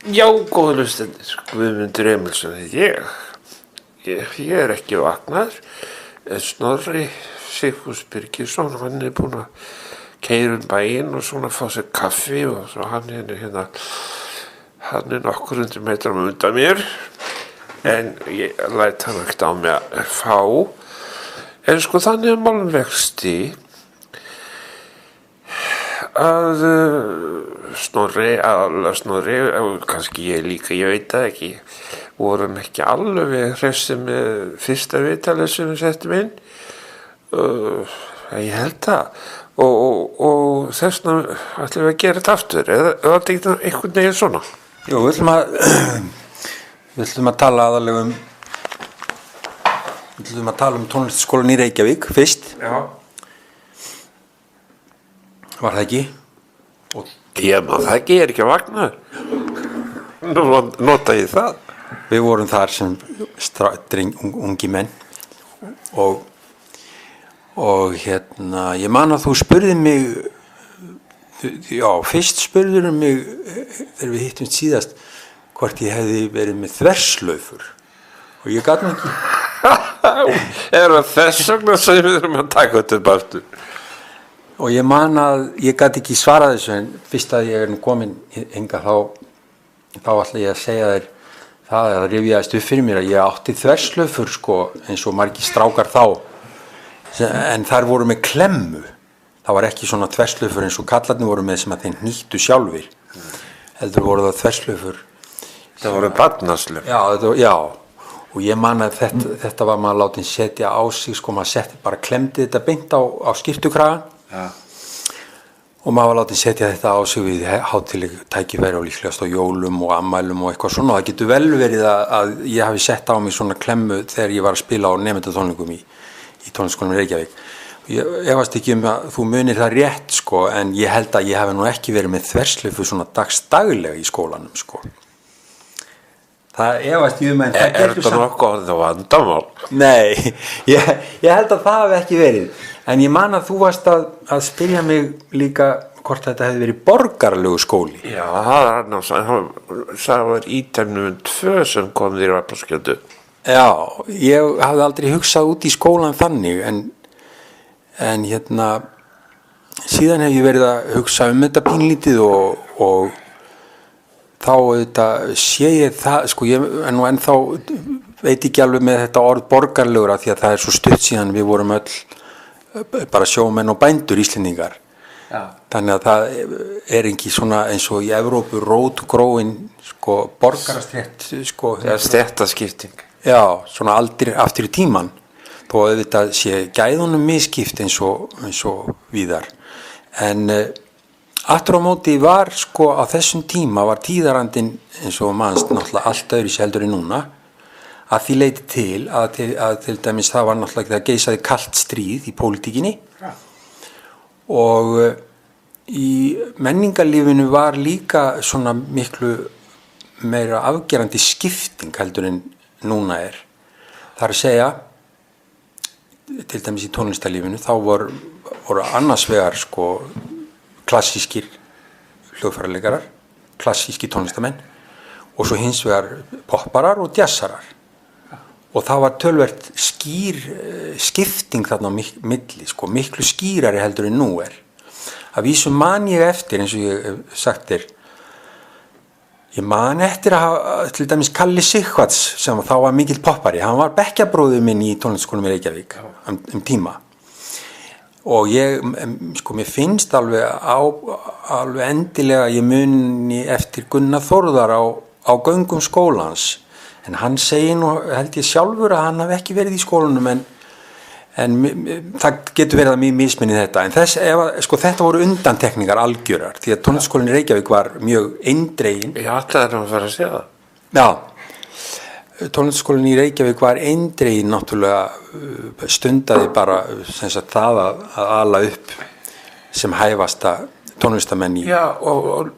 Já, góða hlustendur, Guðmundur Emilsson ég ekki vaknaður. Snorri Sigfús Birgisson, hann búinn að keyra bæinn og svona fá sér kaffi og svo hann nokkur 100 metrum undan mér, en ég læt hann ekkert á mig að fá. En sko þannig málum vexti að Snorri, kannski ég líka, ég veit það ekki, vorum ekki alveg hressir með fyrsta viðtalið sem við settum inn. Ég held það. Og þessna ætlum við að gera þetta aftur, eða þetta ekki einhvern veginn svona? Jú, við ætlum að tala aðalega um tónlistarskólann í Reykjavík fyrst. Já. Var það ekki? Já, það ekki, ég ekki að vakna. Nú nota ég það. Við vorum þar sem ungi menn og ég man að þú spurði mig, fyrst spurður mig þegar við hittumst síðast hvort ég hefði verið með þverslaufur og ég gat nú ekki. Það þess vegna sem við þurfum að taka þetta upp aftur. Og ég man að ég gat ekki svarað þessu, en fyrst að ég komin hingað þá ætla ég að segja þér það rifjaðist upp fyrir mér að ég átti þverslaufur sko, eins og margir strákar þá, en þær voru með klemmu. Það var ekki svona þverslaufur eins og kallarnir voru með sem að þeir hnýttu sjálfir. Heldur voru það þverslaufur. Það voru barnaslaufur. Já, og ég man að þetta var maður látið setja á sig, sko, maður klemdi þetta beint á skyrtukragan. Ja. Og maður var látið setja þetta á sig við hátíðleg tækifæri og líklegast á jólum og ammælum og eitthvað svona. Það getur vel verið að ég hafi sett á mig svona klemmu þegar ég var að spila á nemendatónleikum í tónlistarskólanum í Reykjavík. Ég efast ekki að þú munir það rétt, sko, en ég held að ég hafi nú ekki verið með þverslaufu svona daglega í skólanum, sko. Það efast ég en það getur þetta nokkuð það vandamál? Nei, ég held að það hafi ekki verið. En ég man að þú varst að spyrja mig líka hvort þetta hefði verið borgaralegu skóli. Já, það var ítemnum 2 sem kom þér á Appaskjöldu. Já, ég hafði aldrei hugsað út í skólan þannig, en síðan hef ég verið að hugsa þetta pínlítið og þá sé ég það, sko, en þá veit ekki alveg með þetta orð borgaralegur af því að það svo stutt síðan við vorum öll bara sjómenn og bændur Íslendingar. Já. Þannig að það ekki svona eins og í Evrópu rótgróin, sko, borgarastétt, sko. Já, stéttaskipting. Já, svona aldrei aftur í tíman, þó að þetta sé gæðunum misskipt eins og víðar. En aftur á móti var, sko, á þessum tíma var tíðarandinn eins og mannst náttúrulega allt öðru sér heldur en núna, að því leiti til að til dæmis það var náttúrulega það geisaði kalt stríð í pólitíkinni. Ja. Og í menningarlífinu var líka svona miklu meira afgerandi skipting heldur en núna er. Það að segja, til dæmis í tónlistarlífinu, þá voru annars vegar, sko, klassískir hljóðfæraleikarar, klassískir tónlistamenn og svo hins vegar popparar og jazzarar. Og það var tölvert skýr skipting þarna á milli, sko, miklu skýrari heldur en nú er. Að vísu man ég eftir, eins og ég sagt þér, ég man eftir að hafa, til dæmis Kalli Sighvats, sem þá var mikill poppari, hann var bekkjabróðir minn í tónlistarskólanum í Reykjavík um tíma. Og sko, mér finnst alveg endilega ég muni eftir Gunnar Þórðar á göngum skólans. En hann segir nú, held ég sjálfur, að hann hafi ekki verið í skólanum, en það getur verið að mér misminni þetta. En sko, þetta voru undantekningar algjörar, því að tónlistarskólinn í Reykjavík var mjög eindreginn. Já, það að fara að segja það. Já, tónlistarskólinn í Reykjavík var eindreginn náttúrulega stundaði bara sem sagt það að ala upp sem hæfasta tónlistamenn í. Já, og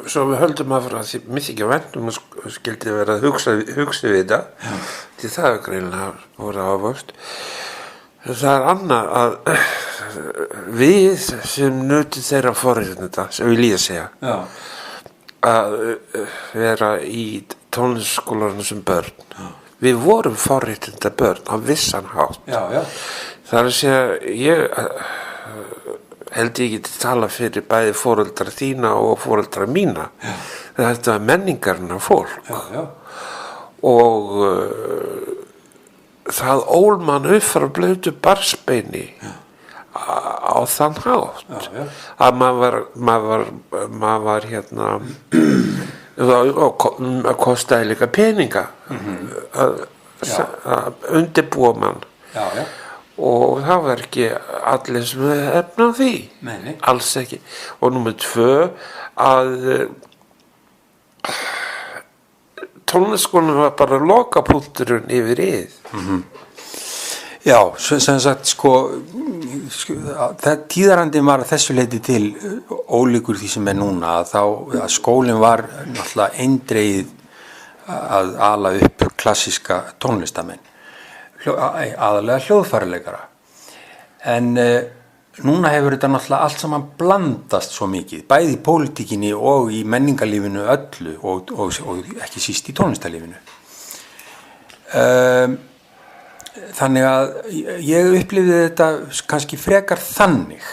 svo við höldum að frá því mér þykir vænt skildi vera að hugsa við þetta. Já. Því það greinilega voru ávöxt. Það annað að við sem nutum þeirra forréttinda sem við líða segja. Já. að vera í tónlistarskólanum sem börn. Við vorum forréttinda börn á vissan hátt. Já. Það að segja, ég held ég geti tala fyrir bæði foreldra þína og foreldra mína. Þetta var menningarna fólk. Já. Og það ól mann upp frá blautu barsbeini á þann hátt að maður var hérna að kostaði líka peninga að undirbúa mann og það var ekki allir sem efna á því. Nei. Alls ekki. Og númer 2 að tónlistarskólinn var bara lokapunkturinn yfir Já, sem sagt tíðarandi var að þessu leyti til ólíkur því sem núna að skólinn var náttúrulega eindregið að ala upp klassíska tónlistamenn, aðalega hljóðfæraleikara. En núna hefur þetta náttúrulega allt saman blandast svo mikið, bæði í pólitíkinni og í menningarlífinu öllu og ekki síst í tónlistarlífinu. Þannig að ég upplifði þetta kannski frekar þannig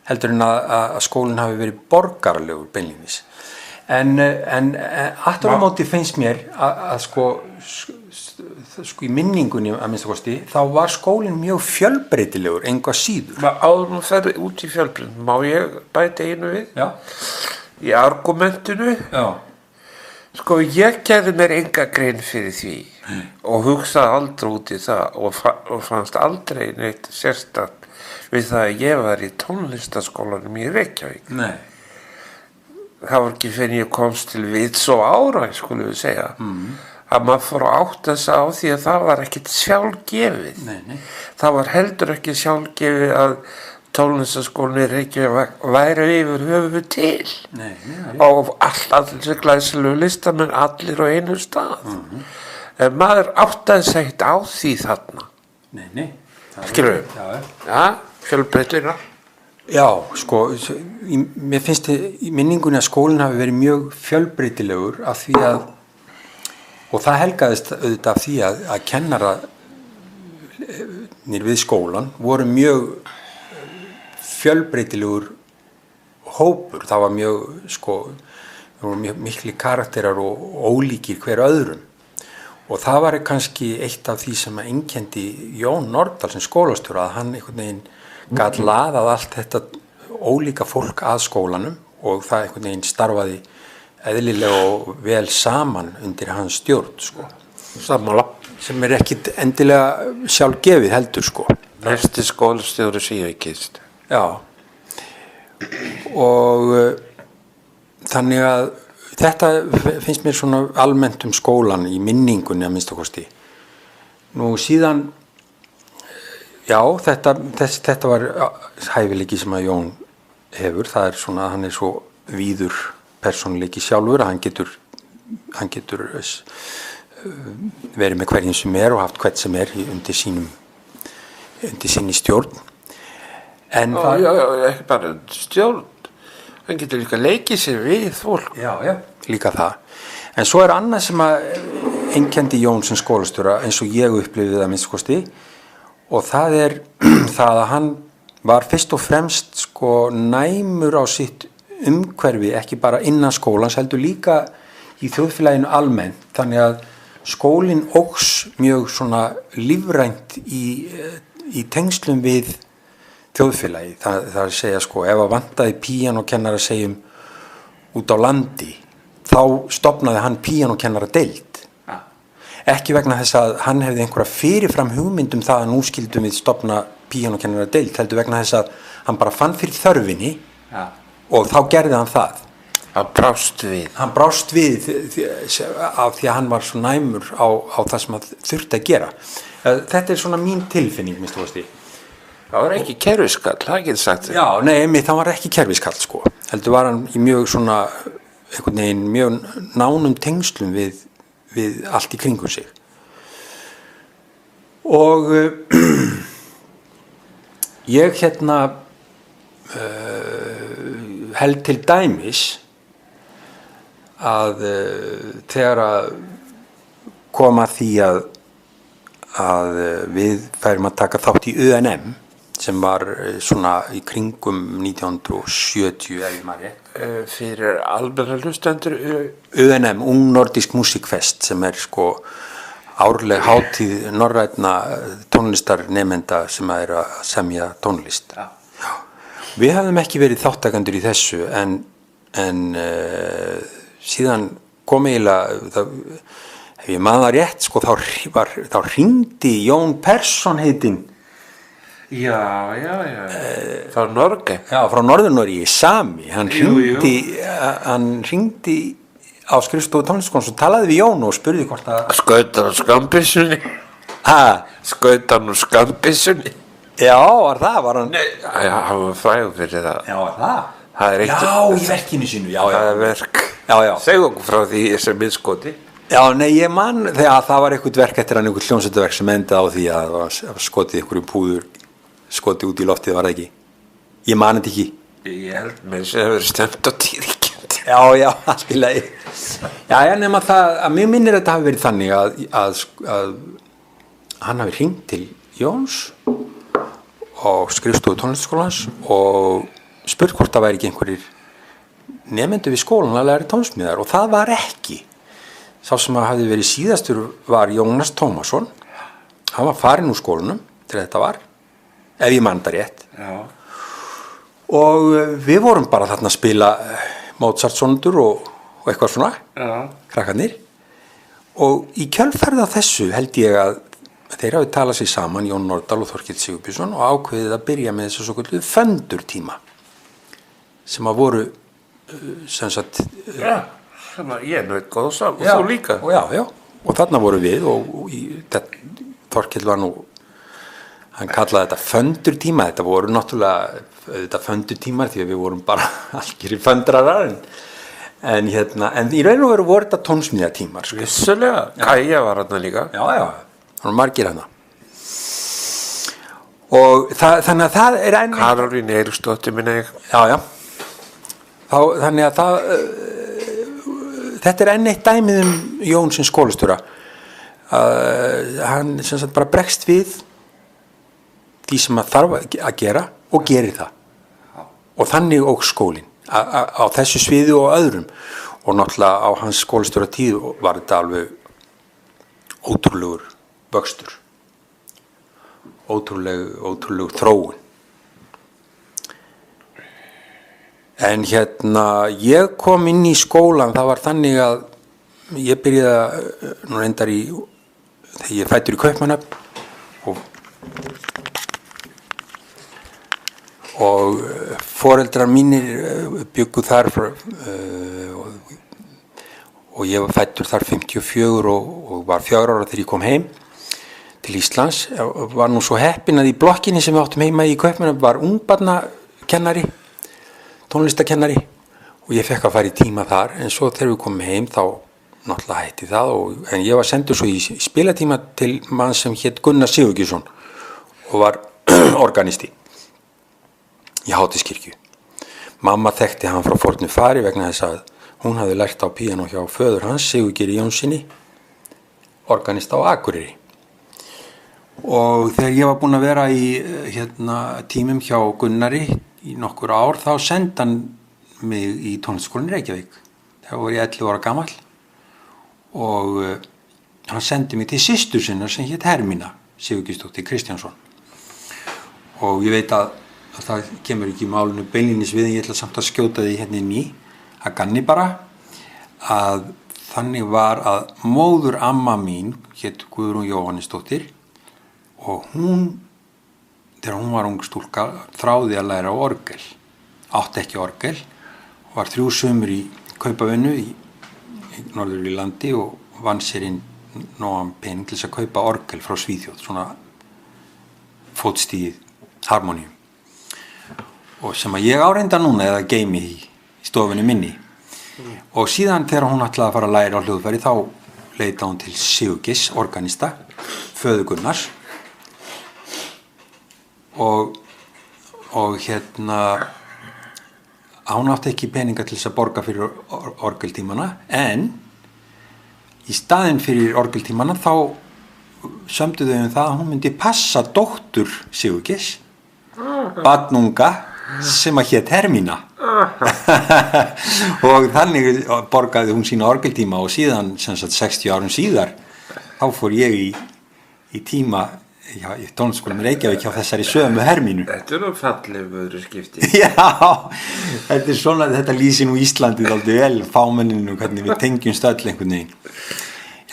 heldur en að skólinn hafi verið borgaralegur beinlínis. En aftur á móti finnst mér að í minningunni að minnsta kosti þá var skólinn mjög fjölbreytilegur engu að síður. Áður nú ferði út í fjölbreytni, má ég bæta einu við? Já. Í argumentinu? Já. Ég gerði mér enga grein fyrir því og hugsaði aldrei út í það og fannst aldrei neitt sérstakt við það að ég var í tónlistarskólanum í Reykjavík. Nei. Það var ekki fyrir ég komst til vits og ára, skulum við segja, að maður fór að átta sig á því að það var ekkit sjálfgefið. Nei. Það var heldur ekki sjálfgefið að tónlistarskólinn í Reykjavík væri yfir höfuð til. Nei. Og allir glæsilegu listamenn allir á einu stað. En maður áttaði sig ekkert á því þarna. Nei. Skilur við? Já, fjölbreyttina. Já, mér finnst í minningunni að skólinn hafi verið mjög fjölbreytilegur af því að, og það helgaðist auðvitað af því að kennararnir við skólan voru mjög fjölbreytilegur hópur. Það var mjög mikli karakterar og ólíkir hver öðrum. Og það var kannski eitt af því sem að einkenndi Jón Nordal sem skólastjóra, að hann einhvern veginn gat laðað allt þetta ólíka fólk að skólanum og það einhvern veginn starfaði eðlilega og vel saman undir hans stjórn. Sammála. Sem ekkit endilega sjálfgefið heldur. Næsti skólastjóri sem ég kynst. Já. Og þannig að þetta finnst mér svona almennt skólan í minningunni að minnsta kosti. Nú síðan, já, þetta var hæfileiki sem að Jón hefur. Það svona að hann svo víður persónuleiki sjálfur að hann getur verið með hverjum sem og haft hvern sem undir sinni stjórn. En ekki bara stjórn. Hann getur líka leikið sér við fólk. Já, líka það. En svo annað sem að einkenndi Jón sem skólastjóra eins og ég upplifði það minnst kosti og það það að hann var fyrst og fremst næmur á sitt umhverfi, ekki bara innan skólans, heldur líka í þjóðfélaginu almennt. Þannig að skólinn óx mjög svona lífrænt í tengslum við þjóðfélagi. Það að segja ef að vantaði píanókennara segjum út á landi, þá stofnaði hann píanókennaradeild. Ekki vegna þess að hann hefði einhverja fyrirfram hugmyndum það að nú skildum við stofna píanókennaradeild, heldur vegna þess að hann bara fann fyrir þörfinni og þá gerði hann það. Hann brást við. Hann brást við af því að hann var svo næmur á það sem hann þurfti að gera. Þetta svona mín tilfinning, minnst þú veist. Það var ekki kerfiskall, það getur sagt þetta. Já, nei, það var ekki kerfiskall, Heldur var hann í mjög svona, einhvern veginn, mjög nánum tengslum við allt í kringum sig. Og ég held til dæmis að þegar að kom að því að við færum að taka þátt í UNM sem var svona í kringum 1970 ef ég man rétt. Fyrir almenna hlustendur UNM, Ung Nordisk Musikfest, sem sko árleg hátíð norrænna tónlistarnemenda sem að semja tónlist. Já. Við hafðum ekki verið þáttakendur í þessu en síðan kom eiginlega, ef ég man það rétt, sko, þá hringdi Jón Persson heitinn. Já. Frá Norge. Já, frá Norður-Noregi, Sami. Hann hringdi á skrifstofu tónlistarskólans og talaði við Jón og spurði hvort að... Skaut hann á skambissunni? Skaut hann á skambissunni? Já, var hann... Nei, hann var frægur fyrir það. Já, var það? Það er eitt... Já, í verkinu sínu, já. Það er verk. Já. Segðu okkur frá því sem minnskoti. Já, nei, ég man þegar það var eitthvað verk eftir hann, eitthvað hljómsveitaverk sem endaði á því að það var skotið einhverju púður, skotið út í loftið, var það ekki? Ég man þetta ekki. Ég held með þess að það verið stemt á tíðikjöndi. Já, það spilaði. Já, nema það, að mér minnir þetta hafi verið þannig að hann hafi hringt til Jóns og skrifstofu tónlistarskólans og spurt hvort það væri ekki einhverjir nemendur við skólan að læra tónsmíðar og það var ekki. Sá sem hafði verið síðastur var Jónas Tómasson. Hann var farinn úr skólanum til þetta var, ef ég man það rétt. Já. Og við vorum bara þarna að spila Mozart-sondur og eitthvað svona, krakkarnir. Og í kjölfarið af þessu held ég að þeir hafi talað sig saman, Jón Nordal og Þorkell Sigurbjörnsson, og ákveðið að byrja með þessu svokölluðu föndurtíma sem að voru sem sagt... Ég naut góð saman og þú líka. Já, og þarna voru við og Þorkell var nú, hann kallaði þetta föndurtíma, þetta voru náttúrulega þetta föndurtímar því að við vorum bara algjörir föndrarar en í raun og veru voru þetta tónsmíðatímar. Vissulega, Kaja var hann líka. Já, það var margir hann. Og þannig að það er enn... Karolín Eiríksdóttir minna ég. Já. Þannig að þetta er enn eitt dæmið Jón sem skólastjóra. Hann sem sagt bara bregst við því sem að þarf að gera og gerir það. Og þannig og skólinn á þessu sviði og öðrum. Og náttúrulega á hans skólastjóra tíð var þetta alveg ótrúlegur vöxtur. Ótrúleg þróun. En ég kom inn í skólan, það var þannig að ég byrjaði nú reyndar þegar ég fæddur í Kaupmannahöfn og foreldrar mínir bjuggu þar og ég var fæddur þar 54 og var 4 ára þegar ég kom heim til Íslands. Ég var nú svo heppinn að í blokkinni sem við áttum heima í Kaupmannahöfn var ungbarnakennari, tónlistakennari og ég fekk að fara í tíma þar en svo þegar við komum heim þá náttúrulega hætti það en ég var sendur svo í spilatíma til mann sem hét Gunnar Sigurgeirsson og var organisti í Háteigskirkju. Mamma þekkti hann frá fornu fari vegna þess að hún hafði lært á píanó hjá föður hans Sigurgeiri Jónsssyni, organista á Akureyri. Og þegar ég var búinn að vera í tímum hjá Gunnari í nokkur ár þá sendi hann mig í tónlistarskólann í Reykjavík. Þegar var ég 11 ára gamall og hann sendi mig til systur sinnar sem hét Hermína Sigurgeirsdóttir Kristjánsson. Og ég veit að það kemur ekki málinu beinlínis við en ég ætla samt að skjóta því inn í að ganni bara að þannig var að móður amma mín hét Guðrún Jóhannesdóttir og hún þegar hún var ung stúlka þráði að læra á orgel, átti ekki orgel og var 3 sumur í kaupavinnu í norður í landi og vann sér inn nógan pening til þess að kaupa orgel frá Svíþjóð, svona fótstigið harmoníum og sem að ég áreinda núna eða geymi í stofunni minni og síðan þegar hún ætlaði að fara að læra á hljóðfæri þá leitaði hún til Sigurgeirs, organista, föður Gunnars og hún átti ekki peninga til þess að borga fyrir orgeltímana, en í staðinn fyrir orgeltímana þá sömdu þau það að hún myndi passa dóttur Sigurgeirs, barnunga sem að hét Hermína. Og þannig borgaði hún sína orgeltíma og síðan, sem sagt 60 árum síðar, þá fór ég í tíma í tónlistarskólanum í Reykjavík hjá þessari sömu Hermínu. Þetta nú fallið vöðru skipti. Já, þetta svona, þetta lýsir nú Íslandi dálítið vel, fámenninu, hvernig við tengjumst öll einhvern veginn.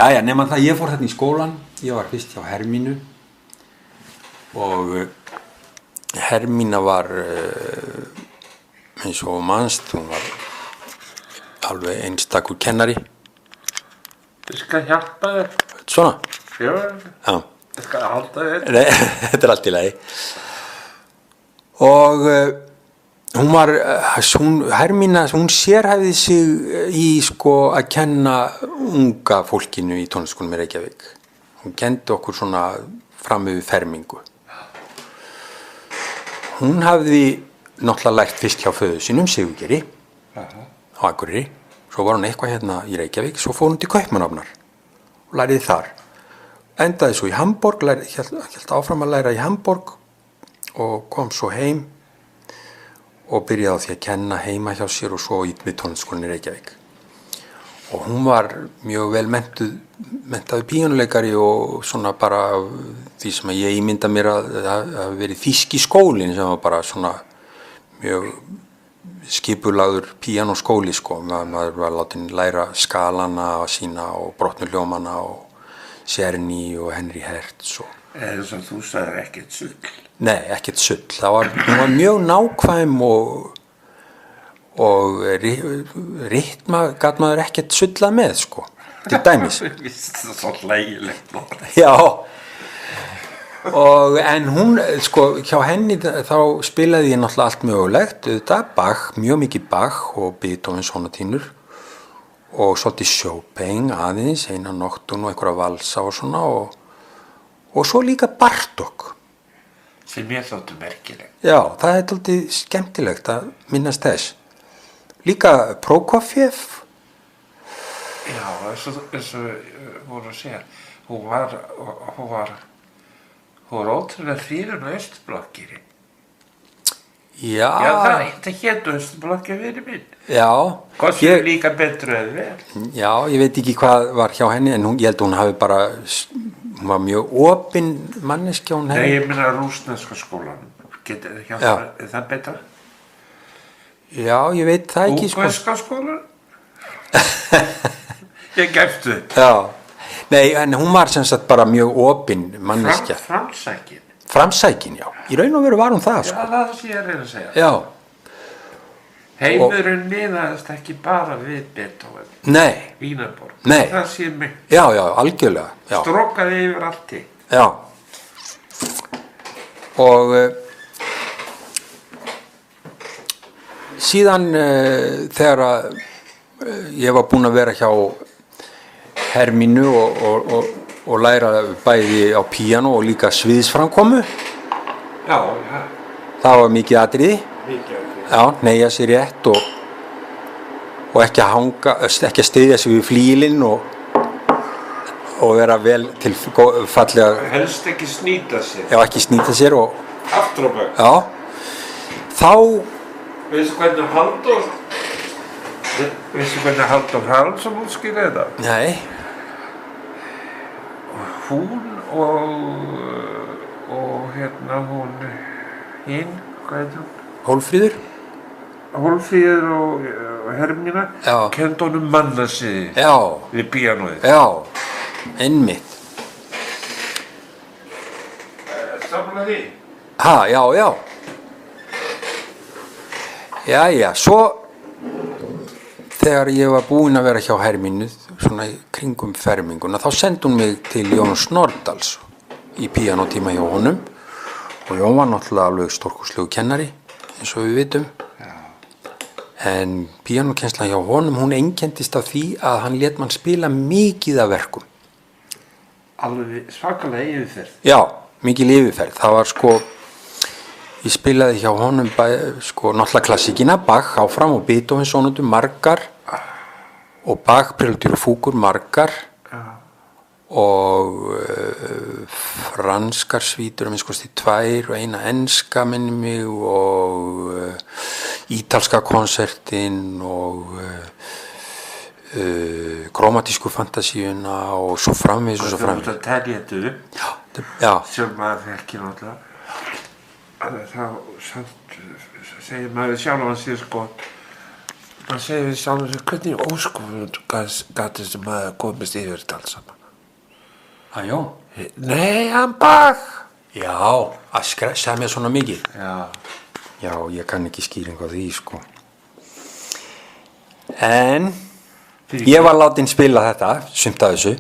Jæja, nema það, ég fór þarna í skólan, ég var fyrst hjá Hermínu og Hermína var eins og manst, hún var alveg einstakur kennari. Ég skal hjálpa þér. Svona? Já. Ég skal halda þér. Nei, þetta allt í lagi. Og hún var, Hermína, hún sérhæfði sig í sko að kenna unga fólkinu í tónlistarskólanum í Reykjavík. Hún kenndi okkur svona fram yfir fermingu. Hún hafði náttúrulega lært fyrst hjá föður sínum, Sigurgeiri, á Akureyri. Svo var hún eitthvað hérna í Reykjavík, svo fór hún til Kaupmannahafnar og læriði þar. Endaði svo í Hamborg, hélt áfram að læra í Hamborg og kom svo heim og byrjaði á því að kenna heima hjá sér og svo við tónlistarskólanum í Reykjavík. Og hún var mjög vel menntaður píanuleikari og svona bara því sem ég ímynda mér að verið þýski skólinn sem var bara svona mjög skipulagður píanóskóli sko. Maður var látin læra skalana sína og brotnu hljómana og Czerny og Henry Hertz og Eða sem þú sagðir ekkert sull. Nei, ekkert sull. Hún var mjög nákvæm og ritma gat maður ekkert sullað með, sko, til dæmis. Ég finnst það svo hlægilegt. Já, en hún, sko, hjá henni þá spilaði ég náttúrulega allt mögulegt, auðvitað, Bach, mjög mikið Bach og Beethoven sonatínur og svolítið Chopin aðeins, eina noktun og einhverja valsa og svona og svo líka Bartók. Sem ég þóttu merkilegt. Já, það svolítið skemmtilegt að minnast þess. Líka Prokofjev. Já, eins og voru að segja, hún var ótrúlega hrifin á Austurblokkinni. Já. Já, það hétu Austurblokkin fyrir minn. Já. Kostum líka betur eða vel. Já, ég veit ekki hvað var hjá henni, en ég held að hún hafi bara, hún var mjög opin manneskja. Nei, ég meina rússneska skólanum. Er það betra? Já, ég veit það ekki, sko. Úkraínska skólanum? Ég gefst upp. Já. Nei, en hún var sem sagt bara mjög opin manneskja. Framsækin. Framsækin, já. Í raun og veru var hún það, sko. Já, það sé ég að reyna að segja. Já. Heimurinn miðaðist ekki bara við Beethoven. Nei. Vínarborg. Nei. Það sé mig. Já, algjörlega. Já. Strókaði yfir allt í. Já. Og síðan þegar ég var búinn að vera hjá Hermínu og læra bæði á píanó og líka sviðsframkomu. Já. Það var mikið atriði. Mikið atriði. Já, hneigja sér rétt og ekki að styðja sig við flílinn og vera vel til fallega. Helst ekki snýta sér. Já, ekki snýta sér og aftur á bak. Já. Þá Veistu hvernig Halldór Haraldsson útskýrði þetta? Nei. Hún og hérna hún hinn, hvað heitir hún? Hólmfríður og Hermína kenndi honum mannasiði við píanóið. Já, einmitt. Sammála því? Já. Jæja, svo þegar ég var búinn að vera hjá Hermínu, svona í kringum ferminguna, þá sendi hún mig til Jóns Nordals í píanótíma hjá honum og Jón var náttúrulega alveg stórkostlegu kennari, eins og við vitum. En píanókennsla hjá honum, hún einkenndist af því að hann lét mann spila mikið af verkum. Alveg svakalega yfirferð. Já, mikil yfirferð. Það var sko, Ég spilaði hjá honum sko náttúrulega klassíkina, Bach áfram og Beethoven sónötur margar og Bach preludiur og fúgur margar og franskar svítur minnst kosti 2 og eina enska minni mig og ítalska konsertin og kromatísku fantasíuna og svo framvegis og svo framvegis. Það telja þetta Já. sem maður þekki náttúrulega. Þá segir maður sjálfan sér sko, maður segir sjálfan sér hvernig óskofun gat þessi maður komist yfir þetta alls saman. Já. Nei, hann Bach. Já, að semja svona mikið. Já. Já, ég kann ekki skýring á því sko. En ég var látin spila þetta, sumt af þessu.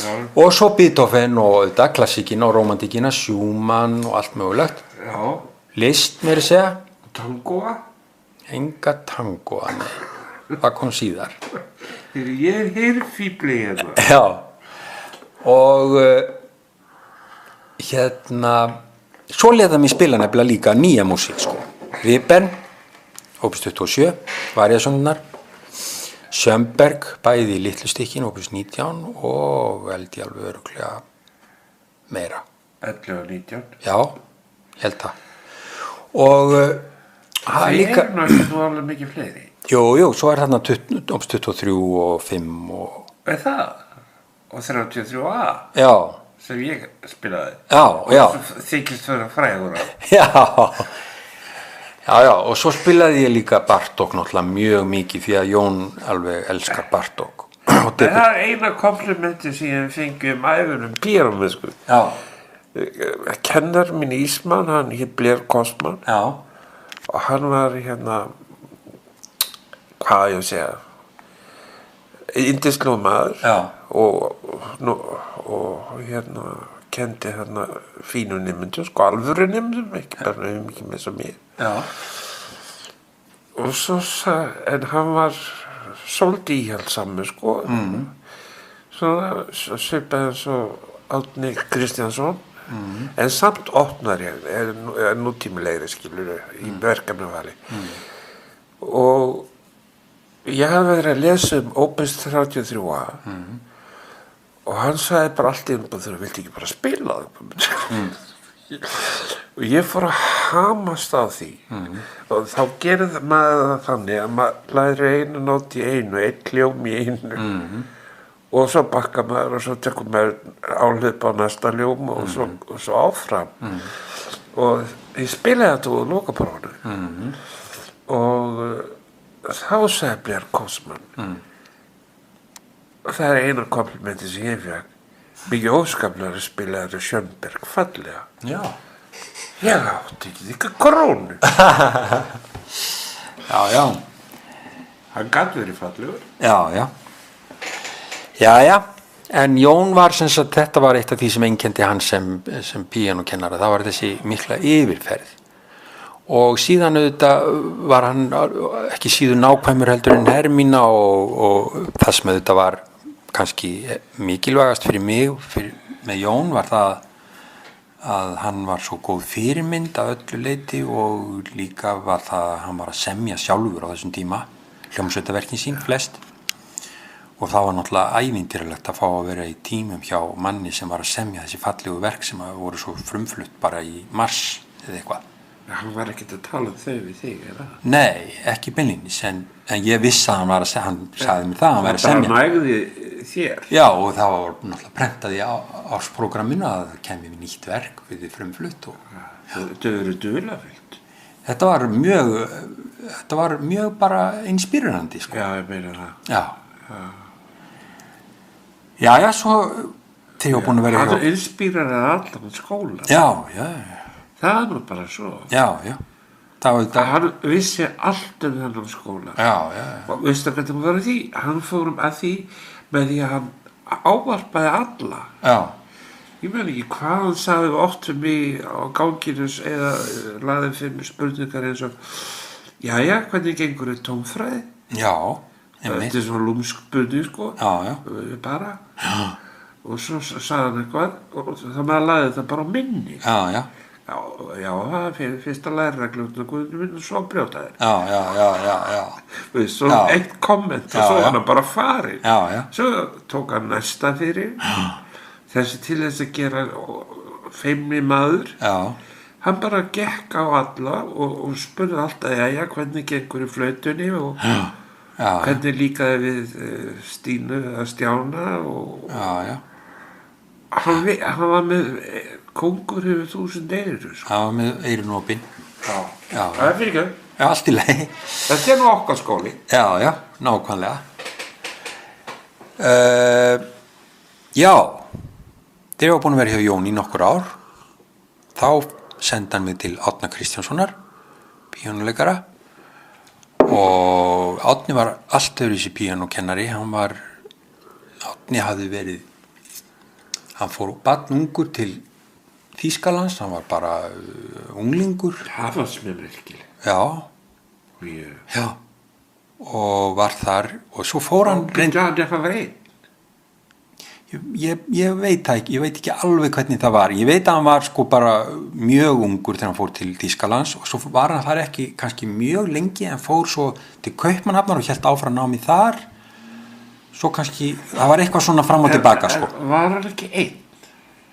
Já. Og svo Beethoven og þetta, klassíkina og romantíkina, Schumann og allt mögulegt. Já. List meira segja. Tangoa? Enga tangoa, nei. Það kom síðar. Ég heyrfíbli hérna. Já. Og svo leða mér spila nefnilega líka nýja músík sko. Ribben, Opus 27, Variasónirnar, Schönberg, bæði í litlu stykkin, Opus 19 og held ég alveg örugglega meira. 11 og 19? Já, held það. Og það líka... Það er nú alveg mikið fleiri. Jú, svo er þarna Opus 23 og 5 og... Er það? Og 33A? Já. Sem ég spilaði. Já. Og þykist vera frægur á. Já, og svo spilaði ég líka Bartók náttúrulega mjög mikið því að Jón alveg elskar Bartók. Það er eina komplimenti sem ég fengi æfunum píanóið sko. Já. Kennar minn Ísmann, hann hét Blair Kostman. Já. Og hann var hvað ég að segja, indisklóð maður. Já. Og kendi fínu nemyndum, sko alvöru nemyndum, ekki bara mikið með svo mér. Já. Og svo en hann var svolítið íhaldsamur, sko. Svona svipaði eins og Árni Kristjánsson, en samt opnar ég, er nútímilegri skilur í verkefnavali. Og ég hafði verið að lesa Opus 33A og hann sagði bara allt í einu, þú viltu ekki bara spila það? Og ég fór að hamast á því og þá gerir maður það þannig að maður læri einu nót í einu, einn hljóm í einu og svo bakkar maður og svo tekur maður áhlaup á næsta hljóm og svo áfram og ég spilaði þetta úr lokaprófinu og þá sagði Blair Kostman og það er eina komplimenti sem ég fekk mikið óskaplega að spila þetta Schönberg fallega. Já. Ég átti ekki krónu. Já. Hann gat verið fallegur. Já. En Jón var sem sagt, þetta var eitt af því sem einkenndi hann sem píanókennara, það var þessi mikla yfirferð. Og síðan auðvitað var hann ekki síður nákvæmur heldur en Hermína og það sem auðvitað var kannski mikilvægast fyrir mig með Jón var það að hann var svo góð fyrirmynd að öllu leyti og líka var það að hann var að semja sjálfur á þessum tíma, hljómsveitaverkin sín flest og það var náttúrulega ævintýralegt að fá að vera í tímum hjá manni sem var að semja þessi fallegu verk sem voru svo frumflutt bara í mars eða eitthvað. Hann var ekkert að tala þau við þig, eða? Nei, ekki beinlínis, en ég vissi að hann sagði mér það, hann væri að semja. Það nægði þér? Já, og það var náttúrulega prentað í ársprogramminu að það kemur við nýtt verk við frumflutt. Þetta eru dularfullt? Þetta var mjög bara inspírandi, sko. Já, ég meina það. Já, svo þegar ég var búin að vera hann inspíraði allan skóla. Já. Það er nú bara svo. Já. Hann vissi allt þennan skóla. Já. Og veistu hvað það var því? Hann fór að því með því að hann ávarpaði alla. Já. Ég meina ekki hvað hann sagði oft um mig á ganginus eða laði fyrir mig spurningar eins og jæja, hvernig gengur þið tónfræði? Já. Þetta er svona lúmsk spurning, sko. Já. Bara. Já. Og svo sagði hann eitthvað og það maður laði það bara á minni. Já. Já, það er fyrir fyrsta lærireglu, þú myndir svo brjóta þér. Já. Svo Já. eitt komment og Já, svo já. hann bara farin. Já. Svo tók hann næsta fyrir, þessi til þess að gera feimni maður. Já. Hann bara gekk á alla og spurði alltaf, jæja, hvernig gengur í flautunni og Já. hvernig líkaði við Stínu eða Stjána og Já. hann var með kóngur yfir 1000 eyrur. Sko. Það var með eyrun opin. Já. Það er fyrir ekki. Já, allt í lagi. Þetta er nú okkar skóli. Já, nákvæmlega. Já, þegar ég var búin að vera hjá Jón í nokkur ár, þá sendi hann mig til Árna Kristjánssonar, píanóleikara, og Árni var allt öðruvísi píanókennari. Árni hafði verið, hann fór barnungur til Þýskalands, hann var bara unglingur. Það var sem er merkileg. Já. Mjög. Já, og var þar og svo fór hann Byrja hann eitthvað einn. ég veit það ekki, ég veit ekki alveg hvernig það var. Ég veit að hann var sko bara mjög ungur þegar hann fór til Þýskalands og svo var hann þar ekki kannski mjög lengi en fór svo til Kaupmannahafnar og hélt áfram námi þar. Svo kannski, það var eitthvað svona fram og tilbaka sko. Var hann ekki einn?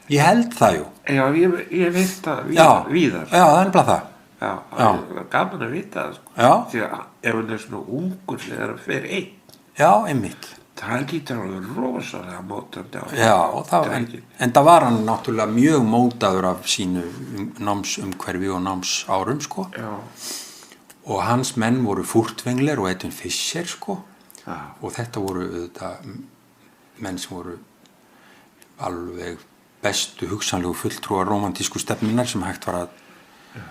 Ég held það, jú. Já, ég veit það víðar. Já, það er bara það. Já, það er gaman að vita það sko. Já. Því að ef hann er svona ungur þegar hann fer einn, Já, einmitt. það lítur alveg rosalega mótandi á. Já, og en það var hann náttúrulega mjög mótaður af sínu námsumhverfi og námsárum sko. Já. Og hans menn voru Furtwängler og Edwin Fischer sko. Já. Og þetta voru menn sem voru alveg bestu hugsanlegu fulltrúar rómantísku stefnunar sem hægt var að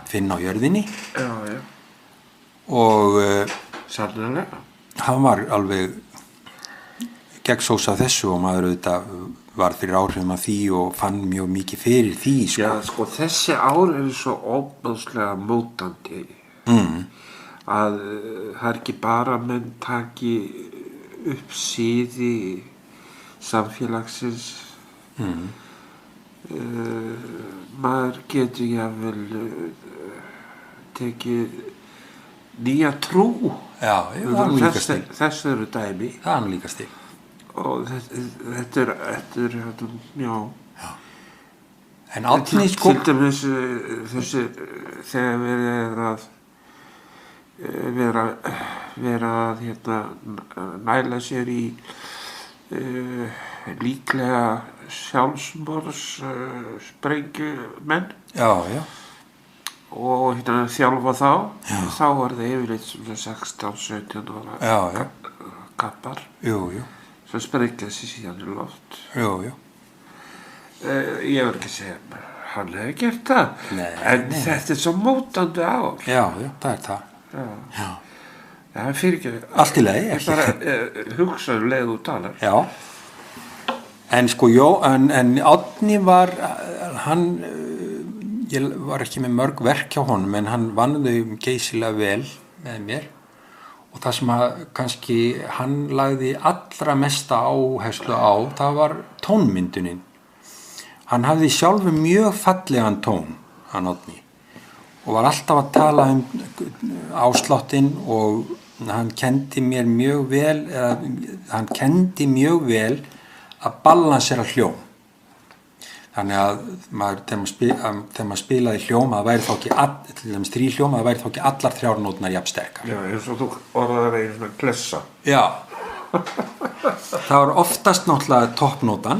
finna á jörðinni. Já. Og Sannlega. hann var alveg gegnsósa þessu og maður auðvitað var fyrir áhrifum af því og fann mjög mikið fyrir því sko. Já, sko, þessi ár eru svo óbúðslega mótandi að það er ekki bara menn taki upp siði samfélagsins. Maður getur jafnvel tekið nýja trú. Já, það er nú líka stil. Þessu eru dæmi. Það er nú líka stil. Og þetta er já. En Árni sko. Til dæmis þessi þegar vera að næla sér í líklega sjálfsmorðs sprengjumenn. Já. Og þjálfa þá var það yfirleitt svona 16-17 ára Já. kappar. Jú. Svo sprengja sig síðan í loft. Jú. Ég var ekki að segja hann hefði gert það. En þetta er svo mótandi ár. Já, það er það. Já. Það er fyrir ekki. Allt í lagi. Ég bara hugsa leið út talar. Já. En sko, en Árni var, ég var ekki með mörg verk hjá honum, en hann vann þau geysilega vel með mér. Og það sem kannski hann lagði allra mesta áherslu á, það var tónmyndunin. Hann hafði sjálfur mjög fallegan tón, hann Árni, og var alltaf að tala ásláttinn og hann kendi mér mjög vel, að balansera hljóm. Þannig að þegar maður spilaði hljóm, það væri þá ekki til dæmis 3 hljóm, það væri þá ekki allar 3 nótnar jafn sterkar. Já, eins og þú orðaðir einu svona klessa. Já. Það var oftast náttúrulega toppnótan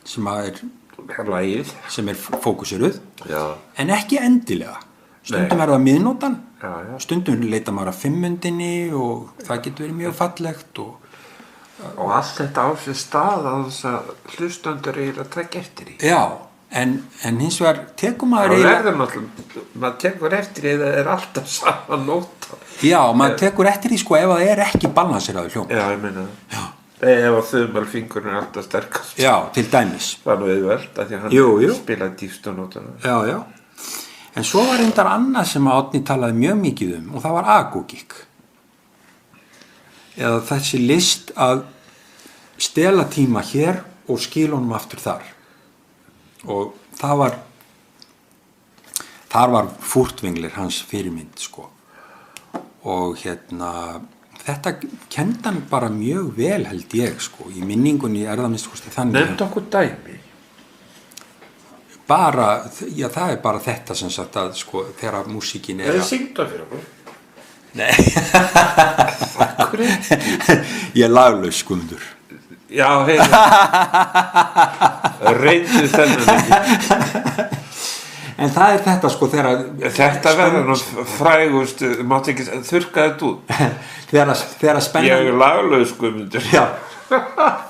sem er fókusiruð, en ekki endilega. Stundum er það miðnótan, stundum leita maður að 5-mundinni og það getur verið mjög fallegt og allt þetta á sér stað að þess að hlustendur að taka eftir í. Já, en hins vegar tekur maður maður tekur eftir í það er alltaf sama nóta. Já, maður tekur eftir í sko ef það er ekki balanseraður hljóm. Já, ég meina það. Ef að þumalfingurinn er alltaf sterkast. Já, til dæmis. Það er nú auðvelt að því að hann spilaði dýpstu nótuna. Já. En svo var reyndar annað sem Árni talaði mjög mikið og það var agógík. Eða þessi list að stela tíma hér og skila honum aftur þar. Og það þar var Furtwängler hans fyrirmynd sko. Og þetta kenndi hann bara mjög vel held ég sko. Í minningunni það minnst kosti þannig. Nefnd okkur dæmi. Bara, já það bara þetta sem sagt að sko þegar músíkin Eða syngdu fyrir okkur. Nei. Ég er laglaus Guðmundur. Já, reyndu þennan ekki. En það þetta sko þegar Þetta verður nú frægust, mátti ekki þurrka þetta út. þegar spennan Ég er laglaus Guðmundur. Já.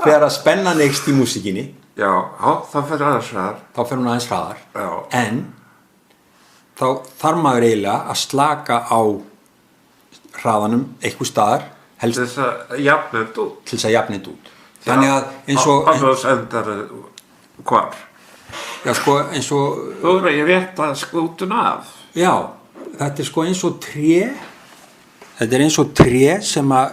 Þegar spennan eykst í músíkinni, Já, þá fer aðeins hraðar. þá fer hún aðeins hraðar. Já. En þá þarf maður eiginlega að slaka á hraðanum einhver staðar, helst Þess að jafna þetta út. til þess að jafna þetta út. Þannig að eins og Annars endar hvar? já sko eins og Þú verður ég rétt að skútun af. já, þetta sko eins og tré. Þetta eins og tré sem að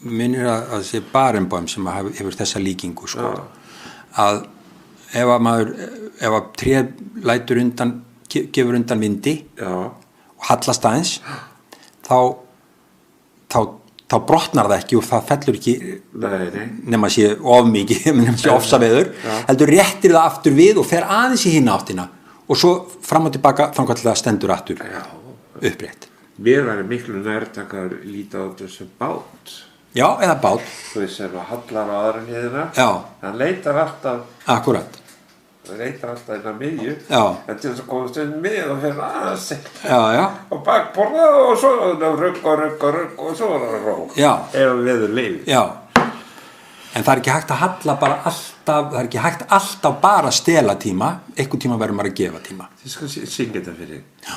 minnir að sé Barenboim sem að hefur þessa líkingu sko. Að ef að tré lætur undan gefur undan vindi og hallast aðeins þá brotnar það ekki og það fellur ekki nema sé of mikið nema sé ofsaveður heldur réttir það aftur við og fer aðeins í hina áttina og svo fram og tilbaka þangað til það stendur aftur upprétt. Mér væri miklu nærtaka að líta á þetta sem bát. Já, eða bát. Þú veist sem að hallar á aðra hliðina. Já. Hann leitar alltaf. Akkúrat. Það leitar alltaf inn á miðju. Já. En til þess að komast inn miðju og fyrir aðeins. Já, já. Og bakborða og svo rugg og svo er það ró. Já. Ef við leifir. Já. En það ekki hægt að halla bara alltaf, það ekki hægt alltaf bara að stela tíma. Einhver tíma verður maður að gefa tíma. Þið skal syngja þetta fyrir. Já.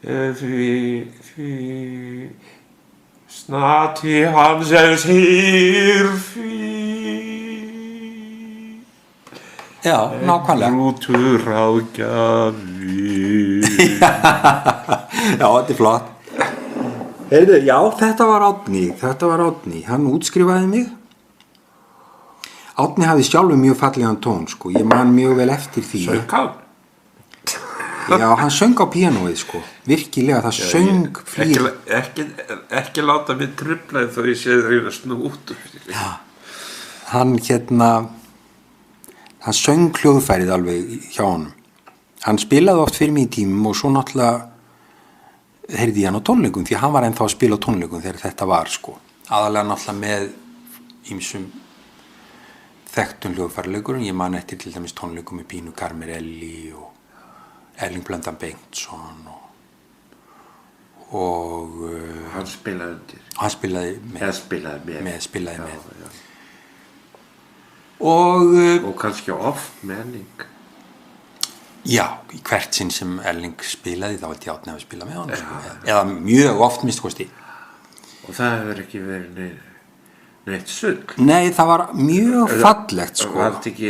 Því snatti hann sem sýr Já, nákvæmlega. Rútur ráðgjafi. Já, þetta flott. Heyrðu, já, þetta var Árni. Hann útskrifaði mig. Árni hafði sjálfur mjög fallegan tón, sko. Ég man mjög vel eftir því. Söng hann? Já, hann söng á píanóið, sko. Virkilega, það söng flýr. Ekki láta mig trufla þó ég sé það að snú út. Já, hann söng hljóðfærið alveg hjá honum. Hann spilaði oft fyrir mig í tímum og svo náttúrulega heyrði ég hann á tónleikum því hann var ennþá að spila á tónleikum þegar þetta var, sko. Aðalega náttúrulega með ýmsum þekktum hljóðfæraleikurum. Ég man eftir til dæmis tónleikum með Pínu Carmerelli og Erling Blöndal Bengtsson og hann spilaði undir. Hann spilaði með. Spilaði með. Já. Og kannski oft menning. Já, í hvert sinn sem Erling spilaði þá held ég Árni að spila með hann sko. Eða mjög oft minnst kosti. Og það hefur ekki verið neitt sugg. Nei, það var mjög fallegt sko. Var þetta ekki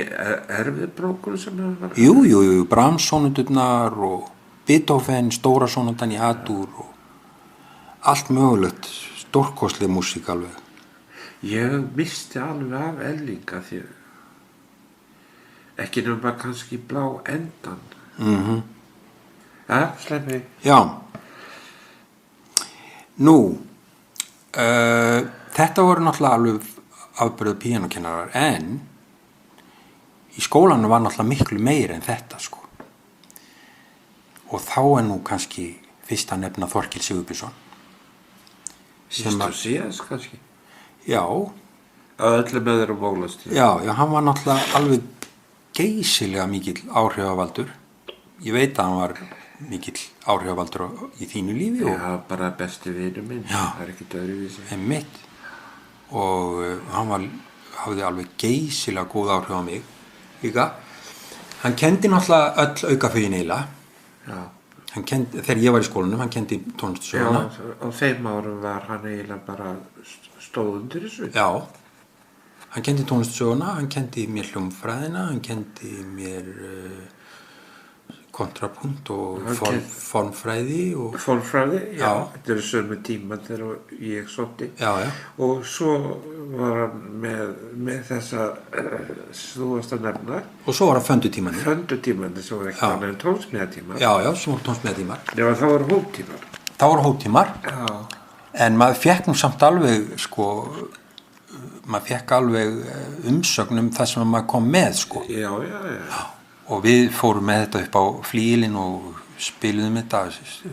erfiðbrókur sem það var? Jú, Brahms sonundurnar og Beethoven, stóra sonundan í A-dúr og allt mögulegt, stórkostleg músík alveg. Ég misti alveg af Erlinga því ekki nema kannski blá endan. Ja, slemmi. Já. Nú, þetta voru náttúrulega alveg afburða píanókennarar en í skólanum var náttúrulega miklu meira en þetta sko. Og þá nú kannski fyrst að nefna Þorkil Sigurbjörnsson. Fyrst og síðast kannski? Já. Að öllum með þeirra mólast. Já, hann var náttúrulega alveg geysilega mikill áhrifavaldur. Ég veit að hann var mikill áhrifavaldur í þínu lífi. Já, bara besti vinur minn. Já. Það er ekkert öðruvísi. Einmitt. Og hann hafði alveg geysilega góð áhrif á mig líka. Hann kendi náttúrulega öll aukafögin eiginlega. Já. Þegar ég var í skólanum, hann kendi tónlistarsöguna. Já, á 5 árum var hann eiginlega bara stóð undir þessu. Já. Hann kendi tónlistarsöguna, hann kendi mér hljómfræðina, hann kendi mér kontrapunkt og Ok. formfræði og Formfræði, já, Já. þetta eru sömu tíma þegar ég sótti. já, Og svo var hann með þessa, þú varst að nefna, og svo var það föndutímanir. föndutímandi sem var ekki Já. annað en tónsmíðatíma. Já, svo voru tónsmíðatímar. Já, það voru hóptímar. Það voru hótímar, Já. en maður fekk nú samt alveg, sko, maður fekk alveg umsögn það sem maður kom með, sko. Já. Og við fórum með þetta upp á flíilinn og spiluðum þetta,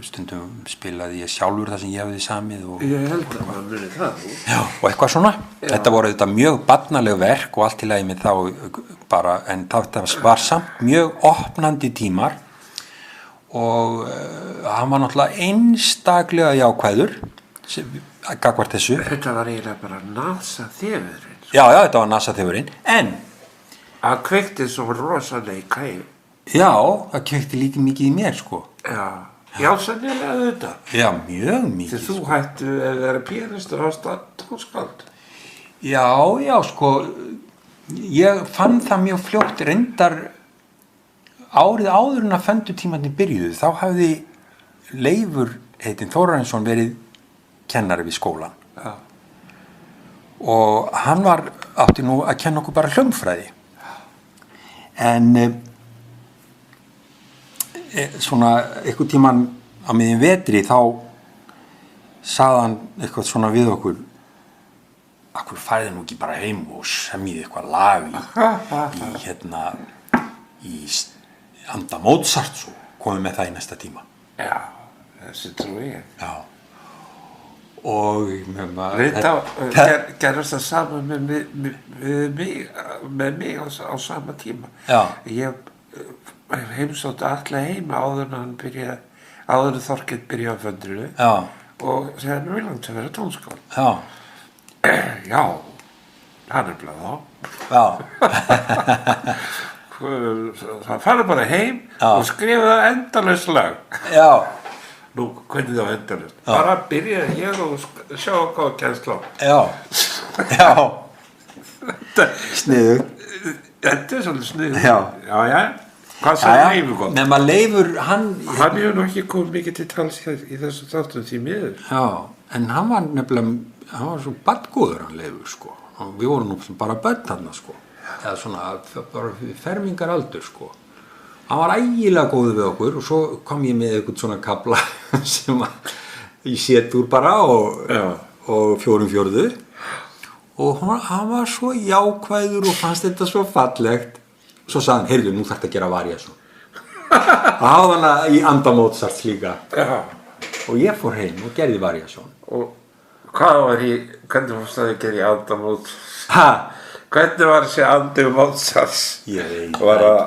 stundum spilaði ég sjálfur það sem ég hefði samið og, Ég held að maður muni það. já, og eitthvað svona. Þetta voru þetta mjög barnaleg verk og allt í lagi með þá bara, en það var samt mjög opnandi tímar og hann var náttúrulega einstaklega jákvæður gagnvart þessu. Þetta var eiginlega bara nasa þefurinn. Já, þetta var nasaþefurinn, en Það kveikti svo rosalega í. já, það kveikti líka mikið í mér, sko. Já, sennilega þetta. Já, mjög mikið. Þegar þú hættu að vera píanistur á tónskáld. Já, sko, ég fann það mjög fljótt reyndar árið áður en að föndutímarnir byrjuðu, þá hafði Leifur heitinn Þórarinsson verið kennari við skólan. Já. Og hann átti nú að kenna okkur bara hljómfræði. En svona einhvern tímann á miðjum vetri þá sagði hann eitthvað svona við okkur: akkur færði nú ekki bara heim og semjið eitthvað lag í anda Mozart, svo komið með það í næsta tíma. Já, þessi trú ég. Já. Og Reynda gerðast það sama með mig á sama tíma. Já. Ég heimsótti alla heima áður en hann byrjaði, áður en Þorkell byrjaði á föndrinu. Já. Og segði hann vil langt að vera tónskáld. Já. Já, hann er blað þá. Já. Það farið bara heim og skrifaði endalaust lag. Já. Nú, hvernig það var endalaust? Bara byrjaði hér og sjá hvað kennst á. Já. Sniðugt. Þetta er svolítið sniðugt. Já. Já. Hvað sagði Leifur gott? Nema Leifur, hann Hefur nú ekki komið mikið til tals í þessu þáttum því miður. Já, en hann var nefnilega, hann var svo badgóður hann Leifur, sko. Og við vorum nú bara börn þarna, sko. Eða svona, bara fermingaraldur, sko. Hann var ægilega góður við okkur og svo kom ég með eitthvað svona kabla sem ég set úr bara og 4/4. Og hann var svo jákvæður og fannst þetta svo fallegt. Svo sagði hann: heyrðu, nú þarf að gera variasjón. Það hafði hann í anda Mozart líka. Já. Og ég fór heim og gerði variasjón. Og hvernig fórst það að gera í anda Mozart? Ha? Hvernig var þessi andi Mozart? Ég veit. Var það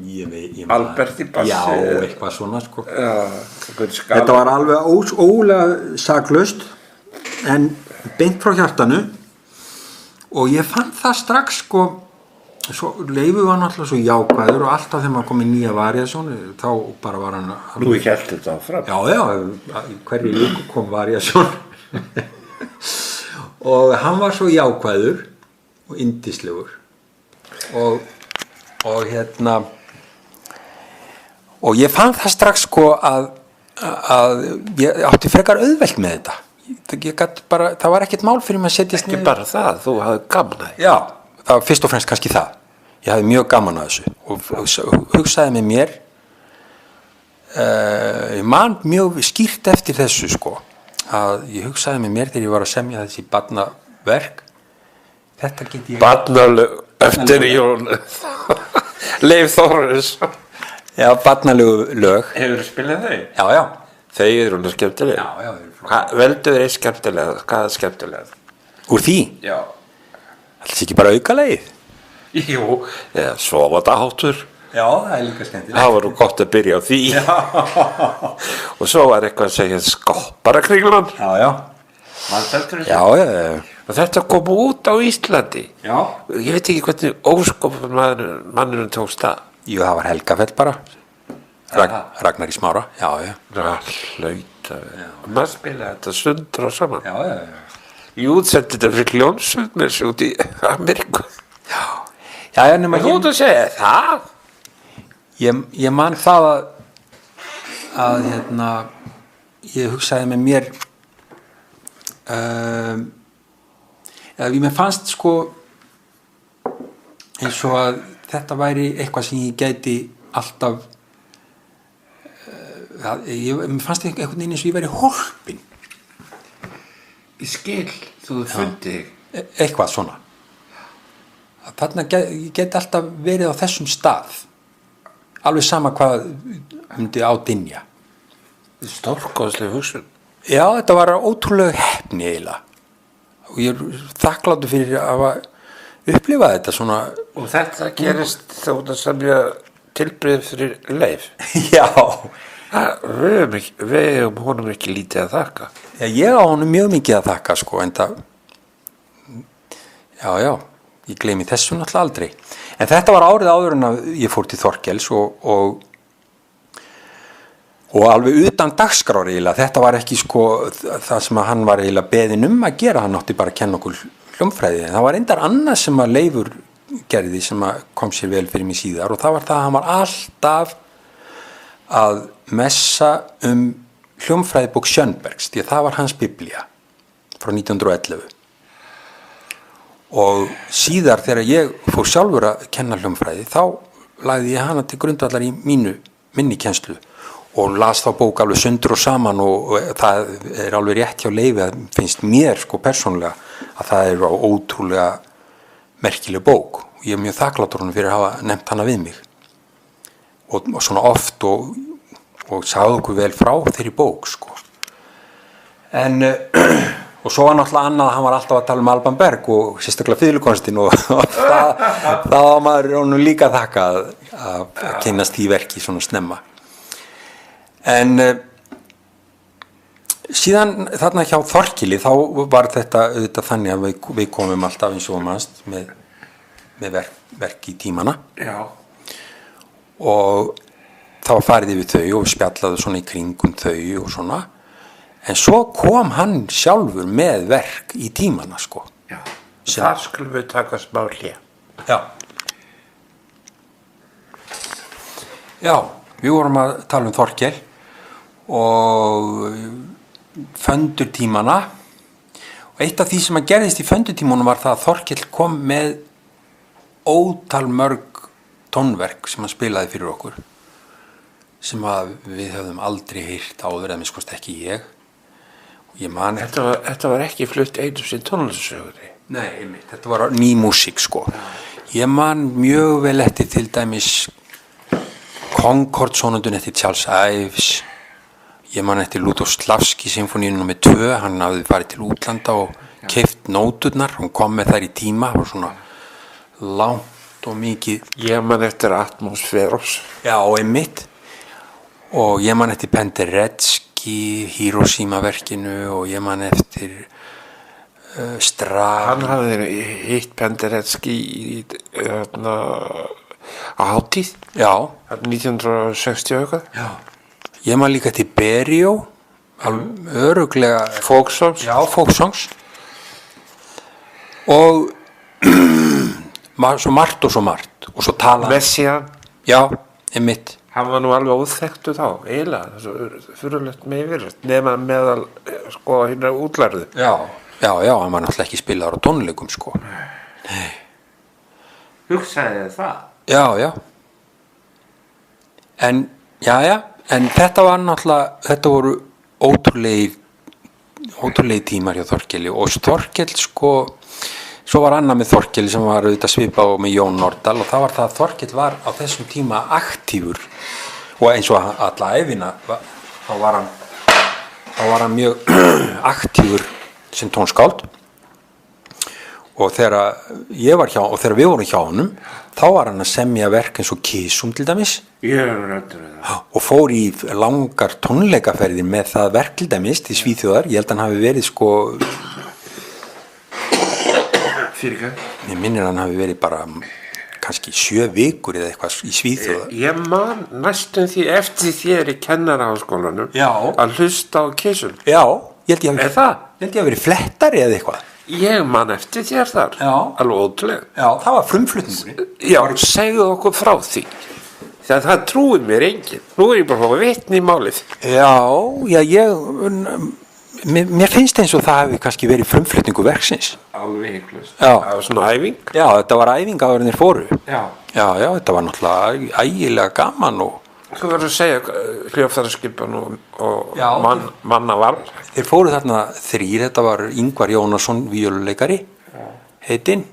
ég Albert í bassi? Já, eitthvað svona, sko. Já, Þetta var alveg ólega saklaust, en beint frá hjartanu. Og ég fann það strax, sko. Svo Leifur var náttúrulega svo jákvæður og alltaf þegar maður kom í nýja variasjón þá bara var hann Nú hélt þetta áfram. Já, hverju viku kom variasjón. Og hann var svo jákvæður og yndislegur og og ég fann það strax, sko, að ég átti frekar auðvelt með þetta. Það var ekkert mál fyrir mig að setjast Ekki bara það, þú hafði gaman að því. Já, það var fyrst og fremst kannski það. Ég hafði mjög gaman að þessu og hugsaði með mér, ég man mjög skýrt eftir þessu, sko, að ég hugsaði með mér þegar ég var að semja þessi barnaverk, þetta get ég... Barnalög eftir Jón Leif Þórarinsson. Já, barnalegu lög. Hefur þú spilað þau? Já. Þau eru hún skemmtilega. Já. Veldu þér eitt skemmtilega, hvað er skemmtilega? Úr því? Já. Það er ekki bara aukalegið. Jú, eða svo var það háttur. Já, það er líka skemmtilega. Það var nú gott að byrja á því. Og svo var eitthvað að segja skopparakringlan. Já. Já. Og þetta kom út á Íslandi. Já. Ég veit ekki hvernig óskopun mannurinn tókst það. Jú, það var Helgafell bara. Ragnar í Smára. Já. Hlauta. Maður spilaði þetta sundur og saman. Já. Ég útsetti þetta fyrir hljómsveitir út í Ameríku. Já, nema Þú ert að segja það? Ég man það að ég hugsaði með mér mér fannst sko eins og að þetta væri eitthvað sem ég gæti alltaf mér fannst einhvern veginn eins og ég væri hólpin. Ég skil, þú fundi eitthvað svona. Þarna ég geti alltaf verið á þessum stað, alveg sama hvað myndi á dynja. Stórkostleg hugsun. Já, þetta var ótrúlega heppni eiginlega og ég er þakkláttur fyrir að hafa upplifað þetta svona. Og þetta gerist þá að semja tilbrigði fyrir Leif. Já. Við höfum honum ekki lítið að þakka. Já, ég á honum mjög mikið að þakka sko, en það já, ég gleymi þessu náttúrulega aldrei. En þetta var árið áður en að ég fór til Þorkels og alveg utan dagskrár eiginlega. Þetta var ekki sko það sem að hann var eiginlega beðinn að gera, hann átti bara að kenna okkur hljómfræði. En það var reyndar annað sem að Leifur gerði sem að kom sér vel fyrir mig síðar og það var það að hann var alltaf að messa hljómfræðibók Schönbergs, því að það var hans biblía frá 1911. Og síðar þegar ég fór sjálfur að kenna hljómfræði þá lagði ég hana til grundvallar í minni kennslu og las þá bók alveg sundur og saman og það er alveg rétt hjá Leifi að finnst mér sko persónulega að það er ótrúlega merkileg bók og ég er mjög þakklátur honum fyrir að hafa nefnt hana við mig og svona oft og sagði okkur vel frá þeirri bók sko. En og svo var náttúrulega annað að hann var alltaf að tala Alban Berg og sérstaklega fiðlukonstin og það var maður honum líka þakka að kynnast því verki svona snemma. En síðan þarna hjá Þorkeli þá var þetta auðvitað þannig að við komum alltaf eins og mannst með verk í tímana. Já. Og það var farið yfir þau og spjallaði svona í kringum þau og svona. En svo kom hann sjálfur með verk í tímana sko. Já. Þar skulum við taka smá hlé. Já. Já, við vorum að tala Þorkel og föndurtímana og eitt af því sem að gerðist í föndurtímanum var það að Þorkel kom með ótal mörg tónverk sem hann spilaði fyrir okkur sem að við höfðum aldrei heyrt áður eða minnst ekki ég og ég man Þetta var ekki flutt einu sinni tónlistarsögunni. Nei, einmitt, þetta var ný músík sko. Ég man mjög vel eftir til dæmis Concord-sónundun eftir Charles Ives. Ég man eftir Lutoslavski symfóníu nr. 2, hann hafði farið til útlanda og keypt nóturnar, hún kom með þær í tíma, það var svona langt og mikið. Ég man eftir Atmosféros. Já, einmitt. Og ég man eftir Penderecki, Hiroshima-verkinu og ég man eftir Stravinsky. Hann hafði hitt Penderecki á hátíð. Já. 1960 eitthvað. Já. Ég man líka til Berio, öruglega Folksongs. Já, folksongs. Og svo margt og svo tala. Messiaen. Já, einmitt. Hann var nú alveg óþekktu þá, eiginlega, þessu fyrirlegt með yfirrætt, nema meðal sko hérna útlærðu. Já, hann var náttúrulega ekki spilaður á tónleikum sko. Nei. Hugsaði þið það? Já. En þetta var náttúrulega, þetta voru ótrúlegi tímar hjá Þorkeli og Þorkel sko, svo var annað með Þorkeli sem var auðvitað svipað og með Jón Nordal og það var það að Þorkel var á þessum tíma aktífur og eins og alla ævina þá var hann mjög aktífur sem tónskáld og þegar ég var hjá og þegar við vorum hjá honum þá var hann að semja verk eins og Kisum til dæmis. Ég er ræddur við það. Og fór í langar tónleikaferðir með það verk til dæmis til Svíþjóðar. Ég held að hann hafi verið sko Fyrirgefðu. Ég minnir hann hafi verið bara kannski 7 vikur eða eitthvað í Svíþjóðar. Ég man næstum því eftir þér í kennaraháskólanum að hlusta á Kisum. Já, ég held ég hafi verið flettari eða eitthvað. Ég man eftir þér þar. Já. Alveg ótrúlega. Já, það var frumflutningurinn. Já, segðu okkur frá því. það trúir mér enginn. Nú ég bara að fá vitni í málið. Já, mér finnst eins og það hefði kannski verið frumflutningu verksins. Alveg hygglust. Já. Það var svona æfing. Já, þetta var æfing áður en þeir fóru. Já. Já, þetta var náttúrulega ægilega gaman og Þú verður að segja hljóðfæraskipan og Já. manna var. þeir fóru þarna 3, þetta var Ingvar Jónasson, víóluleikari, heitinn,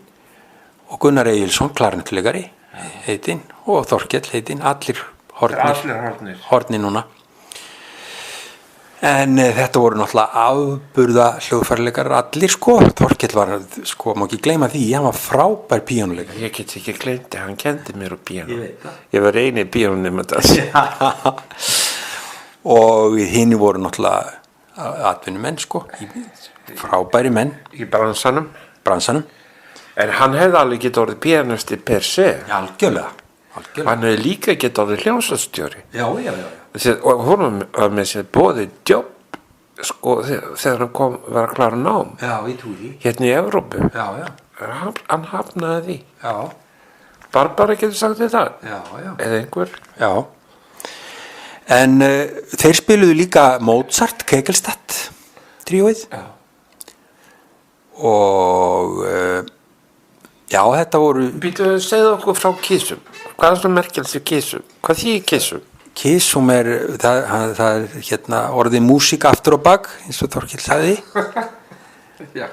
og Gunnar Egilsson, klarnettleikari, heitinn, og Þorkell heitinn, allir hornir núna. En þetta voru náttúrulega afburða hljóðfæraleikarar allir sko. Þorkell var, sko, má ekki gleyma því, hann var frábær píanóleikari. Ég get ekki gleymt hann kendi mér á píanó. Ég veit það. Ég var eini píanónema þess. Og hinn voru náttúrulega atvinnumenn sko, frábæri menn Í bransanum. bransanum. En hann hefði alveg getið orðið píanisti per se. Algjörlega. Hann hefði líka getið orðið hljómsveitstjóri. Já. Og hún var með sér bóðið jobb sko, þegar hann var að klára nám Já, ég trúi því. hérna í Evrópu. Já. Hann hafnaði því. Já. Barbara getur sagt þér það. Já. Eða einhver. Já. En þeir spiluðu líka Mozart, Kegelstadt, tríóið. Já. Og já, þetta voru Býtu, segðu okkur frá Kissum. Hvað er svona merkjast við Kissum? Hvað þýðir Kissum? Kissum það er hérna orðið músík aftur á bak, eins og Þorkell sagði. Já.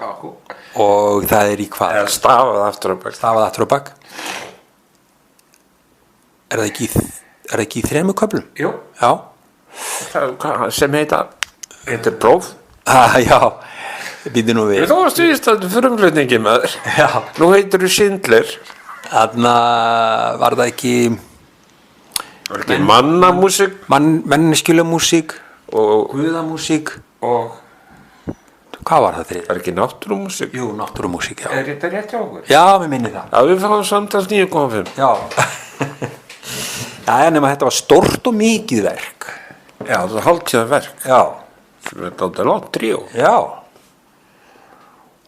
Og það er í hvað? Eða stafað aftur á bak. Stafað aftur á bak. Er það ekki í 3 köflum? Jú. Já. Sem heitir próf. Já, býtu nú við. Þú varst viðstættur frumflutningi maður. Já. Nú heitir þú Schindler. Þarna var það ekki Mannamúsík menneskjuleg músík, og guðamúsík, hvað hvað var það þrið? er ekki náttúrumúsík? Jú, náttúrumúsík, já. Er þetta rétt hjá okkur? Já, mér minni það. Já, við fáum samtals 9,5. Já. Já, nema þetta var stórt og mikið verk. Já, það er hálftíða verk. Já. Þetta er langt tríó. Já.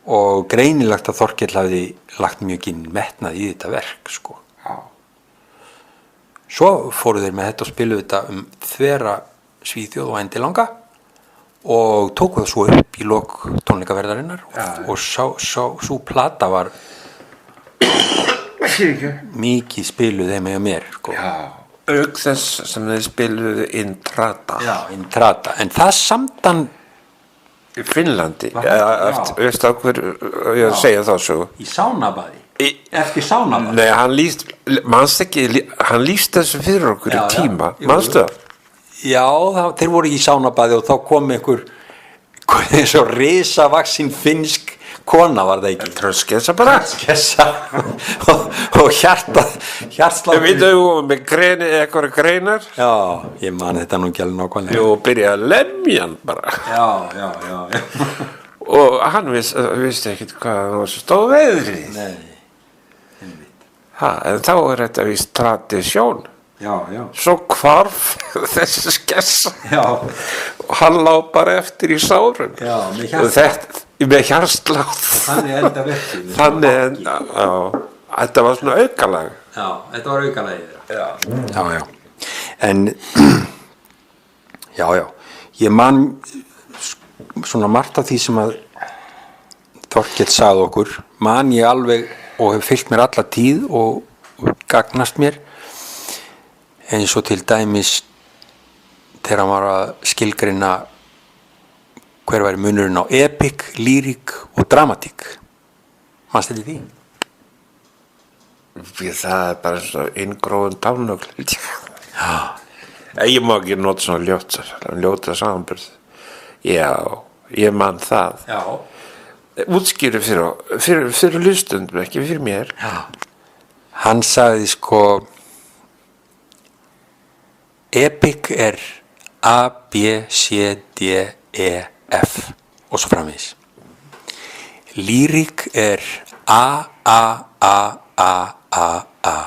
Og greinilegt að Þorkell hafði lagt mjög metnað í þetta verk, sko. Já. Svo fóru þeir með þetta og spiluðu þetta þvera Svíþjóð og endilanga og tóku það svo upp í lok tónleikaverðarinnar og svo plata var mikið spiluð þeim eða mér sko. Já, auk þess sem þeir spiluðu Intrata. Já, Intrata, en það samdan Í Finnlandi. Já. Veistu okkur, ég segja það svo. í sánabaði, eftir sánabaði. Nei, hann lýst þessu fyrir okkur í tíma. Jú. Manstu það? Já, þeir voru í sánabaði og þá kom einhver eins og risavaksin finnsk kona, var það ekki? Tröskessa bara. Skessa og hjartsláttur. Við veitum með eitthvað greinar. Já, ég man þetta nú ekki alveg nákvæmlega. Jú, byrja að lemja hann bara. Já. Og hann vissi ekkert hvað það var svo stóð veðrið. Nei. En þá er þetta víst tradisjón. Já. Svo hvarf þessi skessa. Já. Og hann lá bara eftir í sárun. Já, með hjartslátt. Þannig enda verkið. Já. Þetta var svona aukalag. Já, þetta var aukalagið. Já. En já. Ég man svona margt af því sem að Þorkell sagði okkur, man ég alveg og hef fylgt mér alla tíð og gagnast mér, eins og til dæmis þegar hann var að skilgreina hver væri munurinn á epík, lýrik og dramatík. Manstu þetta því? Það er bara svona inngróðun tánögl. Já. Ég má ekki nota svona ljóta samanburð. Já, ég man það. Já. Útskýri fyrir hlustundum, ekki fyrir mér. Já. Hann sagði sko, epík er A, B, C, D, E, F og svo framvegis. Lýrik er A, A, A, A, A, A.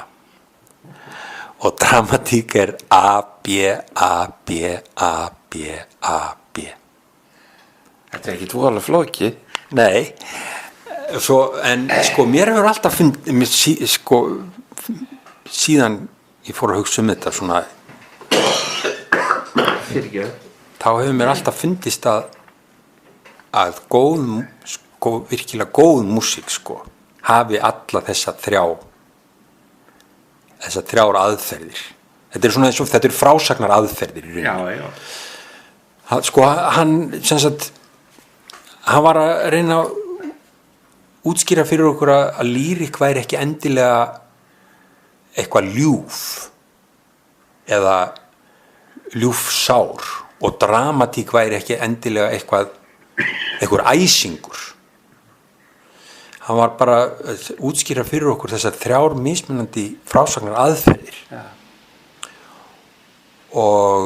Og dramatík er A, B, A, B, A, B, A, B. Þetta er ekki voðalega flókið. Nei, en sko mér hefur alltaf fundið, sko síðan ég fór að hugsa þetta svona, þá hefur mér alltaf fundist að virkilega góð músík sko, hafi alla þessar þrjár aðferðir. Þetta er svona eins og þetta eru frásagnar aðferðir í rauninni. Já. Sko, hann var að reyna að útskýra fyrir okkur að lýrik væri ekki endilega eitthvað ljúf eða ljúfsár og dramatík væri ekki endilega einhver æsingur. Hann var bara að útskýra fyrir okkur þessar þrjár mismunandi frásagnar aðferðir. Já. Og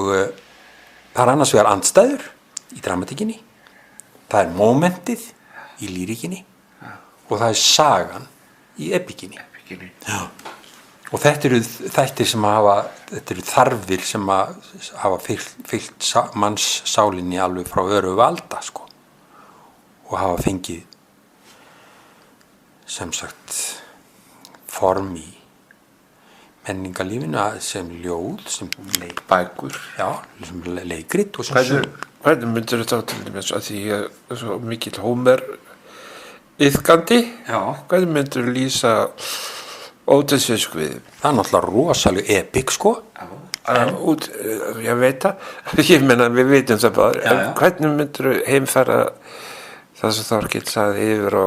það er annars vegar andstæður í dramatíkinni, það er mómentið í lýrikinni og það er sagan í epíkinni. Já. Og þetta eru þættir sem þetta eru þarfir sem hafa fylgt manns sálinni alveg frá örugu alda sko, og hafa fengið sem sagt form í menningarlífinu sem ljóð, sem Bækur. Já, sem leikrit og sem Hvernig myndir þetta til dæmis að því ég er svo mikill Hómer iðkandi? Já. Hvernig myndir lýsa Ódysseifskviði? Það er náttúrulega rosalega epík sko. Ég veit það, ég meina við veitum það bara, en hvernig myndir heimfæra það sem Þorkell sagði yfir á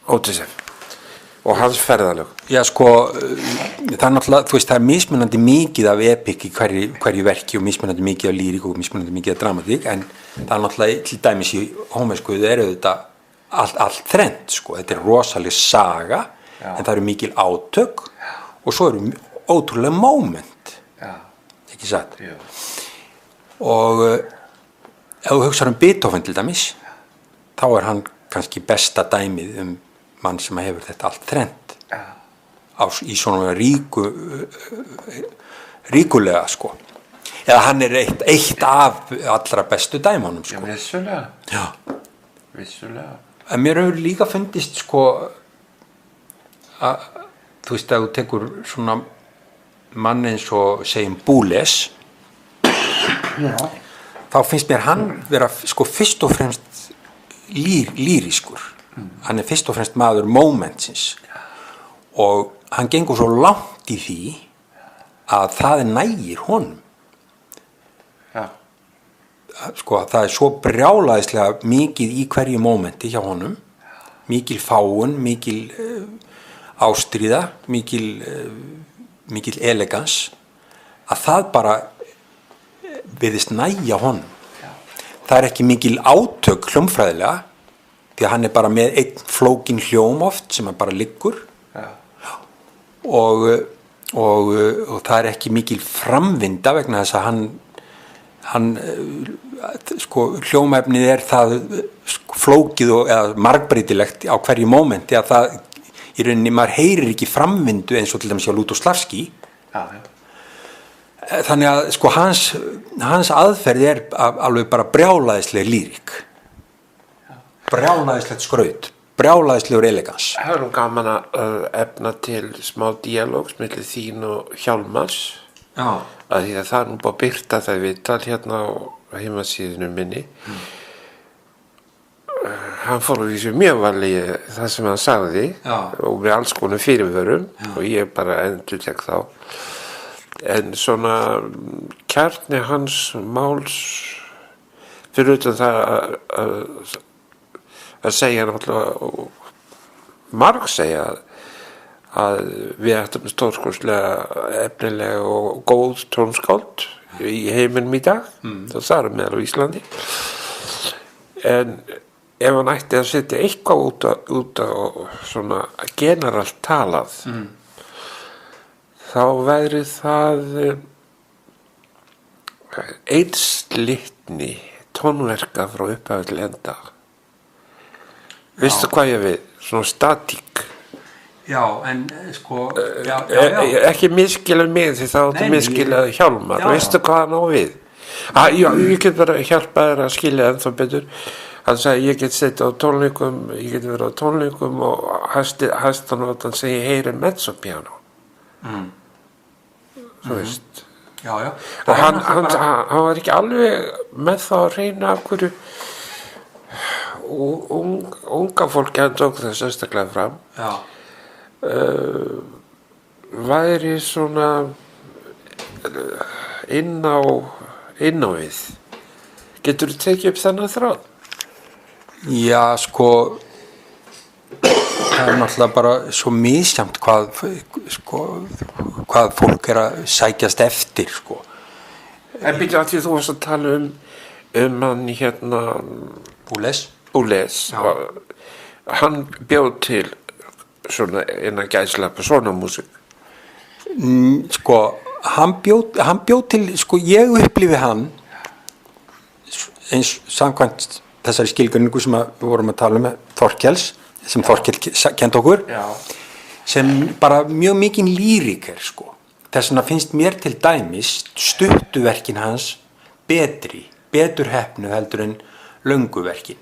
Ódysseif og hans ferðalög? Já sko, það er náttúrulega, þú veist, það er mismunandi mikið af epík í hverju verki og mismunandi mikið af lýrik og mismunandi mikið af dramatík, en það er náttúrulega til dæmis í Hómerskviðu eru þetta allt þrennt sko, þetta er rosaleg saga, en það eru mikil átök og svo eru ótrúlega moment, ekki satt? Já. Og ef þú hugsar Beethoven til dæmis, þá er hann kannski besta dæmið mann sem hefur þetta allt þrennt í svona ríkulega sko, eða hann er eitt af allra bestu dæmunum sko. Já, vissulega. En mér hefur líka fundist sko að þú veist að þú tekur svona mann eins og segjum Boulez, þá finnst mér hann vera sko fyrst og fremst lýriskur. Hann er fyrst og fremst maður momentsins og hann gengur svo langt í því að það nægir honum. Já. Sko það er svo brjálæðislega mikið í hverju momenti hjá honum, mikil fágun, mikil ástríða, mikil elegans, að það bara virðist nægja honum. Það er ekki mikil átök hljómfræðilega, því að hann er bara með einn flókin hljóm oft sem bara liggur og það er ekki mikil framvinda vegna þess að hann sko hljómefnið er það flókið eða margbreytilegt á hverju mómenti að það í rauninni maður heyrir ekki framvindu eins og til dæmis hjá Lútoslavski. Þannig að sko hans aðferð er alveg bara brjálæðisleg lýrik, brjálæðislegt skraut, brjálæðislegur elegans. Það er gaman að efna til smá díalógs milli þín og Hjálmars. Já. Að því að það er nú bara byrta það viðtal hérna á heimasíðinu minni. Hann fór að vísu mjög varlega það sem hann sagði og með alls konar fyrirvörum og ég bara endurtek þá. En svona kjarni hans máls fyrir utan það að segja náttúrulega og marg segja að við ættum stórkostlega efnilega og góð tónskáld í heiminum í dag, það er meðal á Íslandi, en ef hann ætti að setja eitthvað út á svona generalt talað þá væri það einslitni tónverka frá upphafi til enda. Veistu hvað ég við? Svona statík. Já, en sko ekki miskila mig því þá áttu miskila Hjálmar. Veistu hvað hann á við? Ég get bara hjálpa þér að skilja ennþá betur. Hann sagði ég get setja á tónleikum, ég get verið á tónleikum og hæstanótan sem ég heyri mezzopiano. Þú veist. Já, já. Og hann var ekki alveg með það að reyna af hverju unga fólki hann tók það sérstaklega fram. Já. Væri svona inn á við. Geturðu tekið upp þennan þráð? Já, sko, það náttúrulega bara svo misjafnt hvað fólk að sækjast eftir, sko. En byrja að því þú varst að tala hann hérna Boulez. Hann bjóð til svona innan gæslappa svona músík. Sko, hann bjóð til, sko, ég upplifi hann eins samkvæmt þessari skilgreiningu sem við vorum að tala Þorkels, sem Þorkel kennt okkur, sem bara mjög mikinn lýriker, sko. Þess vegna finnst mér til dæmis stuttuverkin hans betur heppnu heldur en lönguverkin.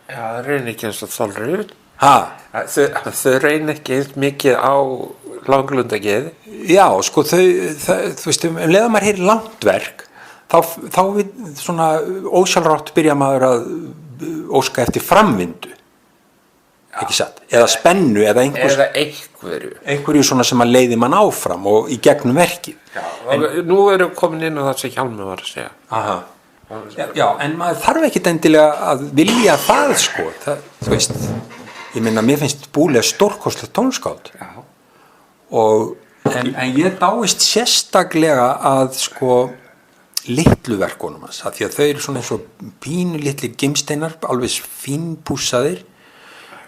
Já, það reynir ekki eins og Þorrið. Þau reynir ekki eins mikið á langlundageði. Já, sko, þú veist, leða maður heyrir langt verk, þá við svona ósjálfrátt byrja maður að óska eftir framvindu, ekki satt, eða spennu eða einhverju svona sem að leiði mann áfram og í gegnum verkið. Nú erum við komin inn á það sem Hjálmur var að segja. Já, en maður þarf ekkit endilega að vilja það, sko, þú veist, ég meina, mér finnst Boulez stórkostlegt tónskáld. En ég dáist sérstaklega að, sko, litlu verkunum hans, af því að þau eru svona eins og pínu litlir gimsteinar, alveg fínpússaðir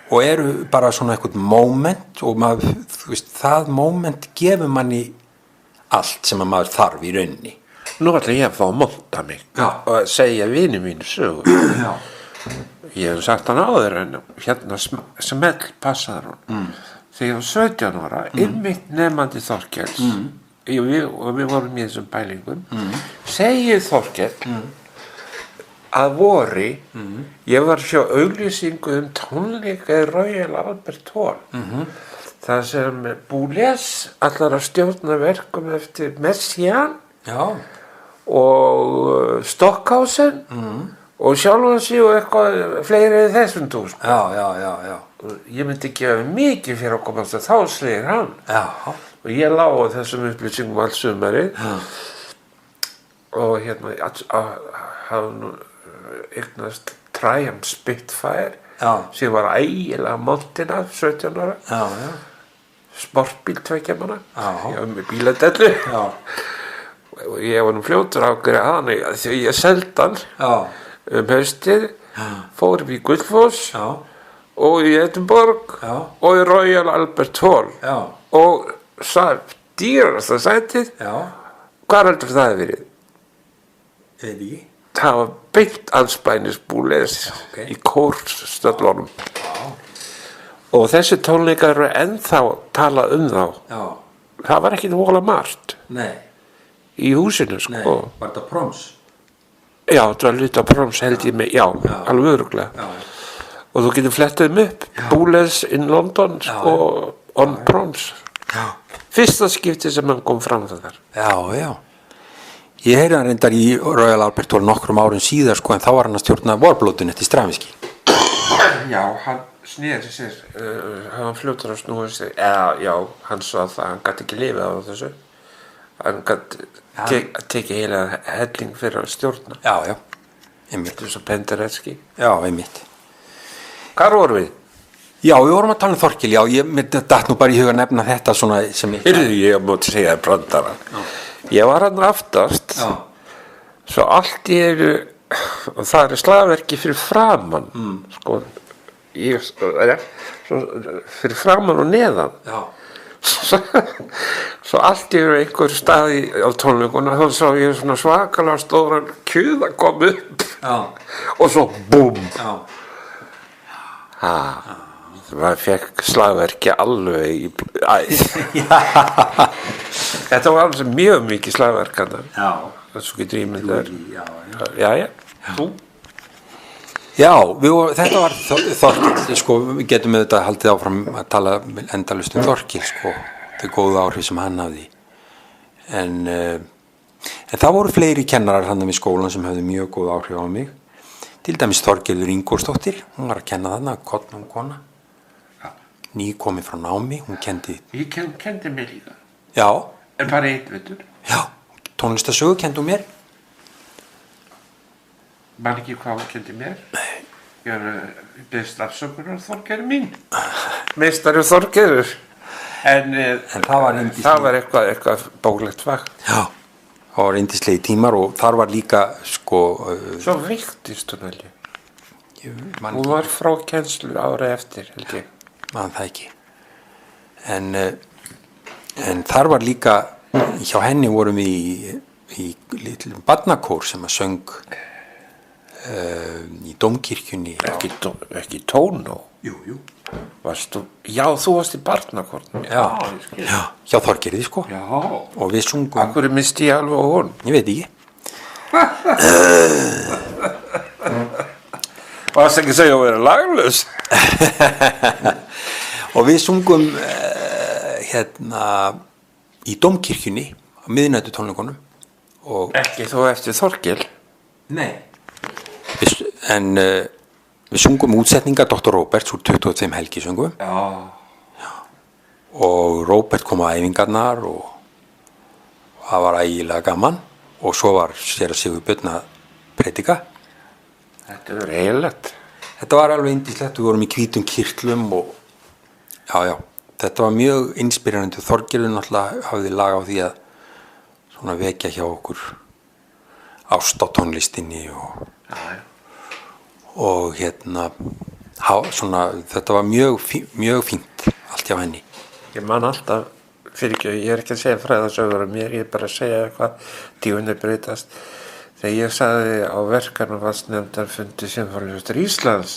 og eru bara svona eitthvað moment og maður, þú veist, það moment gefur manni allt sem maður þarf í rauninni. Nú ætla ég að fá að monta mig og að segja vini mínu sögur. Ég hef sagt hann áður en hérna smell passaður hún. Þegar ég var 17 ára, einmitt nefandi Þorkels, og við vorum í þessum pælingum, segir Þorkell að vori, ég var að sjá auglýsingu tónleika í Royal Albert Hall, það sem Boulez allar að stjórna verkum eftir Messiaen og Stockhausen og sjálfan sig og eitthvað fleiri þessum tús. Ég myndi gefa mikið fyrir að komast að þá segir hann. Og ég lá á þessum upplýsingum allt sumarið og hérna hafði eignast Triumph Spitfire sem var ægilega montin af 17 ára. Sportbíl 2 manna. Ég var með bíladellu. Og ég var nú fljótur á að hann því ég seldi hann haustið, fór upp í Gullfoss og í Edinborg og í Royal Albert Hall og dýrasta sætið. Hvað heldur það hefði verið? Veit ekki. Það var beint allspænis Boulez í kórstöllunum. Og þessi tónleikar eru ennþá talað þá. Það var ekki vola margt. Nei. Í húsinu, sko. Nei, var þetta Proms? Já, þetta var hluti á Proms held ég með, alveg örugglega. Og þú getur flettið upp, Boulez in London, sko, on Proms. Fyrsta skipti sem hann kom fram þar. Ég heyrði hann reyndar í Royal Albert Hall nokkrum árum síðar, sko, en þá var hann að stjórna Warblóðun eftir Stravinsky. Já, hann sneri sér, hann fljótur að snúa sér, hann svo að hann gæti ekki lifið á þessu. Hann gæti tekið heila helling fyrir að stjórna. Einmitt. Eins og Penderecki. Einmitt. Hvar vorum við? Já, við vorum að tala Þorkel, mér datt nú bara í huga að nefna þetta svona sem ég mátti segja brandara. Ég var hann aftast, svo allt í einu, og það slagverki fyrir framan, sko, fyrir framan og neðan. Svo allt í einu einhver staði á tónleikuna, þá sá ég svona svakalega stóran kjuða kom upp og svo búm. Það fekk slagverki alveg í æð. Þetta var alveg mjög mikið slagverkana. Svo getur ímyndar. Þú? Já, þetta var Þorkell, sko, við getum auðvitað haldið áfram að tala endalaust Þorkell, sko, þau góðu áhrif sem hann hafði. En það voru fleiri kennarar hann í skólan sem hafði mjög góð áhrif á mig. Til dæmis Þorgerður Ingólfsdóttir, hún var að kenna þarna, kornung kona, nýkomin frá námi, hún kendi. Ég kendi mér líka. Já. En bara einn vetur. Já, tónlistarsögu kendi hún mér. Man ekki hvað hún kendi mér. Ég beðst afsökunar Þorgerður mín. Meistari Þorgerður. En það var yndislegt. Það var eitthvað bóklegt fag. Já, það var yndislegi tímar og þar var líka, sko... Svo veiktist hún alveg. Hún var frá kennslu ára eftir, held ég. Man það ekki. En þar var líka, hjá henni vorum við í litlum barnakór sem að söng í Dómkirkjunni. Ekki tónó? Jú. Já, þú varst í barnakórnum. Já, hjá Þorgerði, sko. Já. Og við sungum. Akkur misti ég alveg á hún? Ég veit ekki. Varst ekki að segja að vera laglaus? Og við sungum í Dómkirkjunni á miðnættu tónleikunum. Ekki þó eftir Þorkell? Nei. En við sungum útsetninga Dr. Róberts úr 25 helgisöngum. Já. Og Róbert kom á æfingarnar og það var ægilega gaman og svo var séra Sigurbjörn að predika. Þetta var eiginlegt. Þetta var alveg yndislegt, við vorum í hvítum kyrtlum og já, þetta var mjög inspírandi. Þorgerður náttúrulega hafði lag á því að svona vekja hjá okkur ást á tónlistinni og svona, þetta var mjög fínt allt hjá henni. Ég man alltaf, ég er ekki að segja fræðasögur um mér, ég er bara að segja hvað tíðunni breytast. Þegar ég sagði á verkefnavalsnefndarfundi Sinfóníuhljómsveitar Íslands,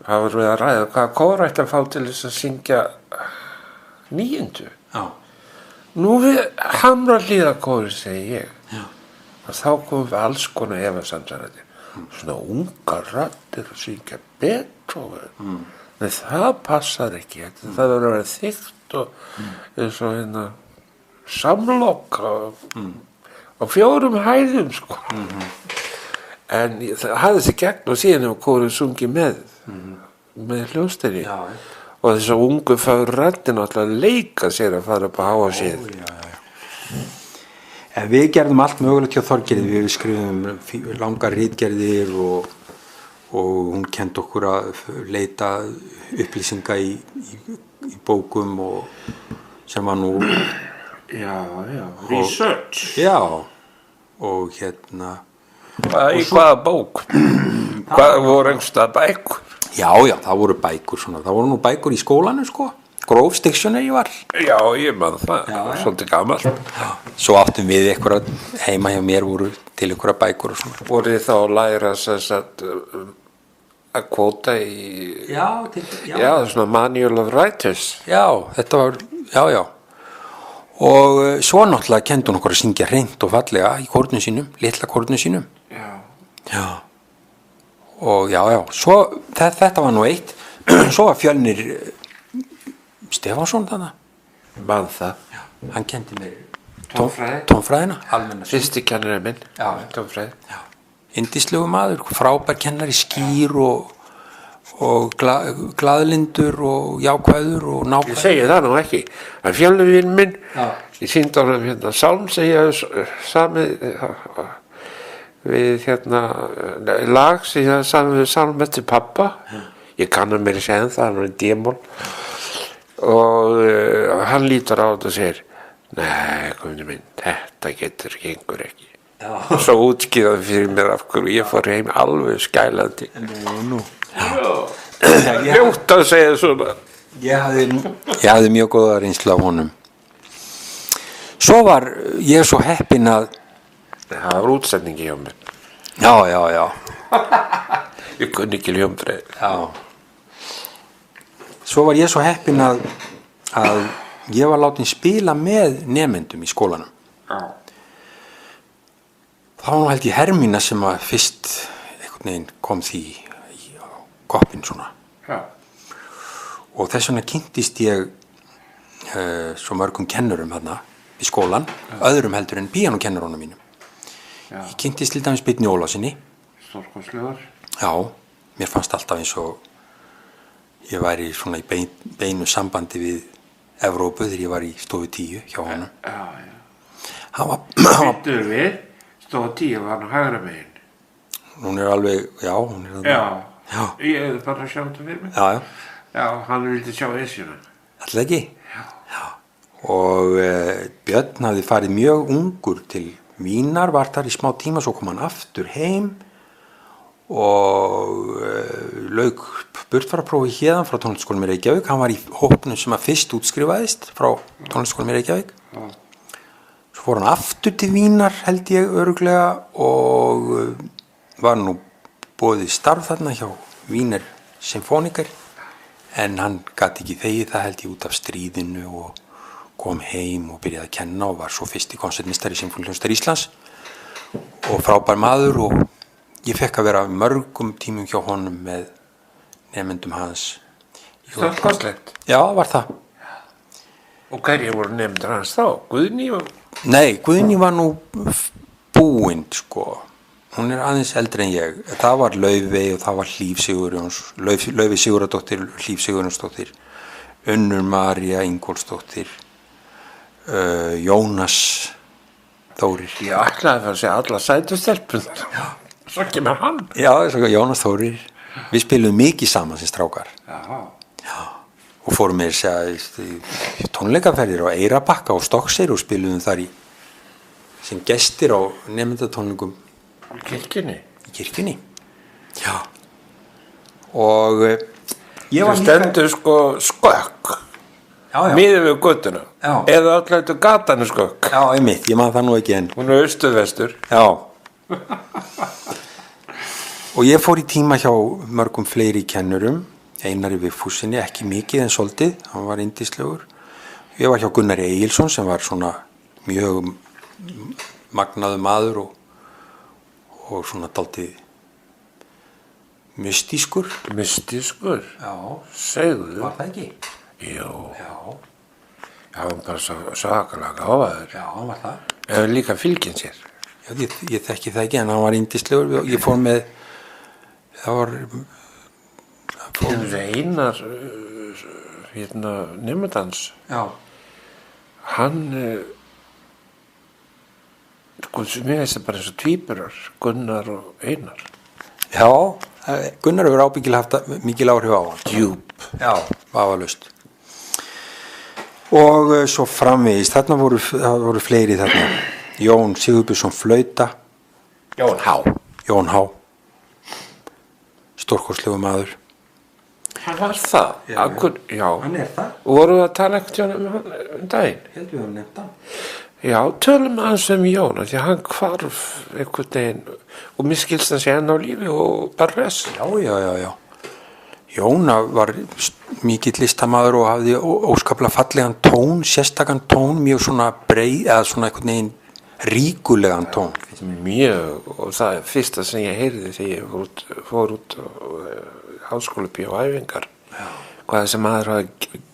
þá vorum við að ræða hvaða kór ætti að fá til þess að syngja 9. Já. Nú við Hamrahlíðarkóri, segi ég. Já. Og þá komum við alls konar efasemdarættir. Svona ungar raddir að syngja Beethoven. Nei, það passar ekki. Það verður að vera þykkt og eins og samlokk á 4 hæðum, sko. En það hafði þessi gegn og síðan hefur kórinn sungið með hljóðsteri. Og þess að ungu fáur raddir náttúrulega leika sér að fara upp á háa síð. Við gerðum allt mögulegt hjá Þorgerði, við skrifum langar ritgerðir og hún kenndi okkur að leita upplýsinga í bókum og sem var nú research. Já, og Í hvaða bók? Hvað voru einhverstað bækur? Já, það voru bækur svona, það voru nú bækur í skólanu, sko. Groves Dictionary var. Já, ég maður það, svolítið gamalt. Svo áttum við eitthvað heima hjá mér voru til einhverja bækur og svona. Voru þið þá að læra að kvóta í... Já, svona manual of writers. Já, þetta var, já. Og svo náttúrulega kendi hún okkur að syngja hreint og fallega í kórnum sínum, litla kórnum sínum. Já. Og já, svo þetta var nú eitt. Svo var Fjölnir Stefánsson þarna. Man það. Já, hann kendi mér tónfræðina. Fyrsti kennari minn. Já, tónfræði. Já. Yndislegu maður, frábær kennari, skýr og glaðlindur og jákvæður og nákvæður. Ég segi það nú ekki. En Fjölnir minn, ég sýndi á hann sálm sem ég hef samið við lag sem ég hef samið við sálm eftir pappa. Ég kannar mér að segja það, hann var í D-mól. Og hann lítur á þetta og segir, nei, kominu minn, þetta gengur ekki. Svo útskýðaði fyrir mér af hverju ég fór heim alveg skælandi. Nú. Ljótt að segja svona. Ég hafði mjög góða reynslu af honum. Svo var ég svo heppinn að... Það var útsetningi hjá mér. Já. Ég kunni ekki hljómfræði. Já. Svo var ég svo heppinn að ég var látin spila með nemendum í skólanum. Já. Það var nú held ég Hermína sem var fyrst einhvern veginn kom því í koppinn svona. Já. Og þess vegna kynntist ég svo mörgum kennurum þarna í skólan, öðrum heldur en píanókennurunum mínum. Já. Ég kynntist til dæmis Birni Ólafssyni. Stórkostlegur. Já, mér fannst alltaf eins og ég væri svona í beinu sambandi við Evrópu þegar ég var í stofu 10 hjá honum. Já. Hann var Byttur við, stofu 10 var hann hægra megin. hún er alveg, já, hún er alveg. Já. Ég hefði bara að sjá þetta fyrir mig. Já. Já, hann vildi sjá Esjuna. Alltaf ekki? Já. Og Björn hafði farið mjög ungur til Vínar, var þar í smá tíma, svo kom hann aftur heim og lauk burtfaraprófi héðan frá tónlistarskólanum í Reykjavík. Hann var í hópnum sem að fyrst útskrifaðist frá tónlistarskólanum í Reykjavík. Já. Svo fór hann aftur til Vínar, held ég örugglega, og var nú boðið starf þarna hjá Wiener Symphoniker, en hann gat ekki þegið það, held ég, út af stríðinu, og kom heim og byrjaði að kenna og var svo fyrsti konsertmeistari Sinfóníuhljómsveitar Íslands og frábær maður, og ég fekk að vera mörgum tímum hjá honum með nemendum hans. Stórkostlegt. Já, var það. Og hverjir voru nefndir hans þá? Guðný og... Nei, Guðný var nú búin, sko. Hún er aðeins eldri en ég. Það var Laufey og það var Laufey Sigurðardóttir, Hlíf Sigurjónsdóttir, Unnur María Ingólfsdóttir, Jónas Þórir. Ég ætlaði að fara að segja alla sætu stelpund. Svo kemur hann. Já, Jónas Þórir. Við spilum mikið saman sem strákar. Já. Og fórum með í tónleikaferðir á Eyrarbakka og Stokkseyri og spilum þar sem gestir á nemendatónleikum Í kirkjunni. í kirkjunni. Já. Og ég var Það stendur sko skökk. Já. Miðið við göttuna. Já. Eða allættu gatan er skökk. Já, einmitt, ég man það nú ekki enn. Hún er austur-vestur. Já. Og ég fór í tíma hjá mörgum fleiri kennurum, Einari Vigfússyni, ekki mikið en svolítið, hann var yndislegur. Ég var hjá Gunnari Egilsson sem var svona mjög magnaður maður og svona dálítið mystískur. Mystískur? Já. Segðu. Var það ekki? Jú. Já. Já, hann bara svakalega gáfaður. Já, hann var það. Eða líka fylginn sér. Já, ég þekki það ekki, en hann var yndislegur. Ég fór með, það var... Einar, nemendans, Já. hann, sko, mér veist það bara eins og tvíburar, Gunnar og Einar. Já, Gunnar hefur ábyggilega haft mikil áhrif á hann. Djúp. Já, vafalaust. Og svo framvegis, þarna voru fleiri þarna. Jón Sigurbjörnsson flauta. Jón Há. Stórkostlegu maður. Hann var það. Já. Já. Hann er það. Og vorum við að tala ekkert um hann daginn? Heldur við að nefnt hann. Já, tölum aðeins um Jón, því hann hvarf einhvern veginn og mér skilst hann sé enn á lífi og bara res. Já. Jón var mikill listamaður og hafði óskaplega fallegan tón, sérstakann tón, mjög svona breið, eða svona einhvern veginn ríkulegan tón. Mjög, og það er fyrsta sem ég heyrði þegar ég fór út á háskóla bíóæfingar. Hvað þessi maður hafi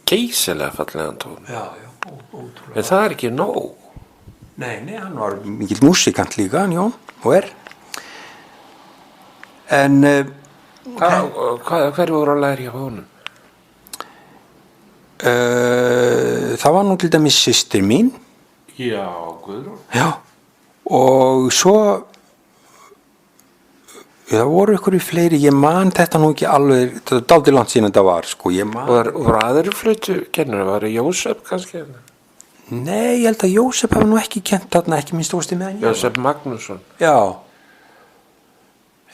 geysilega fallegan tón. Já, ótrúlega. En það er ekki nóg. Nei, hann var mikill músikant líka, hann Jón, og er. En... Hverju voru að læra hjá honum? Það var nú til dæmis systir mín. Já, Guðrún. Já, og svo það voru ykkur í fleiri, ég man þetta nú ekki alveg, þetta er dálítið langt síðan þetta var, sko, ég man. Voru aðri flötu kennari, var það Jósef kannski? Nei, ég held að Jósef hafa nú ekki kent þarna, ekki minnst ósti með hann. Jósef Magnússon. Já.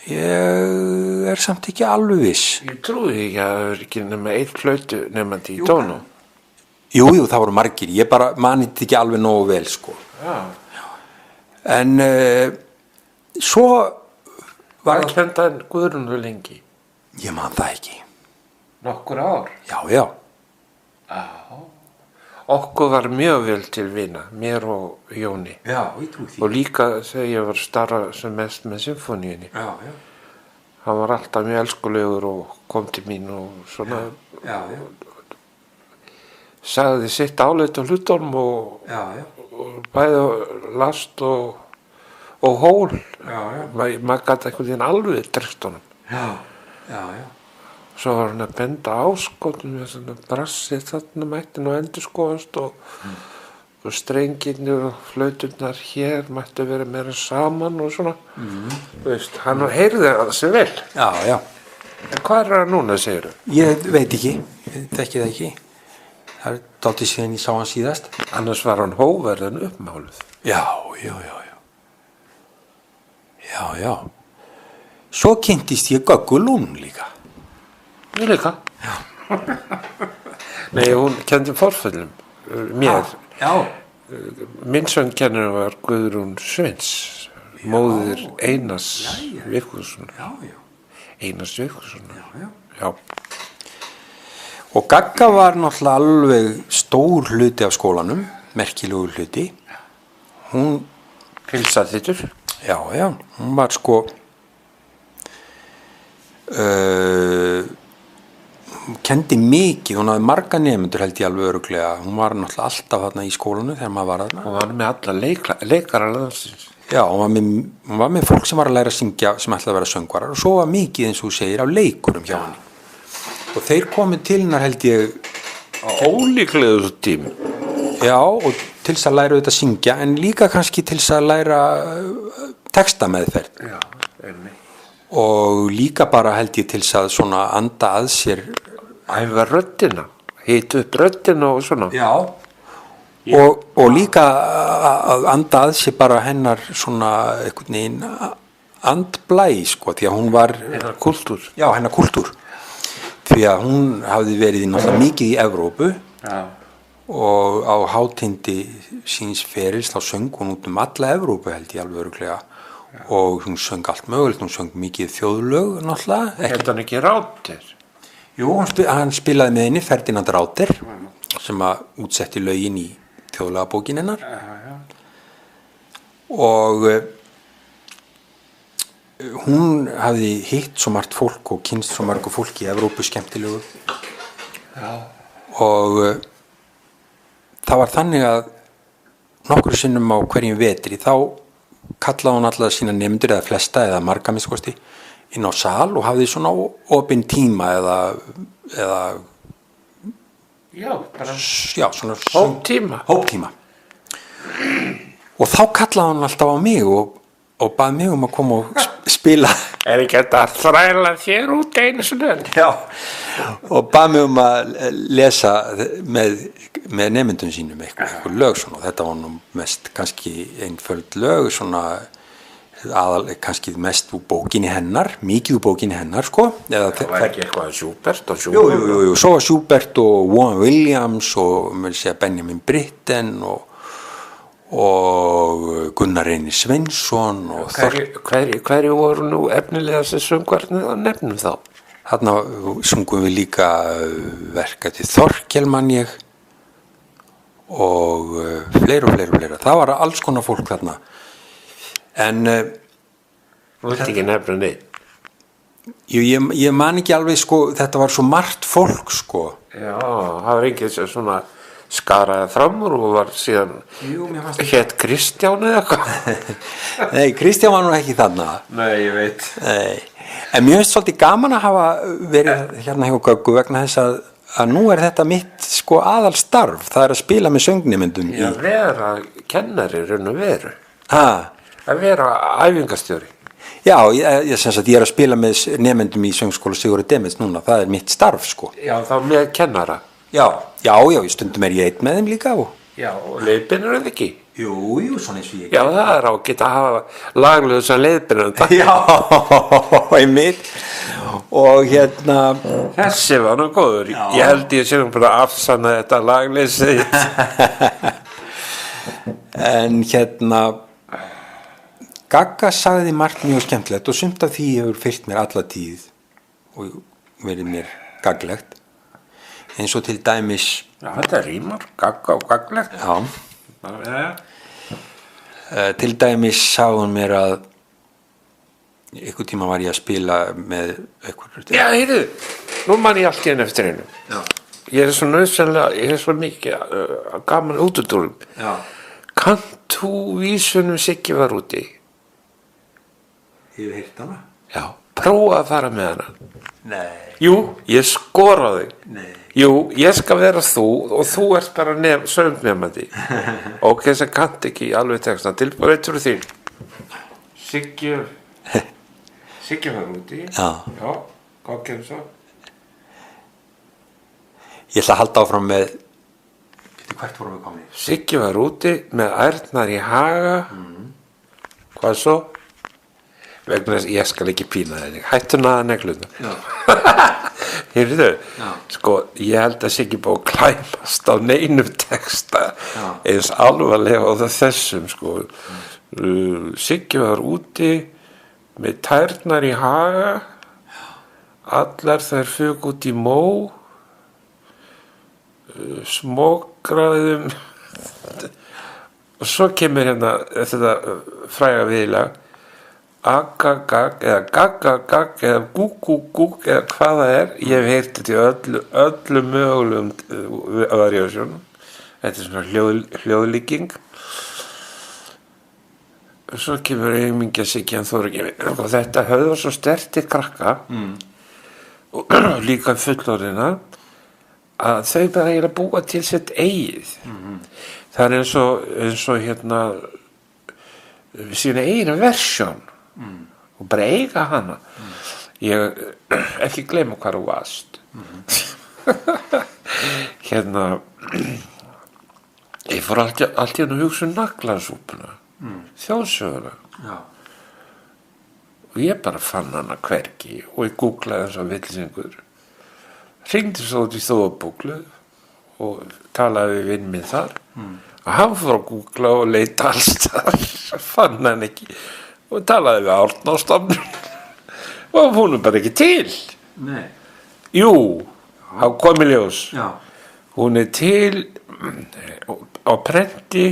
Ég er samt ekki alveg viss. Ég trúi ekki að það er ekki nema eitt flötu nefnandi í tónu. Jú, það voru margir, ég bara mani þetta ekki alveg nógu vel, sko. Já. En svo var Hvað kennti hann Guðrúnu lengi? Ég man það ekki. Nokkur ár? Já. Já. Okkur var mjög vel til vina, mér og Jóni. Já, ég trúi því. Og líka þegar ég var starra sem mest með symfóníunni. Já. hann var alltaf mjög elskulegur og kom til mín og svona já, sagði sitt álit á hlutunum og bæði last og hól. Maður gat einhvern veginn alveg treyst honum. já. Svo var hann að benda áskotum með svona brassið þarna mætti nú endurskoðast og strengirnir og flauturnar hér mættu vera meira saman og svona. Þú veist, hann heyrði það sér vel. Já. En hvað er það núna, segirðu? Ég veit ekki, ég þekki það ekki. Það er dálítið síðan ég sá hann síðast. Annars var hann hóverðin uppmáluð. Já. Svo kynntist ég Göggu Lún líka. Ég líka. Nei, hún kenndi forföllum mér. Minn söngkennari var Guðrún Sveins, móðir Einars Vigfússonar. Einars Vigfússonar. Já. Og Gagga var náttúrulega alveg stór hluti af skólanum, merkilegur hluti. Hún pilsaðittur. Já, hún var sko kendi mikið, hún hafði marga nemendur held ég alveg örugglega, hún var náttúrulega alltaf þarna í skólanu þegar maður var þarna. Hún var með alla leikara landsins. Já, hún var með fólk sem var að læra að syngja sem ætlaði að vera söngvarar og svo var mikið eins og þú segir af leikurum hjá henni. Og þeir komið til hennar held ég á ólíklega þessu tími. Já, og til þess að læra auðvitað að syngja en líka kannski til þess að læra textameðferð. Já, einmitt. Og líka bara held ég til þess að svona anda að sér æfa röddina, hita upp röddina og svona. Já. Og líka að anda að sér bara hennar svona einhvern veginn andblæ sko, því að hún var hennar kultúr. Já, hennar kultúr. Því að hún hafði verið náttúrulega mikið í Evrópu. Já. Og á hátindi síns ferils þá söng hún út alla Evrópu held ég alveg örugglega. Og hún söng allt mögulegt, hún söng mikið þjóðlög náttúrulega. Hefði hann ekki Ráter? Jú, hann spilaði með henni Ferdinand Ráter sem að útsetti lögin í þjóðlagabókin hennar. Og hún hafði hitt svo margt fólk og kynst svo margu fólk í Evrópu skemmtilegu. Og það var þannig að nokkru sinnum á hverjum vetri þá kallaði hún alla sína nemendur eða flesta eða marga minnskosti inn á sal og hafði svona opinn tíma eða svona hóptíma og þá kallaði hún alltaf á mig og bað mig að koma og spila. Er ekki þetta að þræla þér út einu sinni? Já, og bað mig að lesa með nemendum sínum eitthvað lög svona og þetta var nú mest kannski einföld lög svona kannski mest úr bókinni hennar, mikið úr bókinni hennar sko. Það var ekki eitthvað Schubert og Schubert? Jú, svo var Schubert og Vaughan Williams og Benjamin Britten og Gunnar Reynir Sveinsson og hverju voru nú efnilega þessi söngvarnir að nefnum þá? Þarna sungum við líka verk eftir Þorkel man ég og fleira. Það var alls konar fólk þarna. En þú veit ekki nefna neitt? Jú, ég man ekki alveg sko, þetta var svo margt fólk sko. Já, það var engið svona skaraði framur og var síðan hétt Kristján eða eitthvað. Nei, Kristján var nú ekki þarna. Nei, ég veit. Nei. En mér finnst svolítið gaman að hafa verið hérna hjá Göggu vegna þess að nú er þetta mitt sko aðal starf, það er að spila með söngnemyndum. Já, vera kennari raun og veru. Að vera æfingastjóri. Já, ég er að spila með nemyndum í söngskóla Sigurður Demets núna, það er mitt starf sko. Já, þá með kennara. Já, í stundum er ég einn með þeim líka og... Já, og leiðbeinur er það ekki? Jú, svona eins og ég. Já, það er ágætt að hafa laglega sem leiðbeinur. Já, einmitt. Og hérna... Þessi var nú góður. Já. Ég held ég sé bara að afsanna þetta lagleysi. En hérna... Gagga sagði margt mjög skemmtilegt og sumt af því hefur fylgt mér alla tíð og verið mér gagglegt. Eins og til dæmis... Já, þetta rímar, Gagga og gagglegt. Já. Til dæmis sagði hún mér að einhver tíma var ég að spila með einhver Já, heyrðu, nú man ég allt í einu eftir einu. Já. Ég svo nöðsynlega, ég svo mikið gaman útudúrum. Já. Kannt þú vísunum Siggi var úti? Ég hef heyrt hana. Já, prófa að fara með hana. Nei. Jú, ég skora á þig. Nei. Jú, ég skal vera þú og þú ert bara söngnemandi. Ok, þess að kannt ekki alveg texta. Tilbúið fyrir þín. Siggi var úti. Já. Já, hvað gerum svo? Ég ætla að halda áfram með hvert vorum við komin? Siggi var úti með ærnar í haga. Hvað svo? Vegna þess að ég skal ekki pína þenni. Hættu naða negluna. Já. Heyrðu, Já. sko, ég held að Siggi búið að klæmast á neinum texta Já. eins alvarlega á þessum, sko. Siggi var úti með tærnar í haga. Allar þær fug út í mó. Smokraðum og svo kemur hérna þetta fræga viðlag agagag eða gagagag eða gúgúgúg eða hvað það er. Ég hef heyrt þetta í öllu mögulegum variásjónum. Þetta er svona hljóðlíking. Svo kemur aumingja Siggi hann þóra ekki og þetta höfður svo sterti krakka og líka fullorðina að þau bara eiginlega búa til sitt eigið. Það er eins og hérna sína eigin versjón og bara eiga hana. Ég ekki gleyma hvar þú varst. Hérna ég fór allt í einu að hugsa naglasúpuna, þjóðsöguna. Já. Og ég bara fann hana hvergi og ég googlaði þess að vilsingur. Hringdi svo út í þóðabúklu og talaði við vinn minn þar og hann fór að googla og leita alls þar, fann hann ekki og talaði við Árnastofnun og hún er bara ekki til. Nei. Jú, þá kom í ljós. Já. Hún er til á prenti.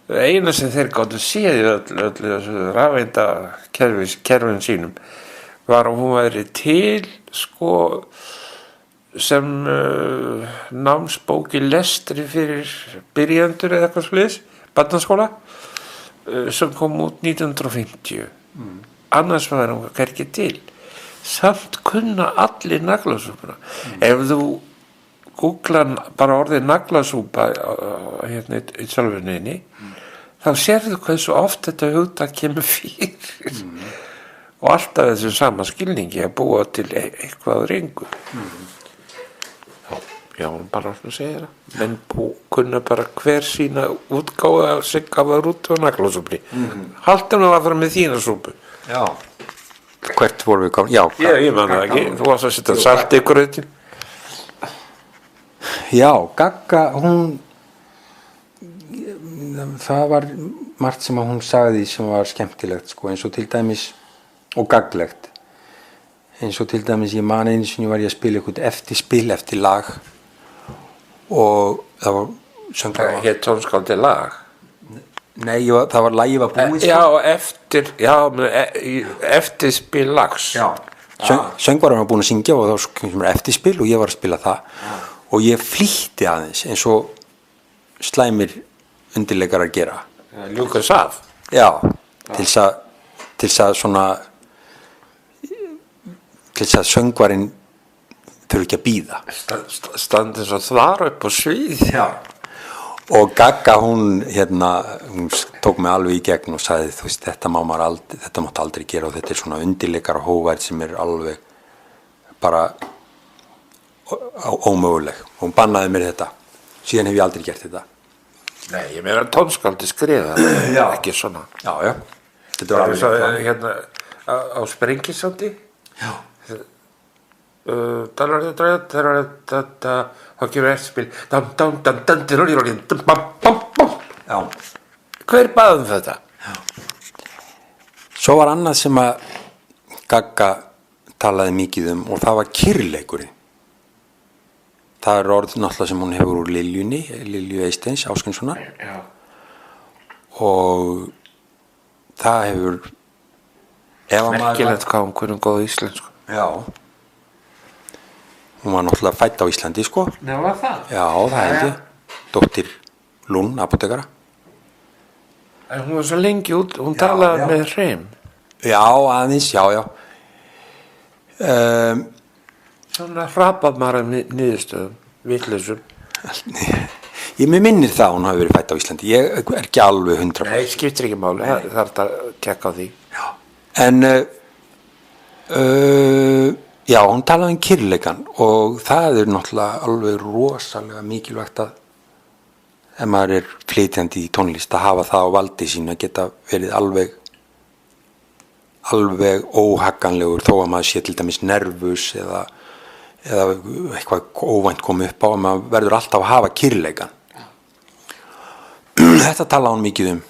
Eina sem þeir gátu séð í öllu þessu rafeinda kerfin sínum var að hún væri til, sko, sem námsbók í lestri fyrir byrjendur eða eitthvað svoleiðis, barnaskóla, sem kom út 1950. Annars var hún hvergi til. Samt kunna allir naglasúpuna. Ef þú googlar bara orðið naglasúpa hérna í sjálfurninni, þá sérðu hversu oft þetta hugtak kemur fyrir. Og alltaf þessu sama skilningi að búa til eitthvað ringu. Já, bara að segja það. Menn kunna bara hver sína útgáfa að Sigga var út og naglasúpni. Haldum nú að fara með þína súpu. Já. Hvert vorum við komin? Já. Ég man það ekki. Þú varst að setja salt í grautin. Já, Gagga, það var margt sem að hún sagði sem var skemmtilegt, sko, eins og til dæmis og gaglegt. Eins og til dæmis ég man einu sinni var ég að spila eitthvað eftirspil eftir lag og það var Það hétt tónskáldi lag. Nei, það var lagið var búið. Eftirspil lags. Já. Söngvarinn var búin að syngja og þá kemur eftirspil og ég var að spila það og ég flýtti aðeins eins og slæmir undirleikarar gera. Ljúkast af. Já, til þess að svona til þess að söngvarinn þurfi ekki að bíða. Standi svo þvara upp á svið. Já. Og Gagga hún tók mig alveg í gegn og sagði þú veist þetta mátt aldrei gera og þetta er svona undirleikar og hóværð sem er alveg bara ómöguleg. Hún bannaði mér þetta. Síðan hef ég aldrei gert þetta. Nei, ég meina tónskáldi skrifa ekki svona. Já, já. Þetta var alveg hérna á Sprengisandi. Já. Þá kemur eftirspil. Já. Hver bað þetta? Já. Svo var annað sem að Gagga talaði mikið og það var kyrrleikurinn. Það er orð náttúrulega sem hún hefur úr Lilju Eysteins Ásgrímssonar. Já. Og það hefur Merkilegt hvað hún kunni góð íslensku. Já. Hún var náttúrulega fædd á Íslandi, sko. Nei, var það? Já, það held ég. Dóttir Lún, apótekara. En hún var svo lengi út, hún Já, talaði já. með hreim. Já, aðeins, já. Svona hrapað maður niðurstöðum, vitlausum. Mér minnir það að hún hafi verið fædd á Íslandi. Ég er ekki alveg 100%. Nei, skiptir ekki máli, það er þetta að tekka á því. Já. En já, hún talaði um kyrleikan og það er náttúrulega alveg rosalega mikilvægt að ef maður er flytjandi í tónlist að hafa það á valdi sín að geta verið alveg óhagganlegur þó að maður sé til dæmis nervus eða eitthvað óvænt komið upp á að maður verður alltaf að hafa kyrleikan. Þetta talaði hún mikið um.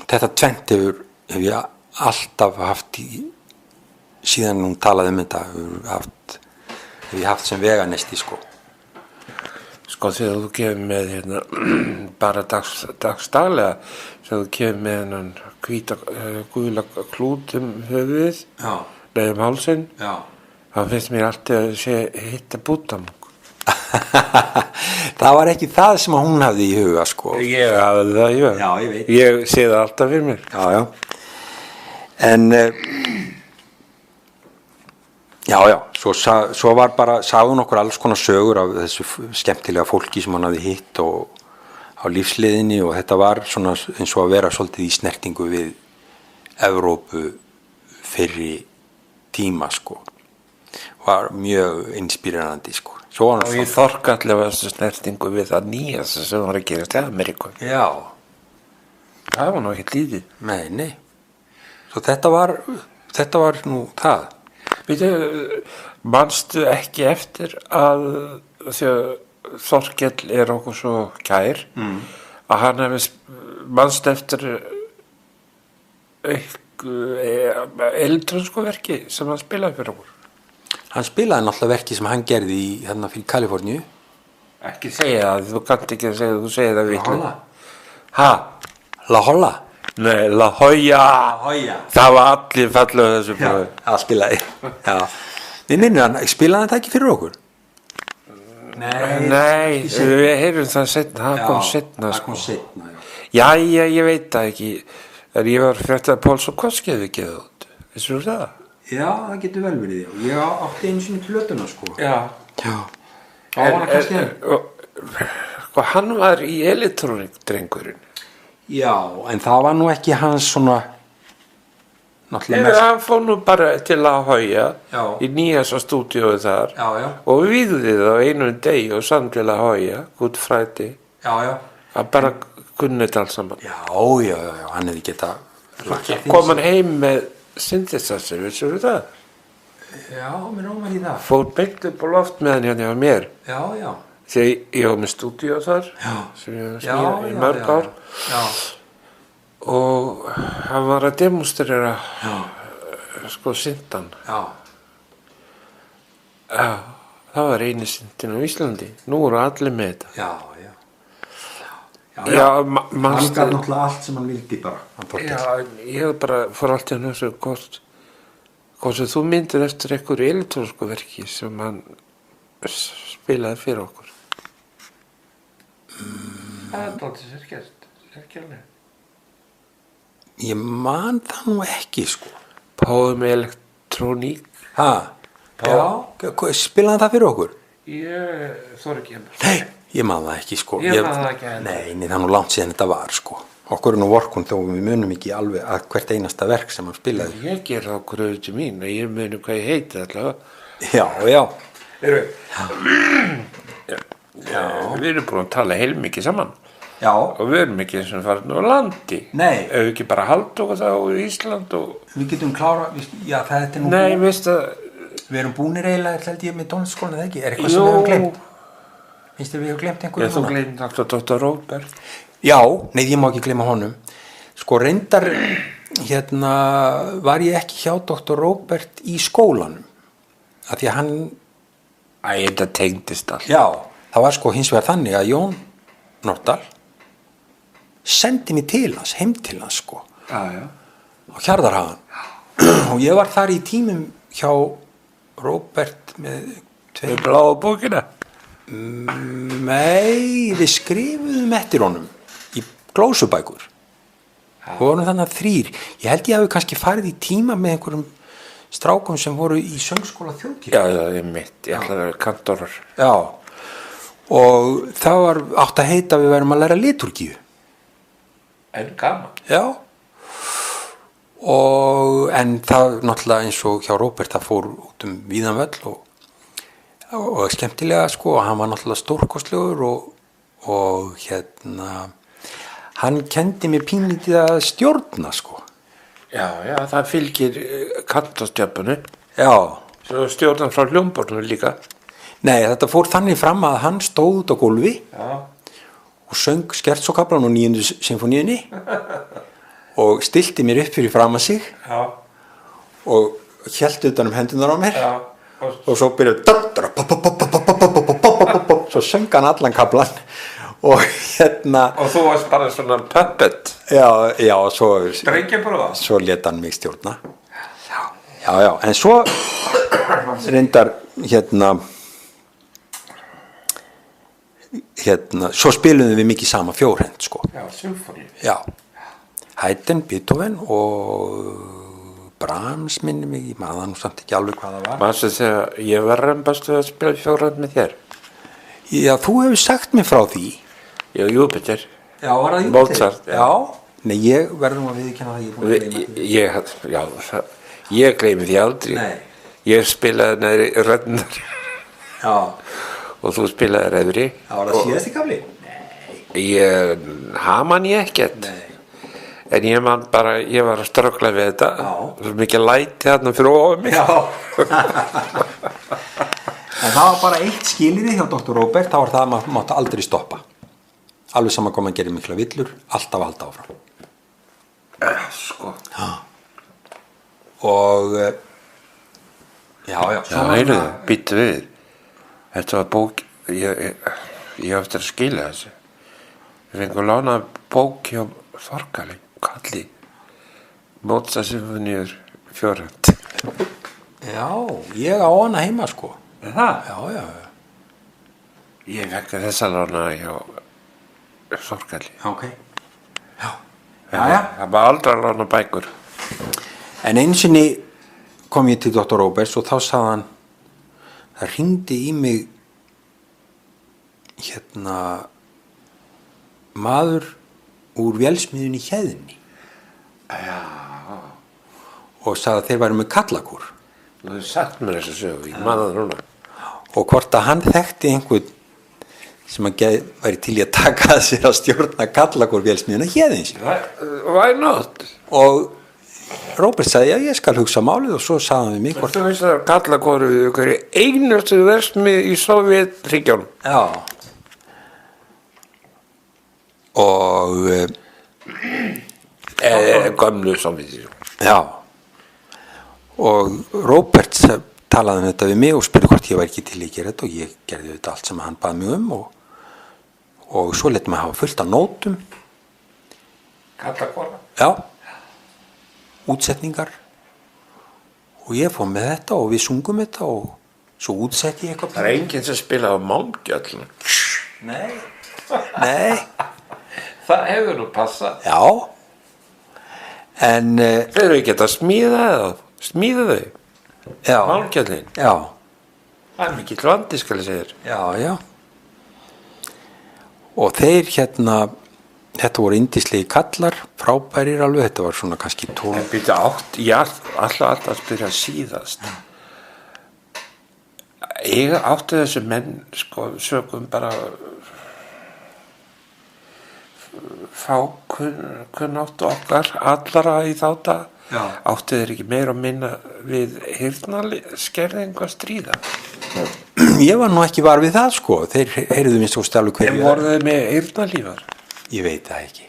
Þetta tvennt hef ég alltaf haft síðan hún talaði um þetta hef ég haft sem veganesti, sko. Sko þegar þú kemur með hérna bara dagstaglega þegar þú kemur með hennan hvíta gula klút höfuðið, nei hálsinn, þá finnst mér alltaf að sé hitta bútamung. Það var ekki það sem hún hafði í huga, sko. Ég hafði það í huga. Já, ég veit. Ég sé það alltaf fyrir mér. Já. En svo var bara, sagði hún okkur alls konar sögur af þessu skemmtilega fólki sem hann hafði hitt og á lífsleiðinni og þetta var svona eins og að vera svolítið í snertingu við Evrópu fyrri tíma, sko. Var mjög inspírerandi, sko. Og ég þorka allavega þessu snertingu við það nýjasta sem var að gerast í Ameríku. Já. Það var nú ekki lítið. Nei. Svo þetta var nú það. Veitu, manstu ekki eftir að þegar Þorkell er okkur svo kær að hann hefði manstu eftir elektronsku verki sem hann spilaði fyrir okkur? Hann spilaði náttúrulega verki sem hann gerði hérna fyrir Kaliforníu. Ekki segja það, þú kannt ekki að segja, þú segir það vitlega. Holla? Ha? La Holla? Nei, La Jolla. Það var allir fallega þessu bröðu. Já, það spilaði. Já. Við minnum hann, spilaði þetta ekki fyrir okkur? Nei, við heyrum það setna, það kom setna, sko. Það kom setna, já. Já, ég veit það ekki. En ég var frétt að Páls og Kotski hefði gefið út. Vissirðu það? Já, það getur vel verið, já. Ég átti einu sinni plötuna, sko. Já. Það var hann kannski Sko, hann var í elektrónikdrengurinn. Já, en það var nú ekki hans svona náttúrulega mest. Hann fór nú bara til La Jolla í nýjasta stúdíói þar og vígði það á einu degi og sann til La Jolla, Good Friday. Það bara kunni þetta alls saman. Já, hann hefði getað kom hann heim með synthesizer, vissirðu það? Já, mér ómar í það. Fór beint upp á loft með hann hérna á mér. Já. Þegar ég var með stúdíó þar sem ég smíði í mörg ár. Og hann var að demonstrera sko syntan. Það var eini syntin á Íslandi. Nú eru allir með þetta. Hann gaf náttúrulega allt sem hann vildi bara. Ég bara fór alltaf þessu hvort sem þú myndir eftir einhverju elektrónsku verki sem hann spilaði fyrir okkur. Það er alltaf sérkjörlega. Ég man það nú ekki, sko. Páðum elektróník. Spilaði það fyrir okkur? Ég þori ekki hennar. Nei, ég man það ekki, sko. Ég man það ekki hennar. Nei, það er nú langt síðan þetta var, sko. Okkur er nú vorkun þó við munum ekki alveg að hvert einasta verk sem hann spilaði. Ég ger það okkur auðvitað mín og ég munum hvað ég heiti allavega. Já. Við erum búin að tala heilmikið saman. Já. Og við erum ekki eins og farin á landi. Nei. Ef við ekki bara halda okkur það á Ísland og... Við getum klára, já það er nú... Nei, veist að... Við erum búnir eiginlega, held ég, með tónlistaskólann eða ekki? Er eitthvað sem við hefum glemt? Finnst þér við hefum glemt einhverju? Þú glemt alltaf Dr. Róbert. Já, nei, ég má ekki gleyma honum. Sko, reyndar, var ég ekki hjá Dr. Róbert í skólanum. Af því að hann... Þetta tengdist allt. Já, það var sko hins vegar þannig að Jón Nordal sendi mig til hans, heim til hans, sko. Já. Á Hjarðarhagann. og ég var þar í tímum hjá Róbert með Með bláa bókina. Nei, við skrifuðum eftir honum í glósubækur. Við vorum þannig 3. Ég held ég hafi kannski farið í tíma með einhverjum strákum sem voru í söngskóla Þjóðkirkju. Já, ég mitt, ég ætla að vera kantorar. Já, og það var átt að heita að við værum að læra liturgíu. En gaman. Já, en það náttúrulega eins og hjá Róbert, það fór út víðan völl og skemmtilega sko, og hann var náttúrulega stórkostlegur og hann kendi mér pínlítið að stjórna sko. Já, það fylgir kantastjöpunni. Já. Svo stjórnan frá hljómborðinu líka. Nei, þetta fór þannig fram að hann stóð út á gólfi og söng skertsokaflan og 9. sinfoníunni og stilti mér upp fyrir fram að sig og hélt utan hendunar á mér og svo byrjaði svo söng hann allan kaflan og og þú varst bara svona puppet. Já, svo lét hann mig stjórna. Já, en svo reyndar svo spiluðum við mikið sama fjórhend sko. Já, symfóníu. Já, Haydn, Beethoven og Brahms minni mig, ég maður nú samt ekki alveg hvað það var. Manstu þegar ég var rembast við að spila fjórhend með þér? Já, þú hefur sagt mér frá því. Já, Júpiter. Já, var það Júpiter? Mozart, já. Nei, ég verðum að viðurkenna það, ég gleymi því aldrei. Nei. Ég spilaði neðri röddnar. Já. Og þú spilaði neðri. Það var það síðasti kafli? Nei. Man ég ekkert. Nei. En ég man bara, ég var að ströggla við þetta. Já. Svo mikið læti þarna fyrir ofan mig. Já. En það var bara eitt skilyrði hjá Dr. Róbert, það var það að maður mátti aldrei stoppa. Alveg saman hvað maður gerir mikla villur, alltaf að halda áfram. Sko. Já. Og já. Heyrðu, býttu við. Þetta var bók, ég eftir að skila þessu. Við fengum lána bók hjá Þorkali, Kalli. Mozart symfóníur fjórhend. Já, ég á hana heima sko. Er það? Já. Ég fekk þessa lána hjá Þorkali. Ok. Já. Það var aldrei að lána bækur. En einu sinni kom ég til Dr. Róberts og þá sagði hann, það hringdi í mig maður úr vélsmiðjunni í Héðinni. Já. Og sagði að þeir væru með kallakór. Þú hefur sagt mér þessu sögu, ég man það núna. Og hvort að hann þekkti einhvern sem að væri til í að taka að sér að stjórna kallakór vélsmiðjunni í Héðins. Why not? Og Róbert sagði, já, ég skal hugsa málið og svo sagði hann við mig hvort... Þú veist að kallakór við ykkur einustu verksmið í Sovétríkjunum. Já. Og gömlu Sovétríkjunum. já. Og Róbert talaði um þetta við mig og spurði hvort ég var ekki til í að gera þetta og ég gerði þetta allt sem hann bað mig og svo lét maður hafa fullt af nótum. Kallakóra? Já. Útsetningar og ég fór með þetta og við sungum þetta og svo útsetti ég eitthvað. Það er enginn sem spilaði á mangjöllum. Nei. Það hefur nú passað. Já. En Þeir eru ekki að smíða þau. já. Mangjöllin. Já. Það er mikill vandi, skal ég segja þér. Já. Og þeir þetta voru yndislegi kallar, frábærir alveg, þetta var svona kannski 12. En byrja alltaf að spyrja síðast. Áttu þessu menn, sko, sögum bara kunnáttu okkar allara í þáta. Já. Áttu þeir ekki meira að minna við heyrnarskerðingu að stríða? Ég var nú ekki var við það, sko, þeir heyrðu minnst og stjálu hverju. En voru þeir með heyrnarlífar? Ég veit það ekki.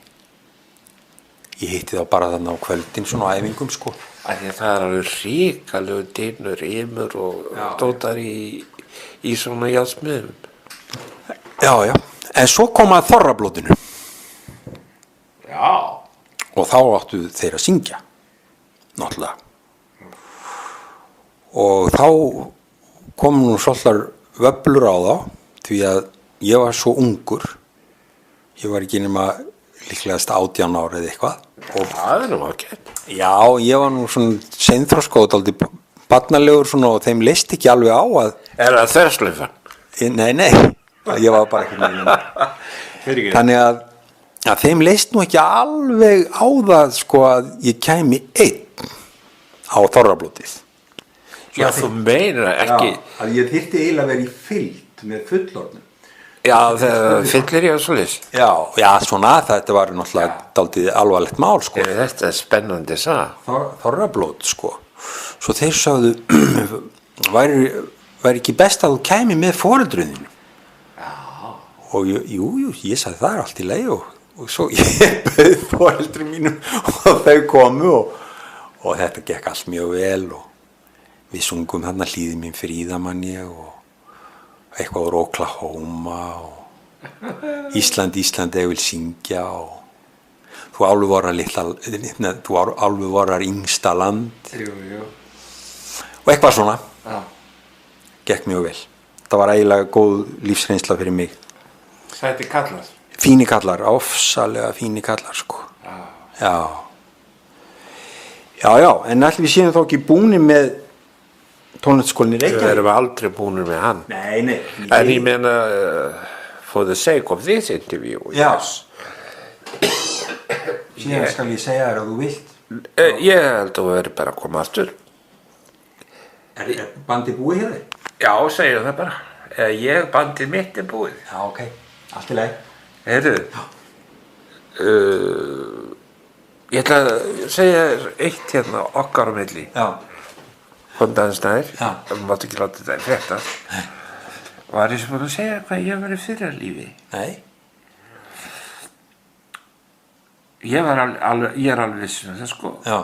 Ég hitti þá bara þarna á kvöldin svona á æfingum sko. Því það er alveg ríkalegu dynur, ymur og stótar í svona játtsmiðum. Já. En svo kom að þorrablótinu. Já. Og þá áttu þeir að syngja. Náttúrulega. og þá kom nú svolítið vöflur á þá því að ég var svo ungur, ég var ekki nema líklegast 18 ára eða eitthvað. Og það nú ekki. já, ég var nú svona seinþroska og dálítið barnalegur svona og þeim leist ekki alveg á að Það þverslöfan? nei, ég var bara ekki þannig að þeim leist nú ekki alveg á það sko að ég kæmi einn á þorrablótið. Já, þú meinar ekki. Já, að ég þyrfti eiginlega að vera í fylgd með fullorðnum. Já, það fyllir ég á svoleiðis. Já, svona, þetta var náttúrulega dálítið alvarlegt mál, sko. Þetta spennandi saga. Þorrablót, sko. Svo þeir sagðu, væri ekki best að þú kæmi með foreldruninu? Já. Og jú, ég sagði það allt í lagi og svo ég bauð foreldrum mínum og þau komu og þetta gekk allt mjög vel og við sungum þarna Hlíði mín Fríðamanni og eitthvað úr Oklahoma og Ísland ég vil syngja og þú álfu vorar yngsta land. Jú. Og eitthvað svona. Já. Gekk mjög vel. Það var eiginlega góð lífsreynsla fyrir mig. Sæti kallar? Fínir kallar, ofsalega fínir kallar, sko. Já. Já, en allir við séum þá ekki búnir með tónlistarskólann í Reykjavík. Við erum aldrei búnir með hann. Nei. En ég meina, for the sake of this interview. Yes. Síðan skal ég segja þér að þú vilt. Ég held að þú verður bara að koma aftur. Er bandið búið hér? Já, segja það bara. Bandið mitt er búið. Já, ok. Allt í lagi. Heyrðu, ég ætla að segja eitt hérna okkar á milli. Já. Hondaðins nær, Já. það mátti ekki láta þetta fréttast. Var ég sem búin að segja hvað ég var í fyrra lífi? Nei. Ég er alveg viss um það, sko. Já.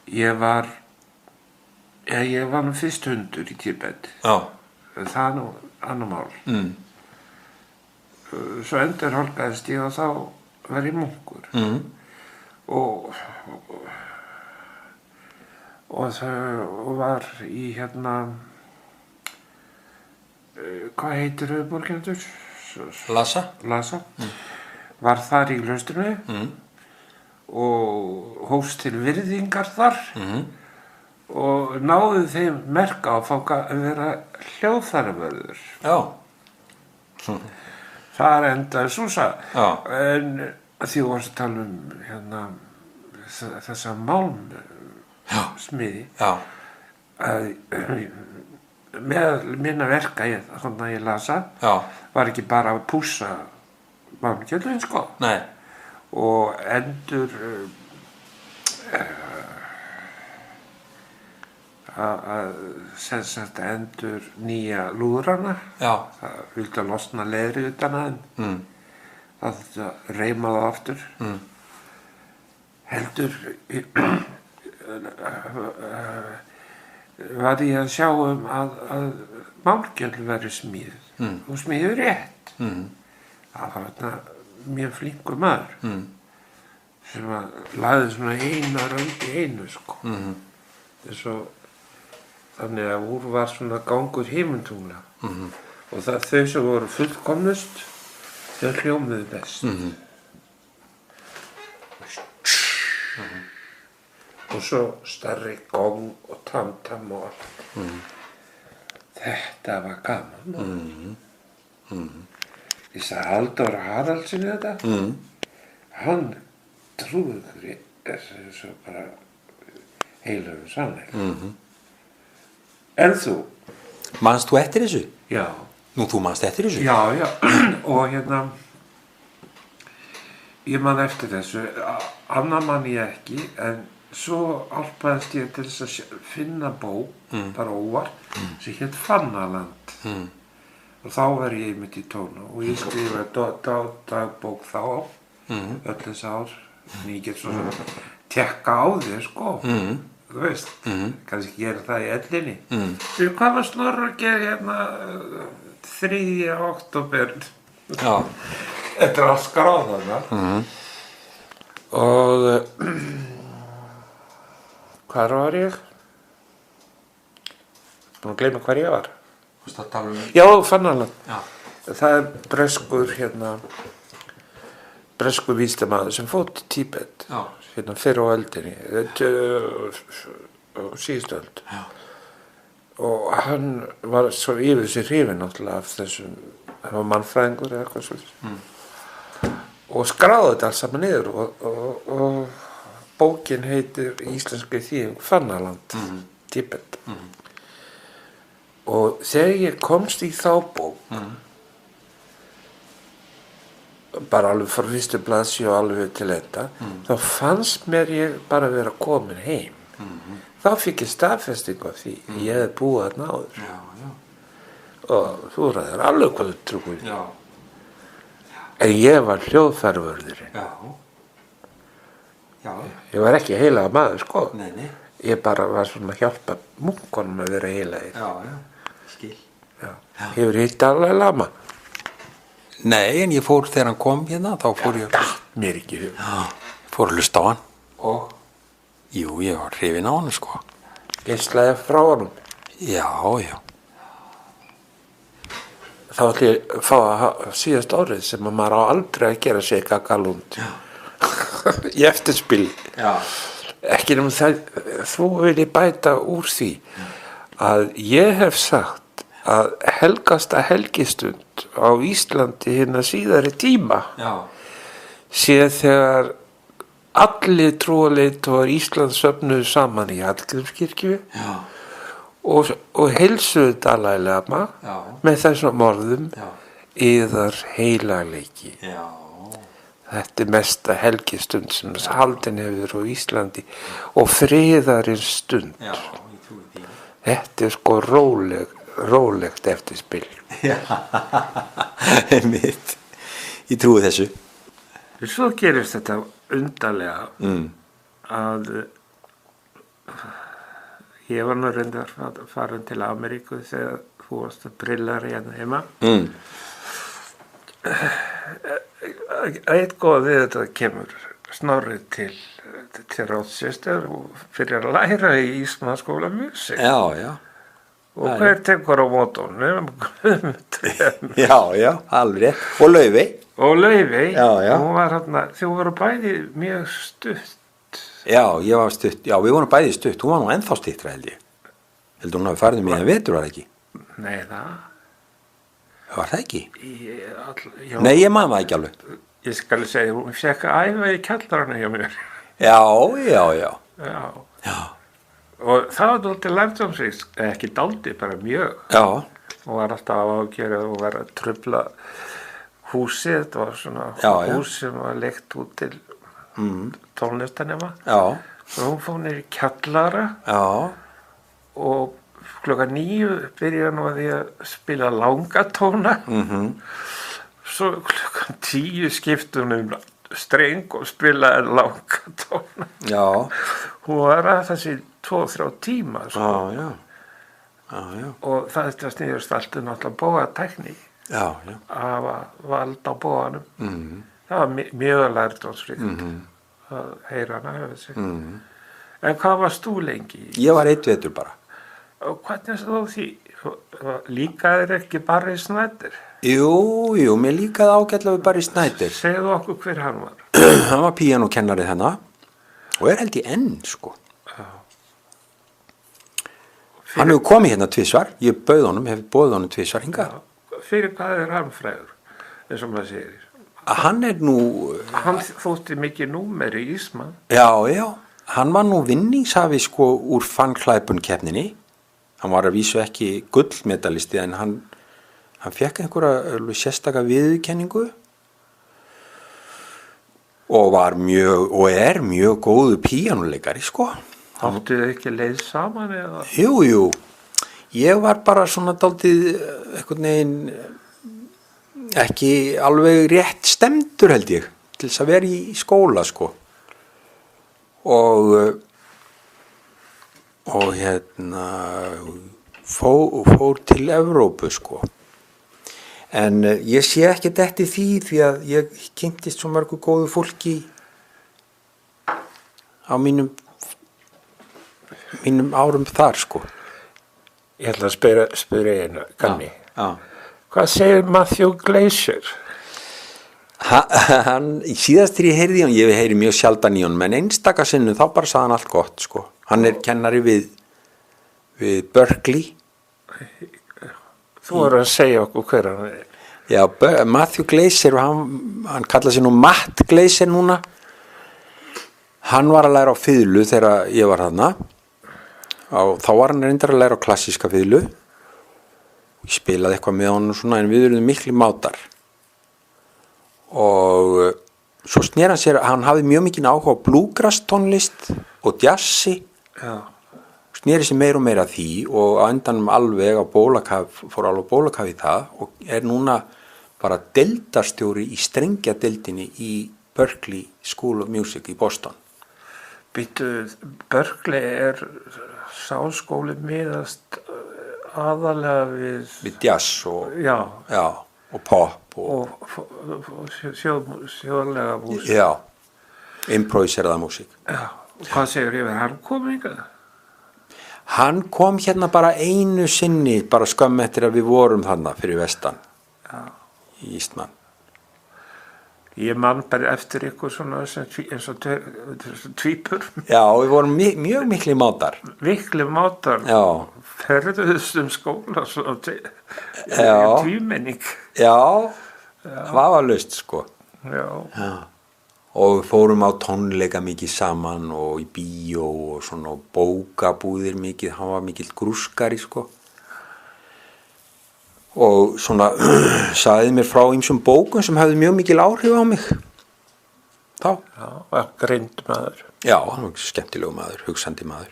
Ég var nú fyrst hundur í Tíbet. Já. Það er nú annar mál. Svo endur hálkaðist ég og þá var ég munkur. Og það var í hérna, hvað heitir höfuðborgin? Lhasa. Var þar í klaustrinu og hófst til virðingar þar og náði þeim merka að fá að vera hljóðfæravörður. Já. Það endaði súsa. Já. En því varst að tala hérna þessa málmsmiði. Já. Með minna verka þannig að ég lasa. Já. Var ekki bara að pússa málmkjöldin, sko. Nei. Og endur sem sagt endur nýja lúðrana. Já. Það vildi að losna leðri utan að þeim. Það þurfti að reima það aftur. Heldur var ég að sjá að málmkjöld verið smíð og smíðu rétt. Það var þarna mjög flinkur maður sem að lagði svona eina rönd í einu, sko. Þannig að úr var svona gangur himintungla og þau sem voru fullkomnust þau hljómuðu best. Og svo stærri gong og tam-tam og allt. Þetta var gaman. Ég sagði Halldór Haraldssoni þetta. Hann trúði þessu bara heilögu sannleik. En þú? Manst þú eftir þessu? Já. Nú, þú manst eftir þessu? Já. Og hérna, ég man eftir þessu. Annað man ég ekki, en svo álpaðist ég til þess að finna bók, bara óvart, sem hét Fannaland. Og þá var ég einmitt í tónu og ég skrifaði dagbók þá, öll þess ár. En ég get svo tekka á þér, sko. Þú veist, kannski gera það í ellinni. Hvað var Snorri að gera hérna 3. október? Já. Þetta allt skráð þarna. Og hvar var ég? búin að gleyma hvar ég var. Þú veist að tala um... Já, Fannaland. Já. Það er breskur vísindamaður sem fór til Tíbet. Já. Fyrr á öldinni, síðustu öld. Já. Og hann var svo yfir sér hrifinn náttúrulega af þessum, hann var mannfræðingur eða eitthvað svolítið. Og skráði þetta alls saman niður og bókin heitir íslenskri þýðing Fannaland, Tíbet. Og þegar ég komst í þá bók, bara alveg frá fyrstu blaðsíðu og alveg til enda, þá fannst mér ég bara vera komin heim. Þá fikk ég staðfestingu af því, ég hefði búið þarna áður. Já. Og þú ræðir alveg hvað þú trúið. Já. En ég var hljóðfærvörðurinn. Já. Ég var ekki heilaga maður, sko. Nei. Ég bara var svona að hjálpa munkonum að vera heilagir. Já. Skil. Já. Hefur hitt alveg lama. Nei, en ég fór þegar hann kom hérna, þá fór ég... Datt mér ekki hug. Já. Fór að hlusta á hann. Og Jú, ég var hrifinn á hann, sko. geislaði frá honum. Já. Þá ætla ég að fá að síðast árið sem að maður á aldrei að gera sig gagalund. Í eftirspil. Já. Ekki nema það, þú vilji bæta úr því að ég hef sagt að helgasta helgistund á Íslandi hérna síðari tíma Já. sé þegar allir trúarleiðtogar Íslands söfnuðu saman í Hallgrímskirkju Já. og heilsuðu Dalai Lama Já. með þessum orðum Já. yðar heilagleiki. Já. Þetta er mesta helgistund sem haldin hefur á Íslandi og friðarins stund. Já, ég trúi því. Þetta er sko rólegt eftirspil. Já, einmitt. Ég trúi þessu. Svo gerist þetta undarlega að ég var nú reyndar farin til Ameríku þegar þú varst að brilla hérna heima. Eitt góð við þetta kemur Snorri til Ráðsjöster og fyrir að læra í Íslandsskóla Music. Já. Og hver tekur á mótónum? Já, alveg rétt. Og Laufey. Og Laufey, Já. hún var hérna, þú voru bæði mjög stutt. Já, ég var stutt. Já, við vorum bæði stutt. Hún var nú ennþá stittra, held ég. Heldur hún hafi farið með vetur, var það ekki? Nei, það. Var það ekki? Já, Nei, ég man það ekki alveg. ég skal segja, hún fekk að æfa í kjallarana hjá mér. Já. Já. Og það var dálítið lærdómsríkt, ekki dálítið, bara mjög. Já. Hún var alltaf á að gera og var að trufla húsið, þetta var svona hús sem var leikt út til tónlistanema. Já. Svo hún fór niður í kjallara Já. og klokkan 9 byrjaði nú að því að spila langatóna. Svo klokkan 10 skipti hún streng og spilaði langatóna. Já. Hún var að þessi 2-3 tíma, sko. Já. Og það sniðurst alltaf náttúrulega bógatækni Já. að hafa vald á bóganum. Það var mjög lærdómsríkt að heyra hana hefði sig. En hvað varst þú lengi? Ég var 1 vetur bara. Og hvernig stóð því? Líkaðir ekki Barry Snyder? Jú, mér líkaði ágætlega við Barry Snyder. Segðu okkur hver hann var. Hann var píanókennari þarna og held ég enn, sko. Hann hefur komið hérna 2 svar. Ég bauð honum, hef boðið honum 2 svar hingað. Fyrir hvað er hann frægur, eins og maður segir? Hann er nú... Hann þótti mikið númer í Ísman. Já. Hann var nú vinningshafi, sko, úr fannklæpun-keppninni. Hann var að vísu ekki gullmedalisti en hann fekk einhverja sérstaka viðurkenningu og er mjög góðu píanóleikari, sko. Áttu þau ekki leið saman eða? Jú. Ég var bara svona dálítið einhvern veginn ekki alveg rétt stemdur, held ég, til þess að vera í skóla, sko. Og hérna fór til Evrópu, sko. En ég sé ekki þetta í því að ég kynntist svo mörgu góðu fólki á mínum árum þar, sko. Ég ætla að spyrja einu, Ganni. Já. Hvað segir Matthew Glazer? Hann, síðast þegar ég heyrði hann, ég heyri mjög sjaldan í honum, en einstaka sinnum þá bara sagði hann allt gott, sko. Hann kennari við Berkeley. Þú voru að segja okkur hver hann er. Já, Matthew Glazer, hann kallaði sig nú Matt Glazer núna. Hann var að læra á fiðlu þegar ég var þarna. Þá var hann reyndar að læra á klassíska fiðlu. Ég spilaði eitthvað með honum svona, en við erum miklu mátar. Og svo sneri hann sér, hann hafði mjög mikinn áhuga á bluegrass tónlist og jazzi. Já. Sneri sér meira og meira að því og á endanum alveg fór alveg á bólakaf í það og er núna bara deildarstjóri í strengjadeildinni í Berkeley School of Music í Boston. Berkeley er sáskóli miðast aðalega við jazz og, já, og pop og þjóðlega músík. Já, improviseraða músík. Já, og hvað segir ég, hann kom hingað? Hann kom hérna bara einu sinni, bara skömmu eftir að við vorum þarna fyrir vestan. Já. Í Ísland. Ég man bara eftir ykkur svona eins og tvípur. Já, við vorum mjög mikli mátar. Mikli mátar. Já. Ferðuðust skóla svo tvímenning. Já, það var laust, sko. Já. Og við fórum á tónleika mikið saman og í bíó og svona og bókabúðir mikið, hann var mikill grúskari, sko. Og svona sagði mér frá ýmsum bókum sem hafði mjög mikil áhrif á mig þá. Já, var greind maður. Já, hann var skemmtilegu maður, hugsandi maður.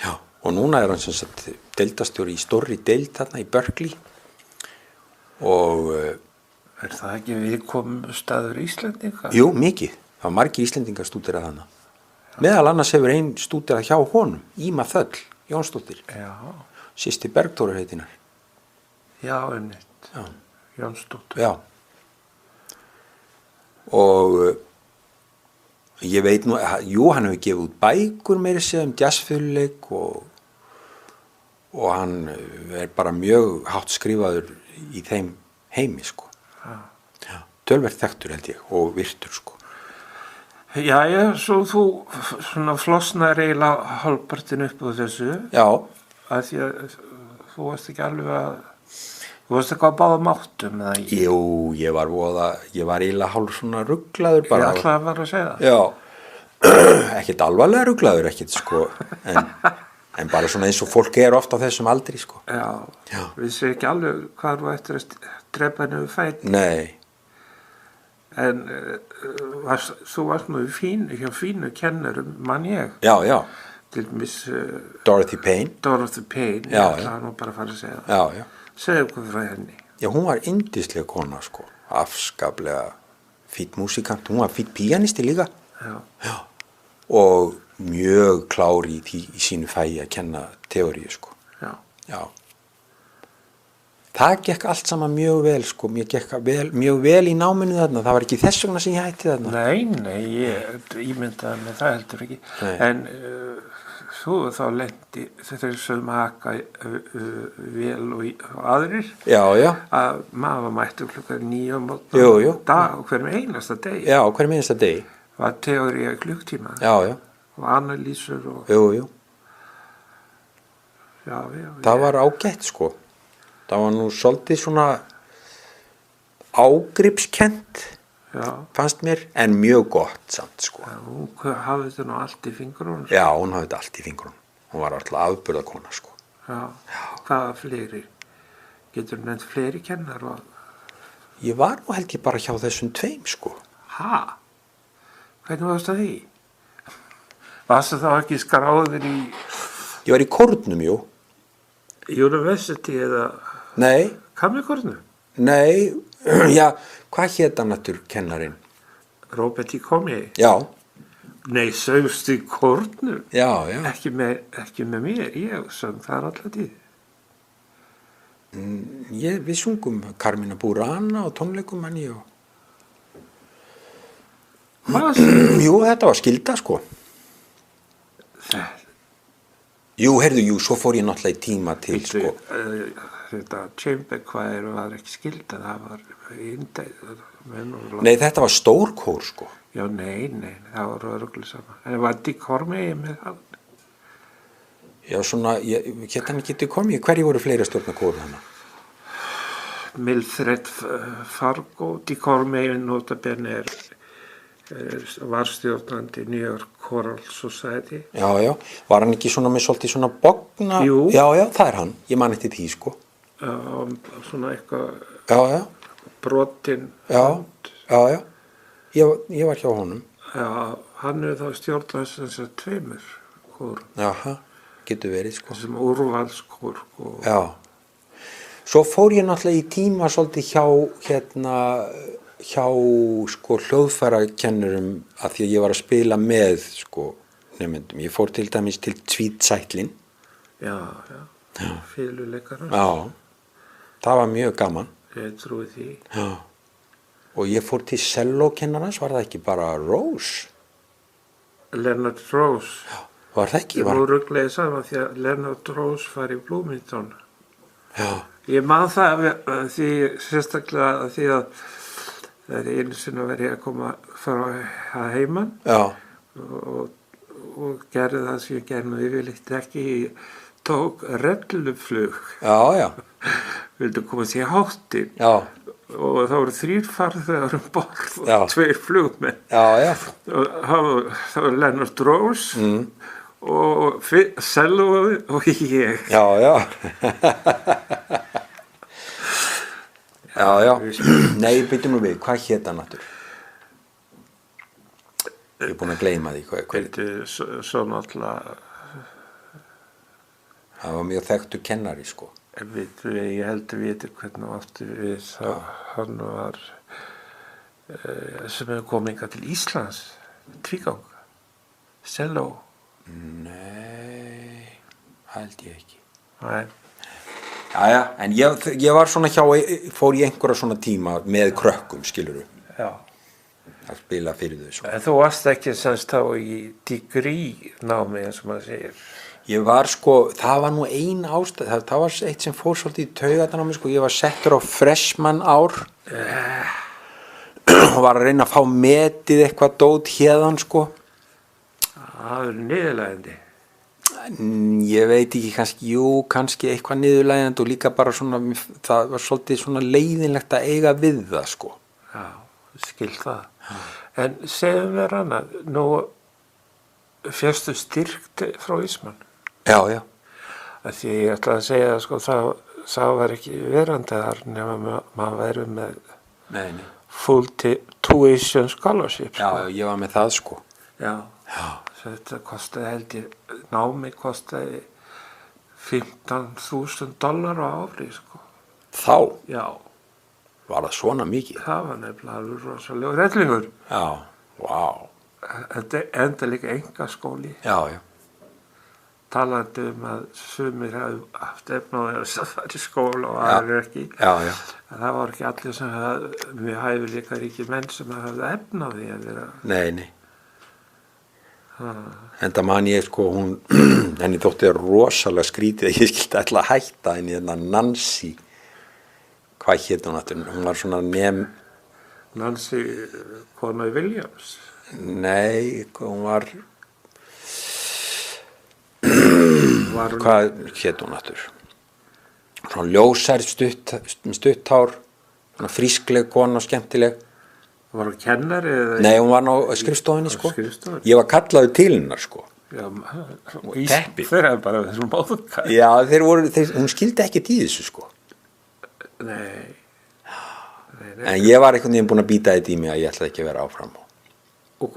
Já. Og núna er hann sem sagt deildarstjóri í stórri deild þarna í Berkeley og er það ekki viðkomustaður Íslendinga? Jú, mikið. Það var margir Íslendingar stúderað þarna. Meðal annars hefur einn stúderað hjá honum, Íma Þöll Jónsdóttir. Já. Systir Bergþóru heitinar. Já, einmitt. Já. Jónsdóttur. Já. Og ég veit nú, jú, hann hefur gefið út bækur meira sér jazzfiðluleik og hann er bara mjög hátt skrifaður í þeim heimi, sko. Já. Tölvert þekktur held ég og virtur, sko. Já, svo þú svona flosnar eiginlega hálfpartinn upp á þessu. Já. Að því að þú varst ekki alveg þú varst eitthvað að báða máttum, eða ekki? Jú, ég var eiginlega hálf svona rugglaður bara. Ég ætlaði að vera að segja það. Já, ekkert alvarlega rugglaður, ekkert, sko, en bara svona eins og fólk er ofta á þessum aldri, sko. Já. Við séum ekki alveg hvað þú ættir að drepa henni við fæti. Nei. En þú varst nú hjá fínu kennurum, mann ég. Já. Til dæmis Dorothy Payne. Ég ætlaði nú bara að fara að segja það. Já. Segðu hvað frá henni. Já, hún var yndisleg kona, sko. Afskaplega fínn músikant. Hún var fínn píanisti líka. Já. Og mjög klár í sínu fæi að kenna teóríu, sko. Já. Það gekk allt saman mjög vel, sko. Mér gekk mjög vel í náminu þarna. Það var ekki þess vegna sem ég hætti þarna. Nei, ég ímyndaði með það heldur ekki. Nei. En þú þá lendi þeir sögum að haka vel og aðrir. Já. Að maður mættu klukkan 9 á hverjum einasta degi. Já, hverjum einasta degi. Var teóría klukktíma. Já. Og analýsur og... Jú. Já. Það var ágætt, sko. Það var nú svolítið svona ágripskent, fannst mér, en mjög gott samt, sko. Já, hún hafði þetta nú allt í fingrunum. Já, hún hafði þetta allt í fingrunum. Hún var alltaf afburðakona, sko. Já. Hvaða fleiri? Getur nefnt fleiri kennar? Ég var nú held ég bara hjá þessum tveim, sko. Ha? Hvernig varst það því? Varst það þá ekki skráður í... Ég var í kórnum, jú. University eða... Nei. Kammerkórnum? Nei, já, hvað hét hann aftur kennarinn? Robert E. Comey? Já. Nei, sögst í kórnum? Já. Ekki með mér, ég söng þar alltaf tíð. Við sungum Carmina Burana og tónleikum henni og... Hvað? Jú, þetta var skylda, sko. Jú, heyrðu, svo fór ég náttúrulega í tíma til, sko. Þetta chamber choir var ekki skildað, það var indæð. Nei, þetta var stórkór, sko. Já, nei, það var örugglega sama. En var Dick Hormey með hann? Já, svona, geta hann ekki komið, hverju voru fleiri stjórnarkór hana? Mildred Fargo, Dick Hormey notabene var stjórnandi New York Choral Society. Já, var hann ekki svona með svolítið svona bogna? Jú. Já, það er hann, ég man eftir því, sko. Svona eitthvað Já. brotin. Já. Ég var hjá honum. Já, hann þá stjórnandi þessar tveimur kórum. Jaha, getur verið, sko. Þessum úrvalskór. Já. Svo fór ég náttúrulega í tíma svolítið hjá sko hljóðfærakennurum af því að ég var að spila með sko nemyndum. Ég fór til dæmis til Tweed-Sætlin. Já. Fiðluleikarar. Já, það var mjög gaman. Ég trúi því. Já. Og ég fór til sellókennarans, var það ekki bara Rose? Leonard Rose. Já, var það ekki? Ég voru ruglega saman því að Leonard Rose var í Bloomington. Já. Ég man það því sérstaklega því að það er einu sinni verið að koma frá heiman. Já. Og gerði það sem ég gerði yfirleitt ekki. Ég tók regluflug. Já. Vildu koma sér háttin. Já. Og það voru 3 farþegar borð og 2 flugmenn. Já. Og það var Leonard Rose og Selloði og ég. Já. Já. Nei, byrjum nú við, hvað hét hann aftur? Ég er búin að gleyma því hvað. Svo náttúrulega. Það var mjög þekktur kennari, sko. Ég held að viti hvernig áttu við það. Hann var sem hefur komið hingað til Íslands. Tvígang. Selló. Nei, held ég ekki. Nei. Já, en ég var svona fór í einhverja svona tíma með krökkum, skilurðu. Já. Að spila fyrir þau svo. En þú varst ekki semst þá í degree námi eins og maður segir. Ég var sko, það var nú ein ástæð, það var eitt sem fór svolítið í taugarnar á mig, sko, ég var settur á freshman ár og var að reyna að fá metið eitthvað dót hérðan, sko. Það er niðurlægjandi. Ég veit ekki, kannski eitthvað niðurlægjandi og líka bara svona, það var svolítið svona leiðinlegt að eiga við það, sko. Já, skil það. En segðu mér annað, nú fékkstu styrkt frá Ísmann? Já. Að því ég ætla að segja, sko, það var ekki verandi þar nema maður væri með full tuition scholarship. Já, ég var með það, sko. Já. Þetta kostaði, held ég, námi kostaði $15,000 á ári, sko. Þá? Já. Var það svona mikið? Það var nefnilega alveg rosalega rellingur. Já, vá. Þetta enda líka einkaskóli. Já. Talandi að sumir hafði haft efnaði að fara í skóla og aðrir ekki. Já. Það var ekki allir sem við hæfi líka ríki menn sem hafði efnaði að vera. Nei. Enda man ég, sko, henni þótti rosalega skrítið að ég skildi ætla að hætta henni Nancy. Hvað hét hún aftur? Hún var svona Nancy Conway Williams? Nei, hún var hvað hét hún aftur? Svona ljósær, stutthár, svona frískleg kona og skemmtileg. Var hún kennari? Nei, hún var á skrifstofunni, sko. Ég var kallaður til hennar, sko. Já, þeir hefði bara þessum móðkæð. Já, hún skildi ekkert í þessu, sko. Nei. En ég var einhvern veginn búin að býta þetta í mig að ég ætlaði ekki að vera áfram. Og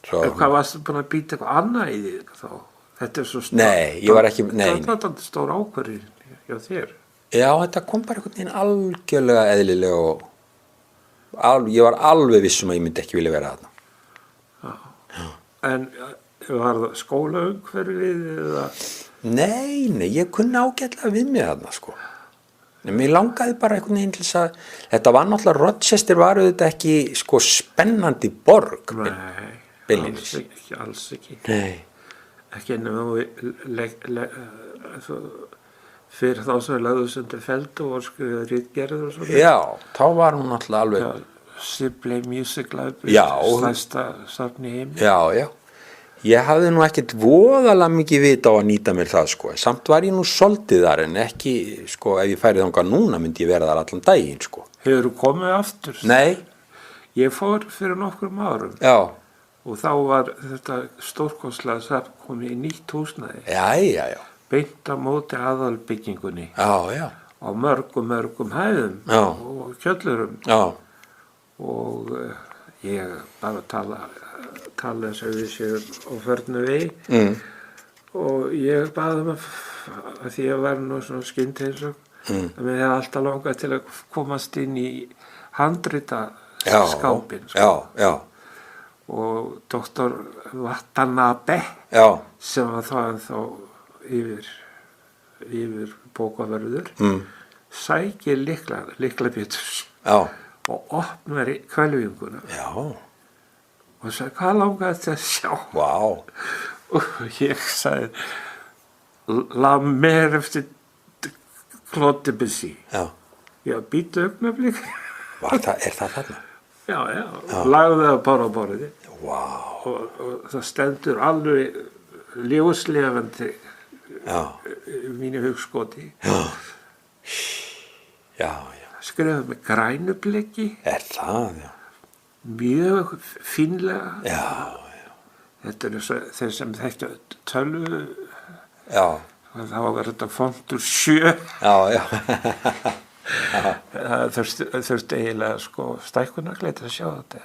hvað varstu búin að býta eitthvað annað í því þá? Þetta svo stór. Nei, ég var ekki, nei. Þetta er stór ákvörðin hjá þér. Já, þetta kom bara einhvern veginn algjörlega eðlilega og ég var alveg vissum að ég myndi ekki vilja vera þarna. Já. En var það skólaumhverfið eða? Nei, ég kunni ágætlega við mig þarna, sko. En mér langaði bara einhvern veginn til þess að þetta var náttúrulega, Rochester var auðvitað ekki, sko, spennandi borg. Nei, alls ekki. Nei. ekki nema fyrir þá sem lagðust undir feld og skrifaði ritgerðir og svona. Já, þá var hún náttúrulega alveg. Já, Sibley Music Library, Já. stærsta safn í heimi. Já, já. Ég hafði nú ekkert voðalega mikið vita á að nýta mér það, sko. Samt var ég nú soldið þar, en ekki, sko, ef ég færið þangað núna myndi ég vera þar allan daginn, sko. Hefurðu komið aftur? Nei. Ég fór fyrir nokkrum árum. Já. Og þá var þetta stórkostlega safn komið í nýtt húsnæði. Já, já, já. Beint á móti aðalbyggingunni. Já, já. Á mörgum hæðum. Já. Og kjöllurum. Já. Og ég bara tala þess að við séum á förnu vegi. Og ég baði að því að vera nú svona skyndheilsögn að mér hefði alltaf langað til að komast inn í handrita skápinn. Já, já. Og doktor Watanabe sem var þá yfir bókavörður sækir lyklabjötus og opnar hvelfinguna og sagði hvað langaði þetta að sjá. Vá. Og ég sagði la mer eftir Claude Debussy. Já, býtu augnablik. Er það þarna? Já, lagði það bara á borðið. Vá. Og það stendur alveg ljóslefandi mínu hugskoti. Já. Skrifaði með grænu bliki. Það, já. Mjög fínlega. Já. Þetta þeir sem þekkja tölvu. Já. Þá var þetta fontur 7. Já. Það þurfti eiginlega sko stækkunargleit að sjá þetta.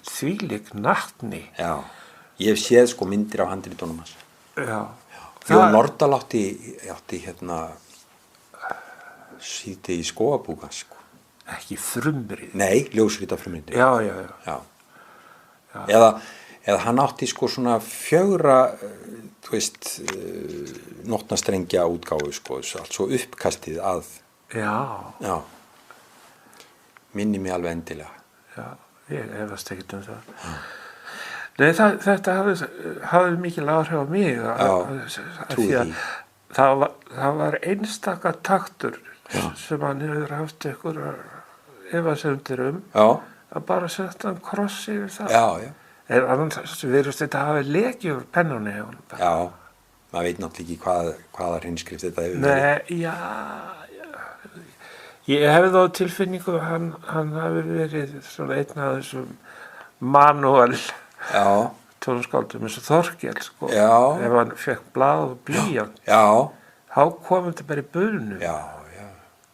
Þvílík nattni. Já. Ég hef séð sko myndir á handritunum hans. Já. Jón Nordal átti síti í skóabúka sko. Ekki frumrið. Nei, ljósrita frumrið. Já. Eða hann átti sko svona 4 þú veist nótnastrengja útgáfu sko, allt svo uppkastið að. Já. Minni mig alveg endilega. Já, ég efast ekkert það. Nei, þetta hafði mikil áhrif á mig. Trúi því. Það var einstaka taktur sem hann hefur haft ykkur efasemdir að bara setja hann kross yfir það. Já. En annars virðist þetta hafi lekið úr pennunni. Já, maður veit náttúrulega ekki hvaða hreinskrift þetta hefur verið. Nei, já. Ég hefði þá tilfinningu að hann hafi verið svona einn af þessum manúal tónskáldum eins og Þorkell, sko. Já. Ef hann fekk blað og blýjant. Já. Þá kom þetta bara í bunu. Já.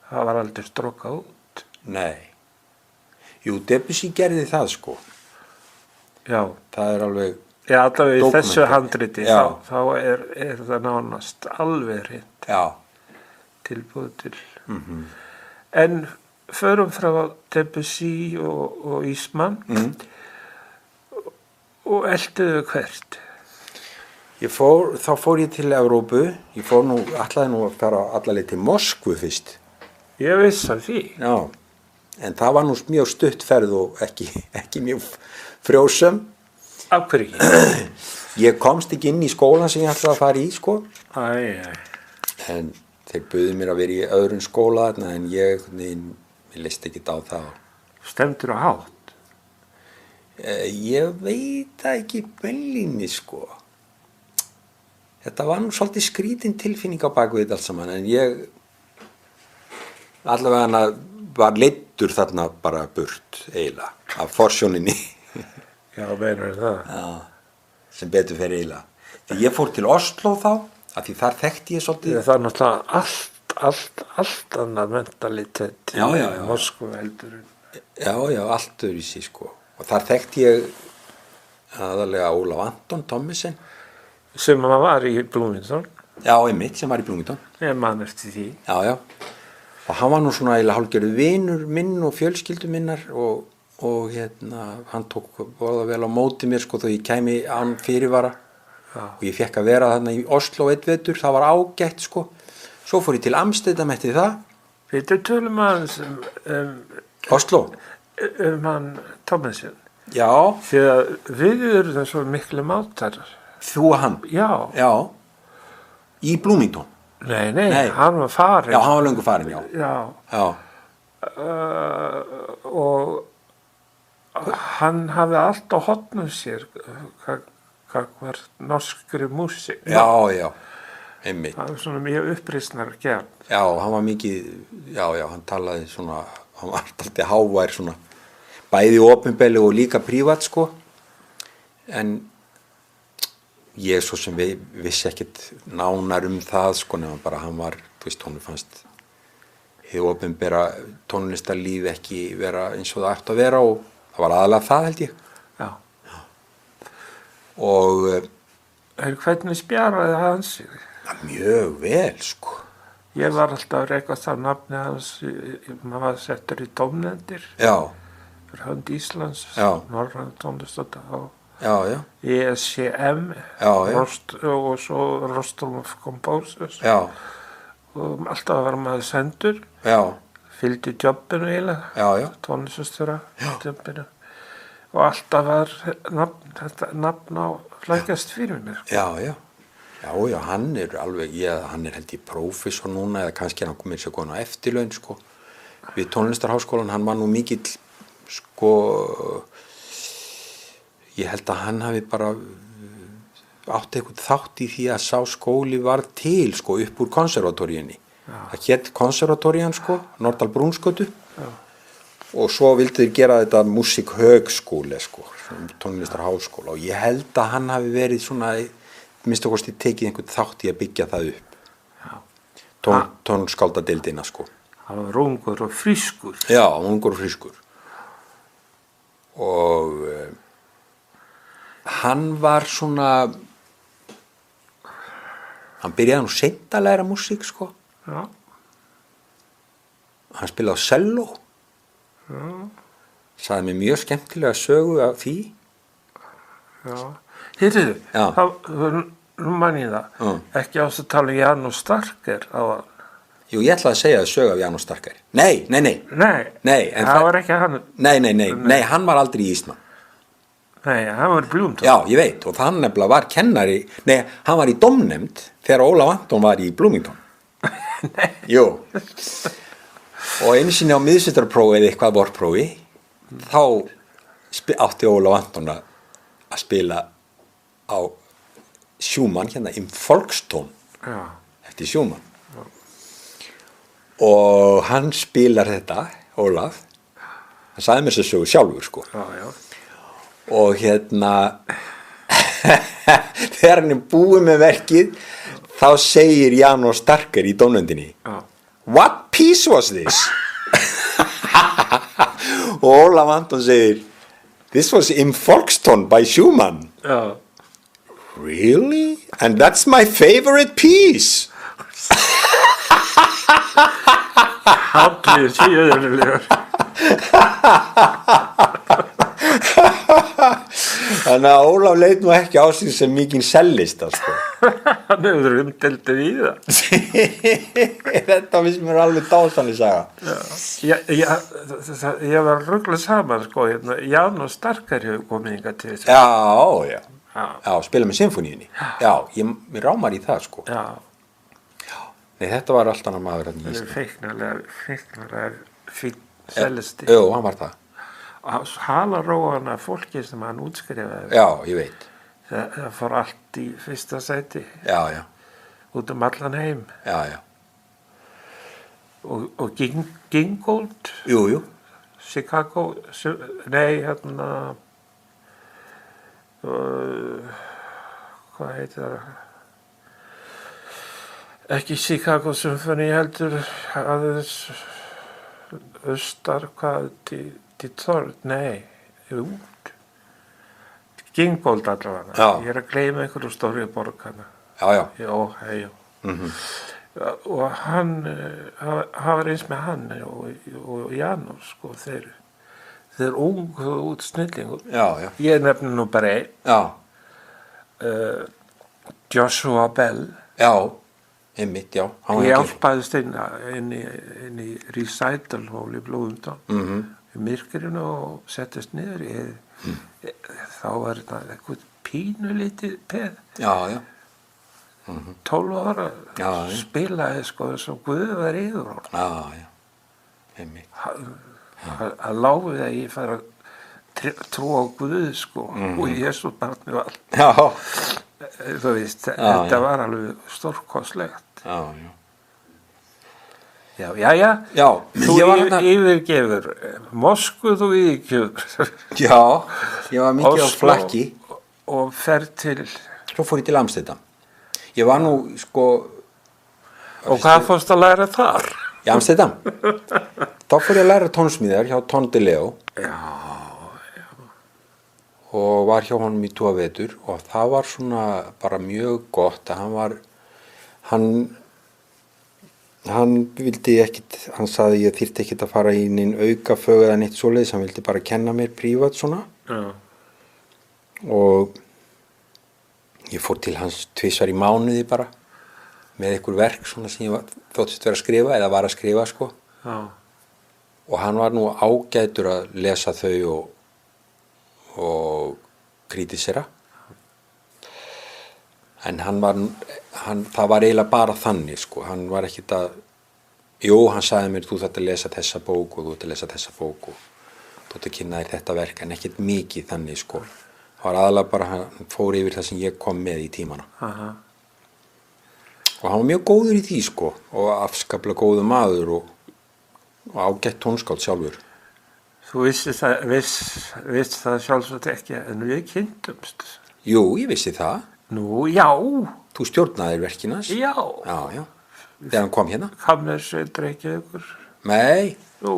Það var aldrei strókað út. Nei. Jú, Debussy gerði það, sko. Já. Það er alveg allavega í þessu handriti þá er það nánast alveg hreint. Já. Tilbúið til. En förum frá Debussy og Eastman og elduðu hvert? Þá fór ég til Evrópu. Ég ætlaði nú að fara alla leið til Moskvu fyrst. Ég vissi af því. Já, en það var nú mjög stutt ferð og ekki mjög frjósum. Af hverju ekki? Ég komst ekki inn í skólan sem ég ætlaði að fara í, sko. En þeir buðu mér að vera í öðrum skóla þarna, en ég leist ekki á það. Stemdur á hátt? Ég veit ekki beinlíni, sko. Þetta var nú svolítið skrítin tilfinning á baku þetta allt saman, en ég allavega var leiddur þarna bara burt eiginlega af forsjóninni. Já, meinar það. Já, sem betur fyrir eiginlega. Þegar ég fór til Oslo þá, af því þar þekkti ég svolítið. Það er náttúrulega allt annað mentalitet í Moskvu heldur. Já, allt öðru í sig, sko. Og þar þekkti ég aðalega Ólaf Anton Thommessen. Sem hann var í Bloomington. Já, einmitt, sem var í Bloomington. Ég man eftir því. Já. Og hann var nú svona eiginlega hálfgerður vinur minn og fjölskyldu minnar og hann tók voða vel á móti mér, sko, þó ég kæmi án fyrirvara. Og ég fekk að vera þarna í Oslo einn vetur, það var ágætt, sko. Svo fór ég til Amsterdam eftir það. Við tölum aðeins Oslo? Hann Thommessen. Já. Því að við erum svo miklu mátar Þú og hann? Já. Í Bloomington? Nei, hann var farinn. Já, hann var löngu farinn, já. Já. Og hann hafði allt á hotnum sér hvað var norskri músík. Já, einmitt. Það var svona mjög uppreisnar gerð. Já, hann var mikið, hann talaði svona, hann var alltaf hávær svona, bæði opinbeli og líka prívat, sko. En ég svo sem vissi ekkit nánar það, sko, nema bara hann var, þú veist, honum fannst hið opinbera tónlistarlíf ekki vera eins og það ætti að vera og það var aðalega það, held ég. Já. Og en hvernig spjaraði hann sig? Mjög vel, sko. Ég var alltaf að reka það nafni hans, maður var settur í dómnefndir. Já. Fyrir hönd Íslands, Norræn tónlistardag og ESCM og svo Rostrum of Composers. Já. Og alltaf var maður sendur. Já. Fylgdi jobbinu eiginlega. Já. Tónlistarstjóra jobbinu. Og alltaf var nafn á flækjast fyrir mér. Já, hann alveg, hann held ég prófessor núna eða kannski hann komið sér góðan á eftirlaun, sko. Við tónlistarháskólan, hann var nú mikill, sko, ég held að hann hafi bara átti eitthvað þátt í því að sá skóli var til, sko, upp úr konservatóríunni. Það hét konservatórían, sko, Norðdal Brúnsgötu. Og svo vildi þeir gera þetta músikhögskóli, sko, tónlistarháskóla og ég held að hann hafi verið svona, minnstu kosti tekið einhvern þátt í að byggja það upp. Tónskáldadildina, sko. Hann var ungur og frískur. Já, ungur og frískur. Og hann var svona, hann byrjaði nú seint að læra músík, sko. Já. Hann spilaði á selló. Já. Sagði mér mjög skemmtilega sögu af því. Já. Heyrðu, nú man ég það, ekki ást að tala János Starker á hann. Jú, ég ætlaði að segja það sögu af János Starker. Nei. Nei, það var ekki hann. Nei, hann var aldrei í Ísland. Nei, hann var í Bloomington. Já, ég veit, og hann nefnilega var kennari, hann var í dómnefnd þegar Ólaf Anton var í Bloomington. Nei. Jú. Og einu sinni á miðsveitarprófi eða eitthvað vorprófi, þá átti Ólaf Anton að spila á Schumann, hérna, Im Volkston, eftir Schumann. Já. Og hann spilar þetta, Ólaf, hann sagði mér þessu sögu sjálfur, sko. Já. Og hérna, þegar hann búið með verkið, þá segir János Starker í dómnefndinni, What piece was this? Og Ólaf Anton segir, This was Im Volkston by Schumann. Really? And that's my favorite piece. Allir síðurlegur. Þannig að Ólaf leit nú ekki á sig sem mikinn sellista, sko. Hann hefur umdeldið í það. Þetta finnst mér alveg dásanleg saga. Ég var ruglað saman, sko, János Starker hefur komið hingað til þessu. Já, spila með symfóníunni. Já, mér rámar í það, sko. Já. Nei, þetta var allt annar maður að nýst. Feiknarlega fín sellisti. Jú, hann var það. Halaróana fólki sem hann útskrifaði. Já, ég veit. Það fór allt í fyrsta sæti. Já. Út allan heim. Já. Og Gingold. Jú. Chicago, nei, hérna, hvað heitir það? Ekki Chicago Symphony heldur, aðeins austar, hvað, Detroit, nei, út. Gingold allavega. Já. Ég að gleyma einhverju stóri borg hana. Já. Já. Og hann var eins með hann og János, sko, þeir ungu út snillingur. Já. Ég nefni nú bara einn. Já. Joshua Bell. Já. Einmitt, já. Ég hjálpaðist inn í recital hall í Bloomington í myrkrinu og settist niður. Þá var þetta eitthvað pínulítið peð, Já, já. 12 ára, Já, já. spilaði sko eins og Guð var yfir honum. Já, já. Einmitt. Að láfið að ég fara að trúa á Guð sko og Jesú barni var. Já, Þú veist, þetta já. var alveg stórkostlegt. já, já. Já, já. Já, Þú ég var hérna, yfirgefur Moskvu, þú yfirgefur já, ég var mikið á Oslo flakki, og fer til, svo fór ég til Amsterdam. Ég var nú, sko, og hvað fórst að læra þar? í Amsterdam. Þá fór ég að læra tónsmíðar hjá Ton de Leo og var hjá honum í 2 vetur og það var svona bara mjög gott að hann vildi ekkit, hann saði ég þyrfti ekkit að fara í neinn aukafög eða neitt svoleiðis, hann vildi bara kenna mér prívat svona Já. og ég fór til hans 2 í mánuði bara með einhver verk svona sem ég þóttist vera að skrifa eða var að skrifa sko Já. og hann var nú ágætur að lesa þau og kritisera en það var eiginlega bara þannig sko, hann var ekkit að hann sagði mér þú þarft að lesa þessa bók og þú þarft að lesa þessa bók og þú þarft að kynna þér þetta verk en ekkit mikið þannig sko, það var aðalega bara hann fór yfir það sem ég kom með í tímana Aha. og hann var mjög góður í því sko og afskaplega góður maður og ágætt tónskáld sjálfur. Þú viss það sjálfsagt ekki, en við kynntumst. Jú, ég vissi það. Nú, já. Þú stjórnaðir verkinas? Já. Já. Þegar hann kom hérna? Kammersveit Reykjavíkur. Nei. Nú,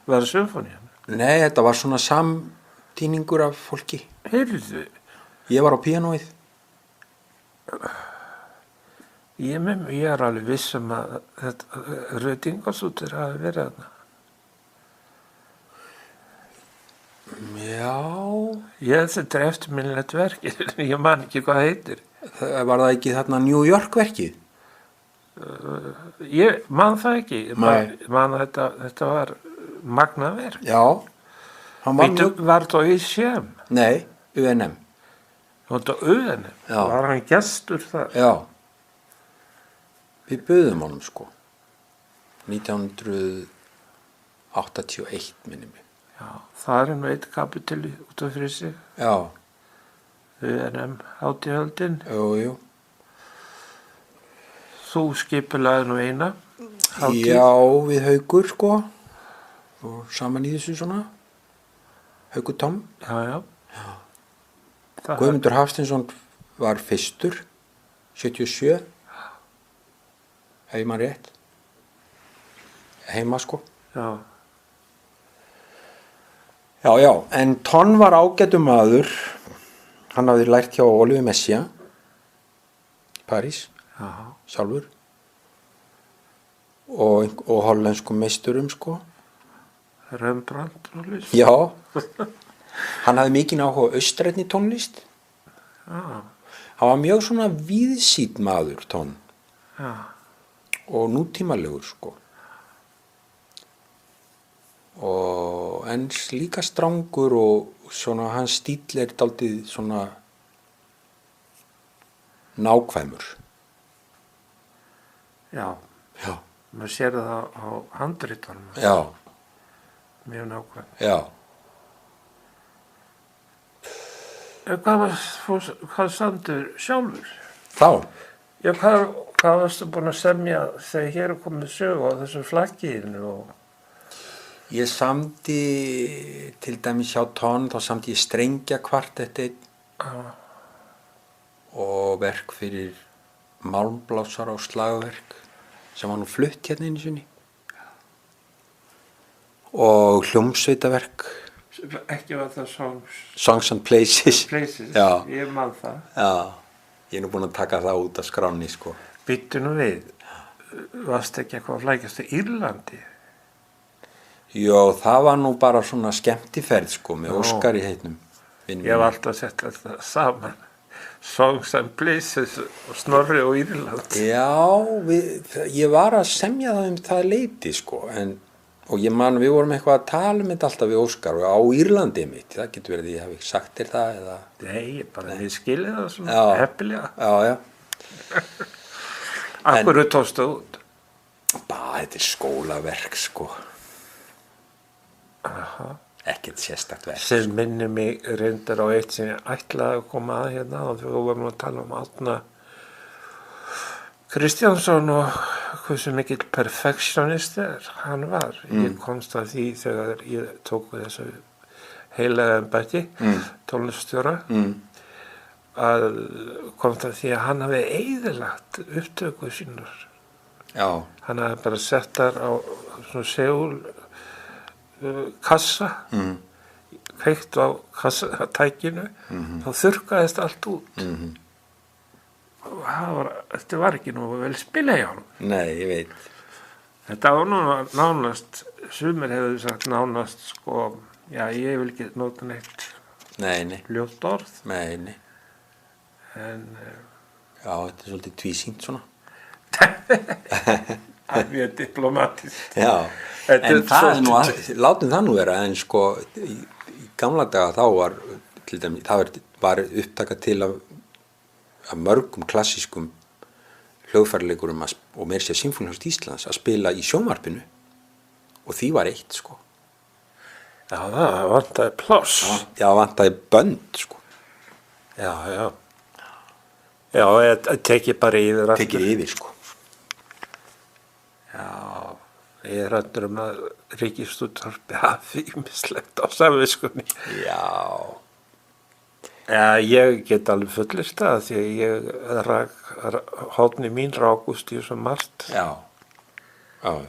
var það symfónían? Nei, þetta var svona samtíningur af fólki. Heyrðu. Ég var á píanóið. Ég er alveg viss að þetta Rödingarsútur hafi verið þarna. Já. Þetta er eftirminnilegt verk, ég man ekki hvað það heitir. Var það ekki þarna New York verkið? Ég man það ekki, man að þetta var magnað verk. Já. Var það í Sjem? Nei, UNM. Var það UNM? Já. Var hann gestur þar? Já. Við buðum honum sko. 1981 minnum mig. Já, það nú eitt kapituli út af fyrir sig. Já. UNM hátíðhöldin. Jú. Þú skipulaði nú eina hátíð. Já, við Haukur sko. Og saman í þessu svona. Haukur Tom. Já. Guðmundur Hafsteinsson var fyrstur. 77. Ef ég man rétt. Heima sko. Já. Já, en Ton var ágætur maður, hann hafði lært hjá Olivier Messiaen í París, sjálfur, og hollenskum meisturum, sko. Rembrandt og list. Já, hann hafði mikinn áhuga á austrænni tónlist, Já. hann var mjög svona víðsýnn maður, Ton, Já. og nútímalegur, sko. En líka strangur og svona hans stíll er dálítið svona nákvæmur. Já. Maður sér það á handritunum. Já. Mjög nákvæm. Já. Hvað samdur sjálfur? Þá? Já, hvað varstu búin að semja þegar hér er komið sögu á þessu flakkiðinu og... Ég samdi til dæmis hjá Ton, þá samdi ég strengjakvartett og verk fyrir málmblásara og slagverk sem var nú flutt hérna einu sinni og hljómsveitaverk. Ekki var það Songs and Places. Já. Ég man það. Já, ég er nú búin að taka það út af skránni sko. Býttu nú við, varst ekki eitthvað að flækjast í Írlandi? Jó, það var nú bara svona skemmtiferð sko með Óskar í heitnum. Ég hef alltaf sett þetta saman. Songs and Places og Snorri og Írland. Já, ég var að semja það það leyti sko, en og ég man við vorum eitthvað að tala um þetta alltaf við Óskar og á Írlandi mitt, það getur verið ég hafi sagt þér það eða Nei, ég skilði það svona Já. heppilega. já, Af hverju tókstu það út? þetta skólaverk sko ekkert sérstakt verk Sem minnir mig reyndar á eitt sem ég ætlaði að koma að hérna og við vorum að tala um Árna Kristjánsson og hversu mikill perfektionist hann var. Ég komst að því þegar ég tók þessu heilaga embætti, tónliststjóra, að komst að því að hann hafi eyðilagt upptöku sínar. já, Hann hafi bara sett þar á svona segul kassa, kveikt á kassatækinu, þá þurrkaðist allt út. Og þetta var ekki nú vel spila hjá hann. nei, ég veit Þetta var nú nánast, sumir hefðu sagt nánast, sko, já, ég vil ekki nota neitt nei, ljótt orð, nei en já, þetta svolítið tvísýnt svona það er mjög diplomatist. já, Þetta en er það er nú svolítið- látum það nú vera en sko í gamla daga þá var til dæmis, það var upptaka til af mörgum klassískum hljóðfæraleikurum og meira sér Sinfóníuhljómsveit Íslands að spila í sjónvarpinu og því var eitt sko Já, það vantaði pláss. já, vantaði bönd sko Já. Já, ég teki bara yfir aftur. tekið yfir sko Já, ég er ræddur að Ríkisútvarpið hafi ýmislegt á samviskunni. já, Já, ég get alveg fullist það því að ég hóðni mín rákust í svo margt. já já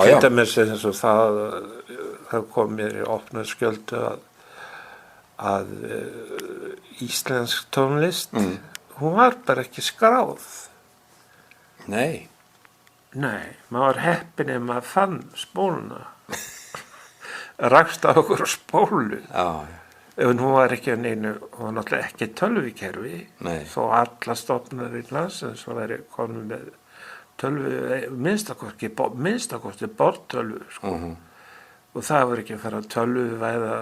Til dæmis eins og það kom mér í opna skjöldu að íslensk tónlist, hún var bara ekki skráð. nei, Maður var heppinn ef maður fann spóluna. Rakst á okkur spólu. já, Ef hún var ekki að neinu, hún var náttúrulega ekki tölvukerfi, Nei. þó alla stofnur í landsins var verið konum með tölvu, minnstakosti borðtölvu, sko. Og það var ekki að fara að tölvuvæða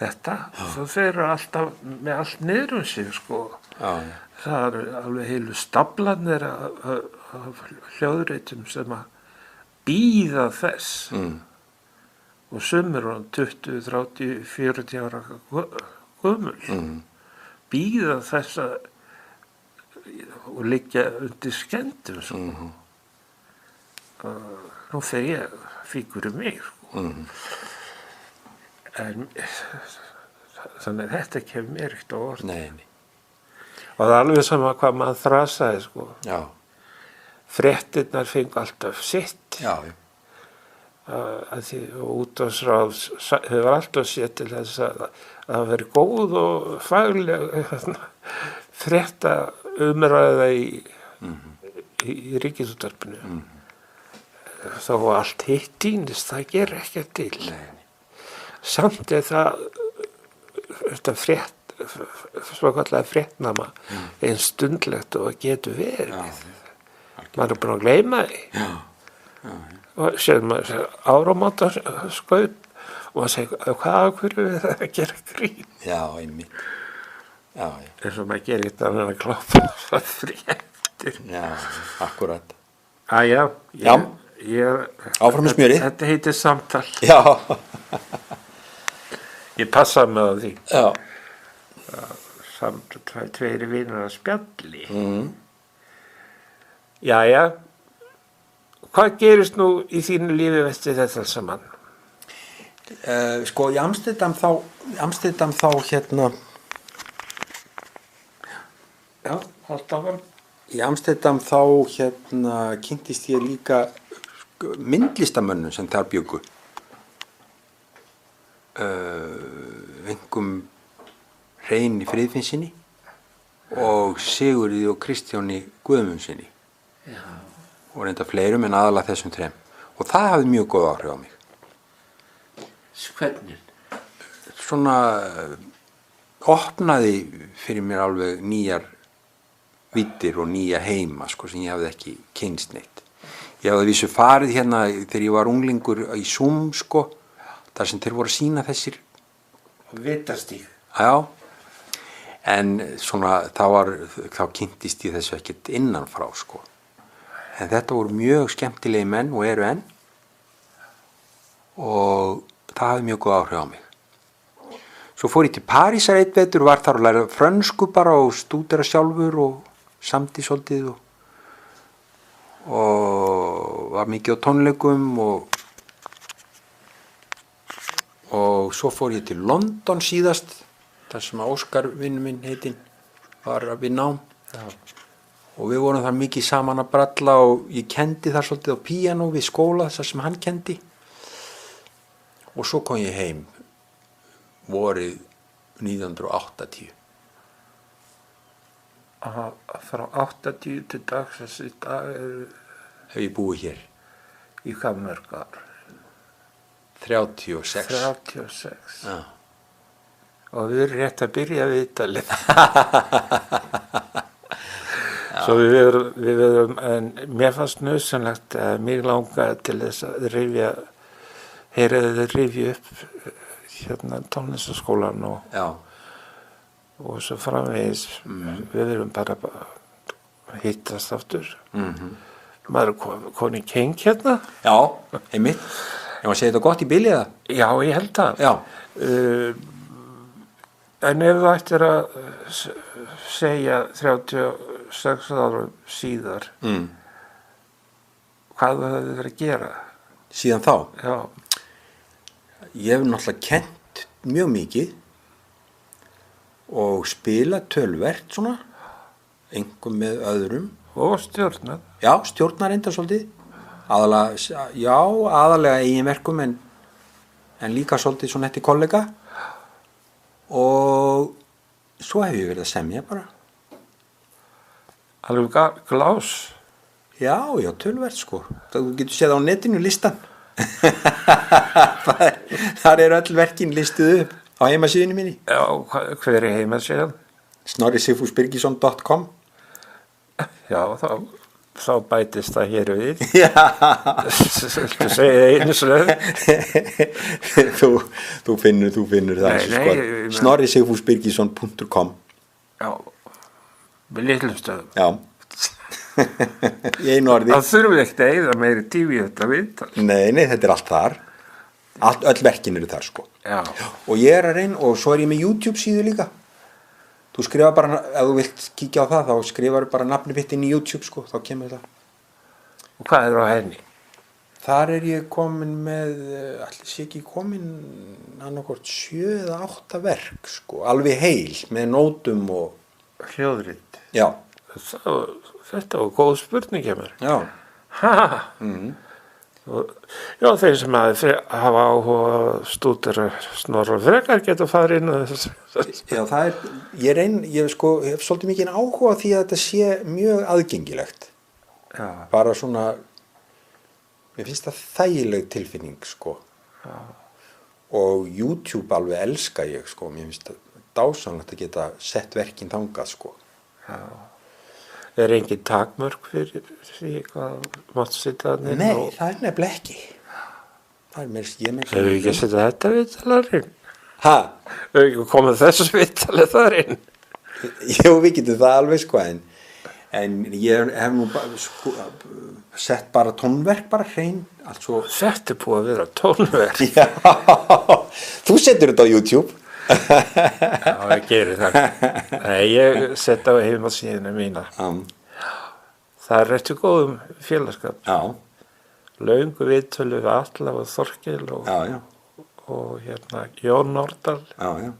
þetta, svo þeir eru alltaf með allt niður sig, sko. já, Það eru alveg heilu staflanir af hljóðritum sem að bíða þess. Og sumir á 20, 30, 40 ára gömul. Bíða þess að og liggja undir skemmtum, sko. Nú þegar ég fíkur mig, sko. En þannig að þetta kemur mér ekkert á orð. nei, Og það er alveg sama hvað maður þrasaði, sko. já, Fréttirnar fengu alltaf sitt. já, Að því útvarpsráð hefur alltaf séð til þess að það veri góð og fagleg frétta umræða í Ríkisútvarpinu. Þó allt hitt týnist, það gerir ekkert til. Samt er það þetta svo kallega fréttnama einn stundlegt og það getur verið. Maður er búin að gleyma því. Og sér maður áramótaskaup og maður segir, hvað hverju er það að gera grín? já, einmitt já, Eins og maður gerir þetta að kloppa það fréttir. já, akkurat Já, áfram með smjörið. Þetta heitir samtal. já, Ég passaði mig á því. já, Samt tveiri vinur að spjalli. Jæja. Hvað gerist nú í þínu lífi eftir þetta saman? sko í Amsterdam þá hérna Já, halda áfram. í Amsterdam þá hérna kynntist ég líka myndlistamönnum sem þar bjuggu einhverjum Hreini Friðfinnsinni og Sigurði og Kristjáni Guðmundsinni og reynda fleirum en aðalega þessum þrem og það hafði mjög góð áhrif á mig Hvernig? svona opnaði fyrir mér alveg nýjar víddir og nýja heima sko sem ég hafði ekki kynnst neitt Ég hafði vísu farið hérna þegar ég var unglingur í Zoom sko, þar sem þeir voru að sýna þessir Vitastíg. já, en svona þá kynntist ég þessu ekkert innanfrá sko, en þetta voru mjög skemmtilegi menn og eru enn og það hafði mjög góð áhrif á mig. Svo fór ég til Parísar einn vetur, var þar að læra frönsku bara og stúdera sjálfur og samdi svolítið og var mikið á tónleikum og svo fór ég til London síðast, þar sem Óskar vinur minn heitinn var að vinna nám og við vorum þar mikið saman að bralla og ég kendi þar svolítið á píanó við skóla þar sem hann kendi og svo kom ég heim vorið 1980. Aha, frá 80 til dags þessi dag Hef ég búið hér í hvað mörg ár? 36. 36. Já. Og við erum rétt að byrja viðtalið. Svo við erum, en mér fannst nauðsynlegt að mig langaði til þess að rifja upp hérna tónlistaskólan og svo framvegis við erum bara hittast aftur. Maður koni King hérna. Já, einmitt. Ég var að segja þetta gott í bili eða? Já, ég held það. Já. En ef þú ættir að segja 36 árum síðar, hvað þú hefði verið að gera? Síðan þá? Já. Ég hef náttúrulega kennt mjög mikið og spila tölvert svona, einhver með öðrum. Og stjórnað. Já, stjórnar enda svolítið. Aðalega eiginverkum en líka svolítið svona eftir kollega. Og svo hef ég verið að semja bara. Alveg glás. Já, tölvert sko. Þú getur séð á netinu listan. Þar eru öll verkin listuð upp á heimasíðunni minni. Já, hver er heimasíðan? snorrisigfúsbyrgisson.com. Já, þá bætist það hér við. Já. Þú segir einu slöð. Þú finnur það. Nei, snorrisigfúsbyrgisson.com. Já, með litlum stöðum. Já. Í einu orði. Það þurfum ekkert að eyða meiri tími í þetta viðtal. Nei, þetta er allt þar. Öll verkin eru þar sko. Já. Og ég er að reyna, og svo er ég með YouTube síðu líka. Þú skrifa bara, ef þú vilt kíkja á það, þá skrifar bara nafni mitt inn í YouTube sko, þá kemur það. Og hvað er á henni? Þar er ég komin með, allir sé ekki komin annarkvort 7 eða 8 verk sko, alveg heil, með nótum og hljóðrit. Já. Þetta var góð spurning hjá mér. Já. Já, þeir sem hafa áhuga stúdera Snorra frekar geta farið inn á þessu. Já, það er, ég sko, hef svolítið mikið áhuga því að þetta sé mjög aðgengilegt. Já. Bara svona, mér finnst það þægileg tilfinning, sko. Já. Og YouTube alveg elska ég, sko, mér finnst það dásamlegt að geta sett verkin þangað, sko. Já. Er engin takmörk fyrir því hvað mátt sitja þarna inn? Nei, það er nefnilega ekki. Það er mér, Hefur við ekki að setja þetta viðtalarinn? Ha? Hefur við ekki komið þessu viðtalið þar inn? Jú, við getum það alveg, sko, en ég hef nú sko, sett bara tónverk, bara hrein, allt svo. Þetta er búið að vera tónverk. Já, þú setur þetta á YouTube. Já, ég gerir það. Nei, ég setja á heimasíðuna mína. Það er réttu góðum félagskap. Já. Löngu viðtölu við Alla og Þorkil og hérna Jón Nordal. Já, já.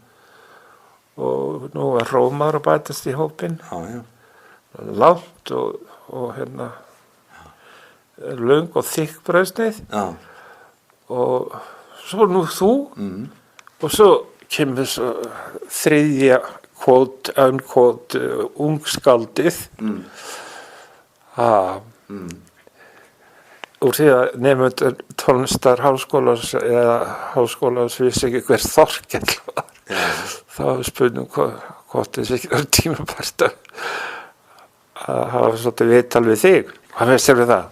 Og nú var Rómar að bætast í hópinn. Já, já. Langt og hérna löng og þykk brauðsneið. Já. Og svo nú þú og svo kemur svo þriðja unquote ungskaldið úr því að nefndur tónlistar háskólans eða háskólans vissi ekki hver Þorkell var. Þá spurning hvort þessi ekki var tímabært að hafa svolítið viðtal við þig. Hvað veist þér við það?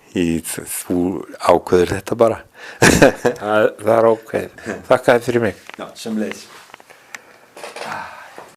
Þú ákveður þetta bara. Það er ókveð. Þakka þér fyrir mig. Já, sömuleiðis.